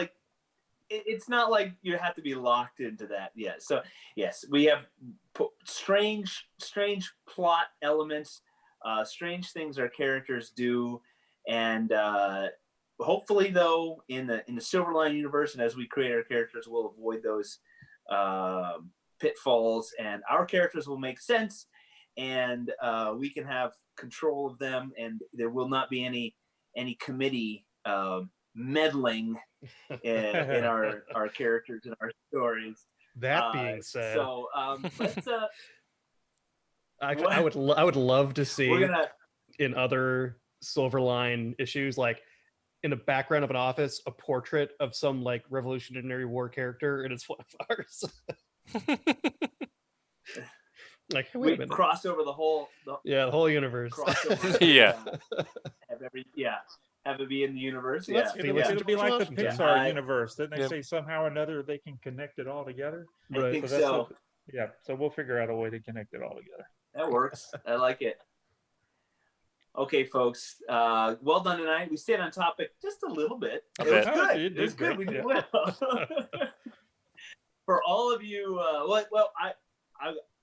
Speaker 3: it's not like you have to be locked into that. Yeah. So yes, we have strange plot elements, strange things our characters do, and hopefully, though, in the Silverline universe, and as we create our characters, we'll avoid those pitfalls, and our characters will make sense, and we can have control of them, and there will not be any committee meddling in our characters and our stories.
Speaker 6: That being said,
Speaker 3: so let's.
Speaker 6: I would love to see in other Silverline issues, like in the background of an office, a portrait of some like Revolutionary War character, and it's one of ours. Like, hey, wait
Speaker 3: We
Speaker 6: a minute.
Speaker 3: cross over the whole
Speaker 6: universe.
Speaker 3: crossover.
Speaker 2: Yeah.
Speaker 3: Have it be in the universe.
Speaker 6: So let's
Speaker 3: Yeah.
Speaker 6: feel
Speaker 4: It'll be like the
Speaker 6: Washington.
Speaker 4: Pixar
Speaker 3: I-
Speaker 4: universe. Didn't they
Speaker 2: Yeah.
Speaker 4: say somehow or another they can connect it all together?
Speaker 3: I
Speaker 6: Right.
Speaker 3: think
Speaker 4: that's
Speaker 3: so.
Speaker 4: what- yeah. So we'll figure out a way to connect it all together.
Speaker 3: That works. I like it. Okay, folks. Well done tonight. We stayed on topic just a little bit.
Speaker 2: A
Speaker 3: It was
Speaker 2: bit.
Speaker 3: good.
Speaker 4: You did
Speaker 3: It was good.
Speaker 4: great,
Speaker 3: We did
Speaker 4: yeah.
Speaker 3: well. For all of you,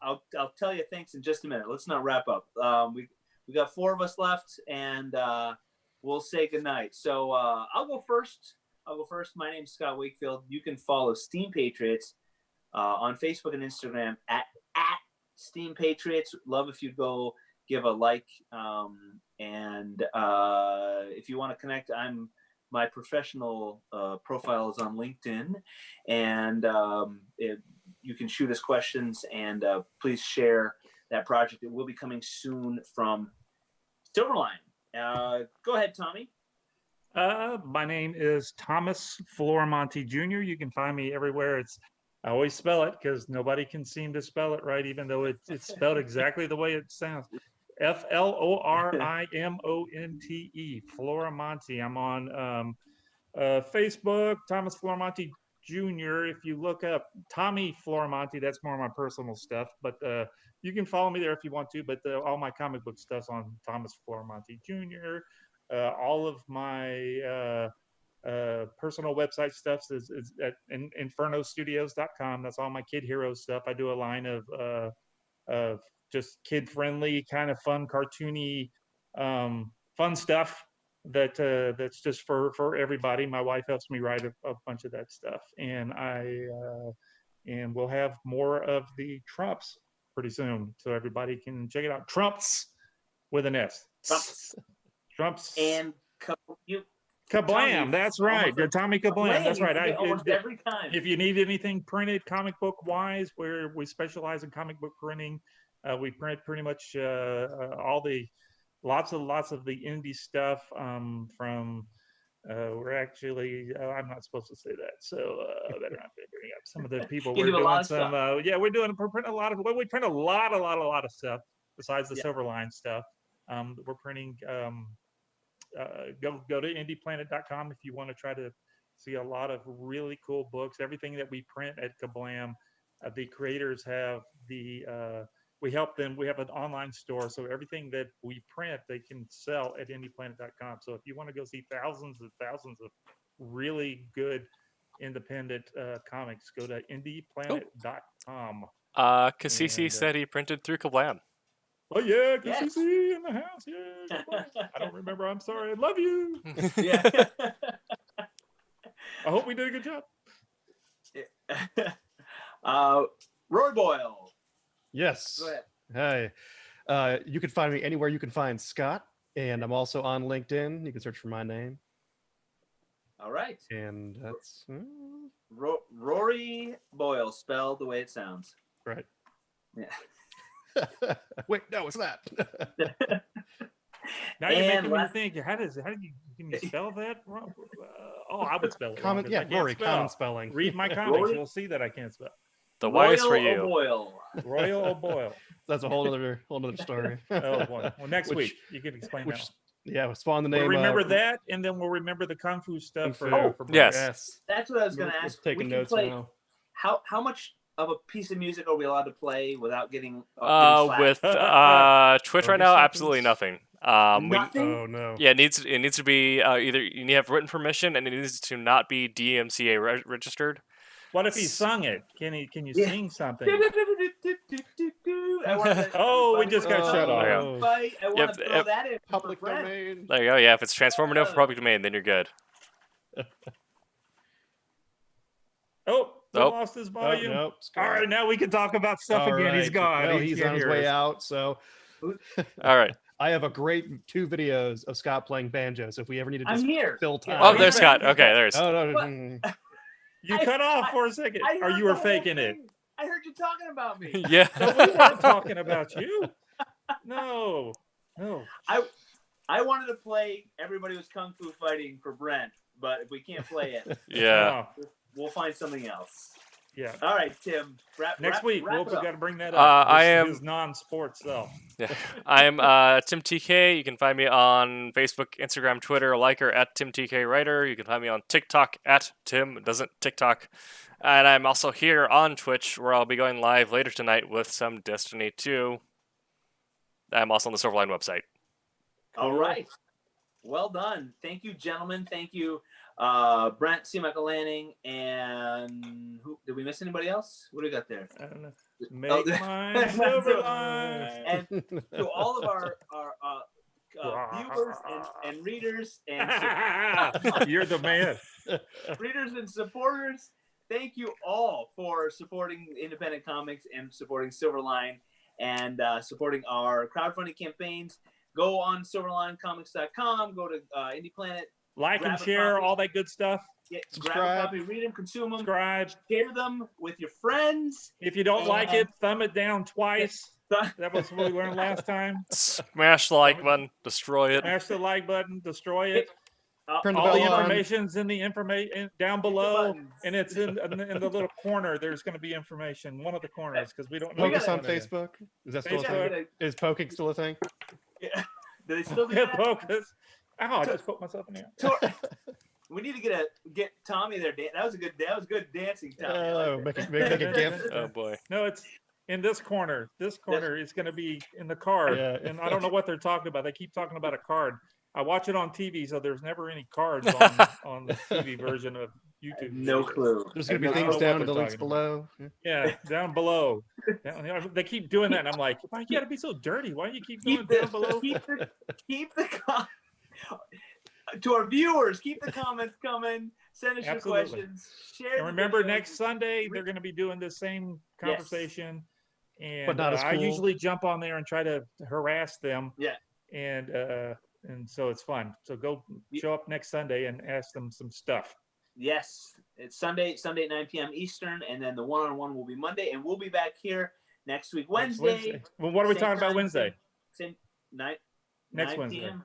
Speaker 3: I'll tell you thanks in just a minute. Let's not wrap up. We got 4 of us left, and we'll say goodnight. So I'll go first. My name's Scott Wakefield. You can follow Steam Patriots on Facebook and Instagram at Steam Patriots. Love if you go give a like. And if you want to connect, my professional profile is on LinkedIn, and you can shoot us questions, and please share that project. It will be coming soon from Silverline. Go ahead, Tommy.
Speaker 4: My name is Thomas Florimonte Jr. You can find me everywhere. I always spell it because nobody can seem to spell it right, even though it's spelled exactly the way it sounds. Florimonte, Florimonte. I'm on Facebook, Thomas Florimonte Jr. If you look up Tommy Florimonte, that's more of my personal stuff. But you can follow me there if you want to. But all my comic book stuff's on Thomas Florimonte Jr. All of my personal website stuff is at infernostudios.com. That's all my Kid Heroes stuff. I do a line of just kid-friendly, kind of fun, cartoony, fun stuff that's just for everybody. My wife helps me write a bunch of that stuff, and and we'll have more of the Trumps pretty soon, so everybody can check it out. Trumps with an S. Trumps
Speaker 3: And
Speaker 4: Kablam.
Speaker 3: Tommy,
Speaker 4: That's right.
Speaker 3: almost like
Speaker 4: Tommy Kablam. That's right.
Speaker 3: Almost every time.
Speaker 4: If you need anything printed comic book wise, where we specialize in comic book printing, we print pretty much lots of the indie stuff from we're actually I'm not supposed to say that, so better not bring up some of the people.
Speaker 3: You
Speaker 4: We're
Speaker 3: do a
Speaker 4: doing
Speaker 3: lot of
Speaker 4: some
Speaker 3: stuff.
Speaker 4: we're printing a lot of stuff besides the
Speaker 3: Yeah.
Speaker 4: Silverline stuff. We're printing go to indieplanet.com if you want to try to see a lot of really cool books. Everything that we print at Kablam, the creators have we help them. We have an online store, so everything that we print, they can sell at indieplanet.com. So if you want to go see thousands and thousands of really good independent comics, go to indieplanet.com.
Speaker 2: Cassisi
Speaker 4: And,
Speaker 2: said he printed through Kablam.
Speaker 4: Oh yeah,
Speaker 3: Yes.
Speaker 4: Cassisi in the house. Yeah, Kablam. I don't remember. I'm sorry. I love you.
Speaker 3: Yeah.
Speaker 4: I hope we did a good job.
Speaker 3: Rory Boyle.
Speaker 6: Yes.
Speaker 3: Go ahead.
Speaker 6: Hi. You can find me anywhere you can find Scott, and I'm also on LinkedIn. You can search for my name,
Speaker 3: All right.
Speaker 6: and that's
Speaker 3: Rory Boyle, spelled the way it sounds.
Speaker 6: right.
Speaker 3: Yeah.
Speaker 6: Wait, no, it's not.
Speaker 4: Now you're
Speaker 3: And
Speaker 4: making me
Speaker 3: last-
Speaker 4: think. How can you spell that? I would spell it. wrong,
Speaker 6: Common,
Speaker 4: 'cause
Speaker 6: yeah,
Speaker 4: I can't
Speaker 6: Rory,
Speaker 4: spell.
Speaker 6: common spelling.
Speaker 4: Read my comics.
Speaker 3: Rory-
Speaker 4: You'll see that I can't spell.
Speaker 2: The Y is for
Speaker 3: Royal
Speaker 2: you.
Speaker 3: Boyle.
Speaker 4: Royal O'Boyle.
Speaker 6: That's a whole other story.
Speaker 4: Oh boy. Well, next
Speaker 6: Which-
Speaker 4: week you can explain
Speaker 6: Which,
Speaker 4: that.
Speaker 6: yeah, spawn the
Speaker 4: We'll
Speaker 6: name.
Speaker 4: remember that, and then we'll remember the kung fu stuff for.
Speaker 6: Oh,
Speaker 4: for
Speaker 2: yes.
Speaker 6: Yes.
Speaker 3: That's what I was going to
Speaker 6: We're
Speaker 3: ask.
Speaker 6: taking
Speaker 3: We can
Speaker 6: notes
Speaker 3: play.
Speaker 6: now.
Speaker 3: How much of a piece of music are we allowed to play without getting slapped?
Speaker 2: With Twitch right
Speaker 6: 30
Speaker 2: now,
Speaker 6: seconds?
Speaker 2: absolutely nothing.
Speaker 3: Nothing?
Speaker 6: Oh no.
Speaker 2: Yeah, it needs to be either you need to have written permission, and it needs to not be DMCA registered.
Speaker 4: What if he sung it? Can you
Speaker 3: Yeah.
Speaker 4: sing something?
Speaker 3: Oh,
Speaker 4: we just got shut off.
Speaker 2: Yeah.
Speaker 3: I want
Speaker 2: Yep,
Speaker 3: to throw
Speaker 2: yep.
Speaker 3: that in.
Speaker 6: Public
Speaker 3: for Brent.
Speaker 6: domain.
Speaker 2: There you go. Yeah, if it's transformative for public domain, then you're good.
Speaker 4: Oh, we
Speaker 2: Nope.
Speaker 4: lost his
Speaker 6: Oh,
Speaker 4: volume.
Speaker 6: nope.
Speaker 4: All right, now we can talk about stuff
Speaker 6: All
Speaker 4: again. He's
Speaker 6: right.
Speaker 4: gone.
Speaker 6: Well,
Speaker 4: He
Speaker 6: he's
Speaker 4: can't
Speaker 6: on his
Speaker 4: hear
Speaker 6: way
Speaker 4: us.
Speaker 6: out. So
Speaker 2: All right.
Speaker 6: I have a great 2 videos of Scott playing banjo. So if we ever need to
Speaker 3: I'm
Speaker 6: just
Speaker 3: here.
Speaker 6: fill
Speaker 3: Yeah.
Speaker 6: time.
Speaker 2: Oh,
Speaker 3: He's
Speaker 2: there's
Speaker 3: back.
Speaker 2: Scott.
Speaker 3: He's
Speaker 2: Okay,
Speaker 3: back.
Speaker 2: there's.
Speaker 6: Oh no.
Speaker 3: What?
Speaker 4: You
Speaker 3: I-
Speaker 4: cut off
Speaker 3: I-
Speaker 4: for a second,
Speaker 3: I
Speaker 4: or
Speaker 3: heard
Speaker 4: you were
Speaker 3: the whole
Speaker 4: faking it.
Speaker 3: thing. I heard you talking about me.
Speaker 2: Yeah.
Speaker 4: No, we weren't talking about you. No.
Speaker 3: I wanted to play Everybody Was Kung Fu Fighting for Brent, but if we can't play it,
Speaker 2: Yeah.
Speaker 3: we'll find something else.
Speaker 4: Yeah.
Speaker 3: All right, Tim.
Speaker 4: Next week,
Speaker 3: wrap
Speaker 4: we've
Speaker 3: it up.
Speaker 4: got to bring that up.
Speaker 2: I
Speaker 4: His
Speaker 2: am-
Speaker 4: non-sports self.
Speaker 2: Yeah. I'm Tim TK. You can find me on Facebook, Instagram, Twitter, Liker at Tim TK Writer. You can find me on TikTok at Tim Doesn't TikTok. And I'm also here on Twitch, where I'll be going live later tonight with some Destiny 2. I'm also on the Silverline website.
Speaker 3: All right. Well done. Thank you, gentlemen. Thank you, Brent, C. Michael Lanning, and who did we miss? Anybody else? What do we got there?
Speaker 4: I don't know. Make mine Silverline.
Speaker 3: And to all of our viewers and readers and
Speaker 4: You're the man.
Speaker 3: readers and supporters, thank you all for supporting independent comics and supporting Silverline and supporting our crowdfunding campaigns. Go on SilverlineComics.com. Go to Indie Planet.
Speaker 4: Like and
Speaker 3: Grab a
Speaker 4: share,
Speaker 3: copy.
Speaker 4: all that good stuff.
Speaker 3: Grab a
Speaker 6: Subscribe.
Speaker 3: copy, read them, consume them,
Speaker 4: Subscribe.
Speaker 3: share them with your friends.
Speaker 4: If you don't like
Speaker 3: And-
Speaker 4: it, thumb it down twice. That was what we learned last time.
Speaker 2: Smash the like button, destroy it.
Speaker 4: Smash the like button, destroy it.
Speaker 6: Turn the
Speaker 4: All the
Speaker 6: bell on.
Speaker 4: information's in the information down below,
Speaker 3: buttons.
Speaker 4: and it's in the little corner. There's going to be information, one of the corners, because we don't know.
Speaker 6: Focus
Speaker 3: gotta-
Speaker 6: on Facebook. Is that still a
Speaker 4: Facebook.
Speaker 6: thing? Is poking still a thing?
Speaker 3: Yeah. Do they still do
Speaker 4: Yeah,
Speaker 3: that?
Speaker 4: focus. Ow! I just put myself in there.
Speaker 3: We need to get Tommy there. That was good dancing, Tommy. I
Speaker 6: Oh,
Speaker 3: like that.
Speaker 6: make a GIF.
Speaker 2: Oh boy.
Speaker 4: No, it's in this corner. This corner is going to be in the card,
Speaker 6: Yeah.
Speaker 4: and I don't know what they're talking about. They keep talking about a card. I watch it on TV, so there's never any cards on the TV version of YouTube.
Speaker 3: No clue.
Speaker 6: There's going to be
Speaker 4: I don't
Speaker 6: things
Speaker 4: know
Speaker 6: down
Speaker 4: what
Speaker 6: in the
Speaker 4: they're
Speaker 6: links
Speaker 4: talking
Speaker 6: below.
Speaker 4: Yeah, down below. They keep doing that, and I'm like, why you got to be so dirty? Why do you keep doing it down below?
Speaker 3: Keep the to our viewers. Keep the comments coming. Send us
Speaker 4: Absolutely.
Speaker 3: your questions. Share.
Speaker 4: And
Speaker 3: the
Speaker 4: remember,
Speaker 3: videos.
Speaker 4: next Sunday they're going to be doing the same conversation, and
Speaker 6: But not as
Speaker 4: I
Speaker 6: cool.
Speaker 4: usually jump on there and try to harass them.
Speaker 3: Yeah.
Speaker 4: And so it's fun. So go show up next Sunday and ask them some stuff.
Speaker 3: Yes, it's Sunday at 9 p.m. Eastern, and then the one-on-one will be Monday, and we'll be back here next week,
Speaker 4: Next
Speaker 3: Wednesday.
Speaker 4: Well, what are we
Speaker 3: Same
Speaker 4: talking about
Speaker 3: time,
Speaker 4: Wednesday?
Speaker 3: Same night.
Speaker 4: Next
Speaker 3: 9
Speaker 4: Wednesday.
Speaker 3: PM.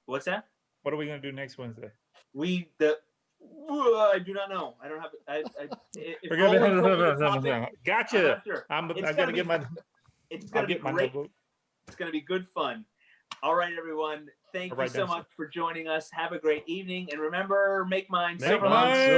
Speaker 3: What's that?
Speaker 4: What are we going to do next Wednesday?
Speaker 3: I do not know. I don't have. If
Speaker 4: We're gonna
Speaker 3: Roland told me the topic, I'm
Speaker 4: Gotcha.
Speaker 3: not sure.
Speaker 4: I'm
Speaker 3: It's
Speaker 4: going
Speaker 3: gonna
Speaker 4: to get
Speaker 3: be-
Speaker 4: my.
Speaker 3: It's
Speaker 4: I'll
Speaker 3: gonna be
Speaker 4: get my
Speaker 3: great.
Speaker 4: notebook.
Speaker 3: It's gonna be good fun. All right, everyone. Thank
Speaker 4: I'll
Speaker 3: you
Speaker 4: write
Speaker 3: so
Speaker 4: down
Speaker 3: much for joining us. Have a great evening, and remember, make mine
Speaker 4: Make
Speaker 3: Silverline.
Speaker 4: mine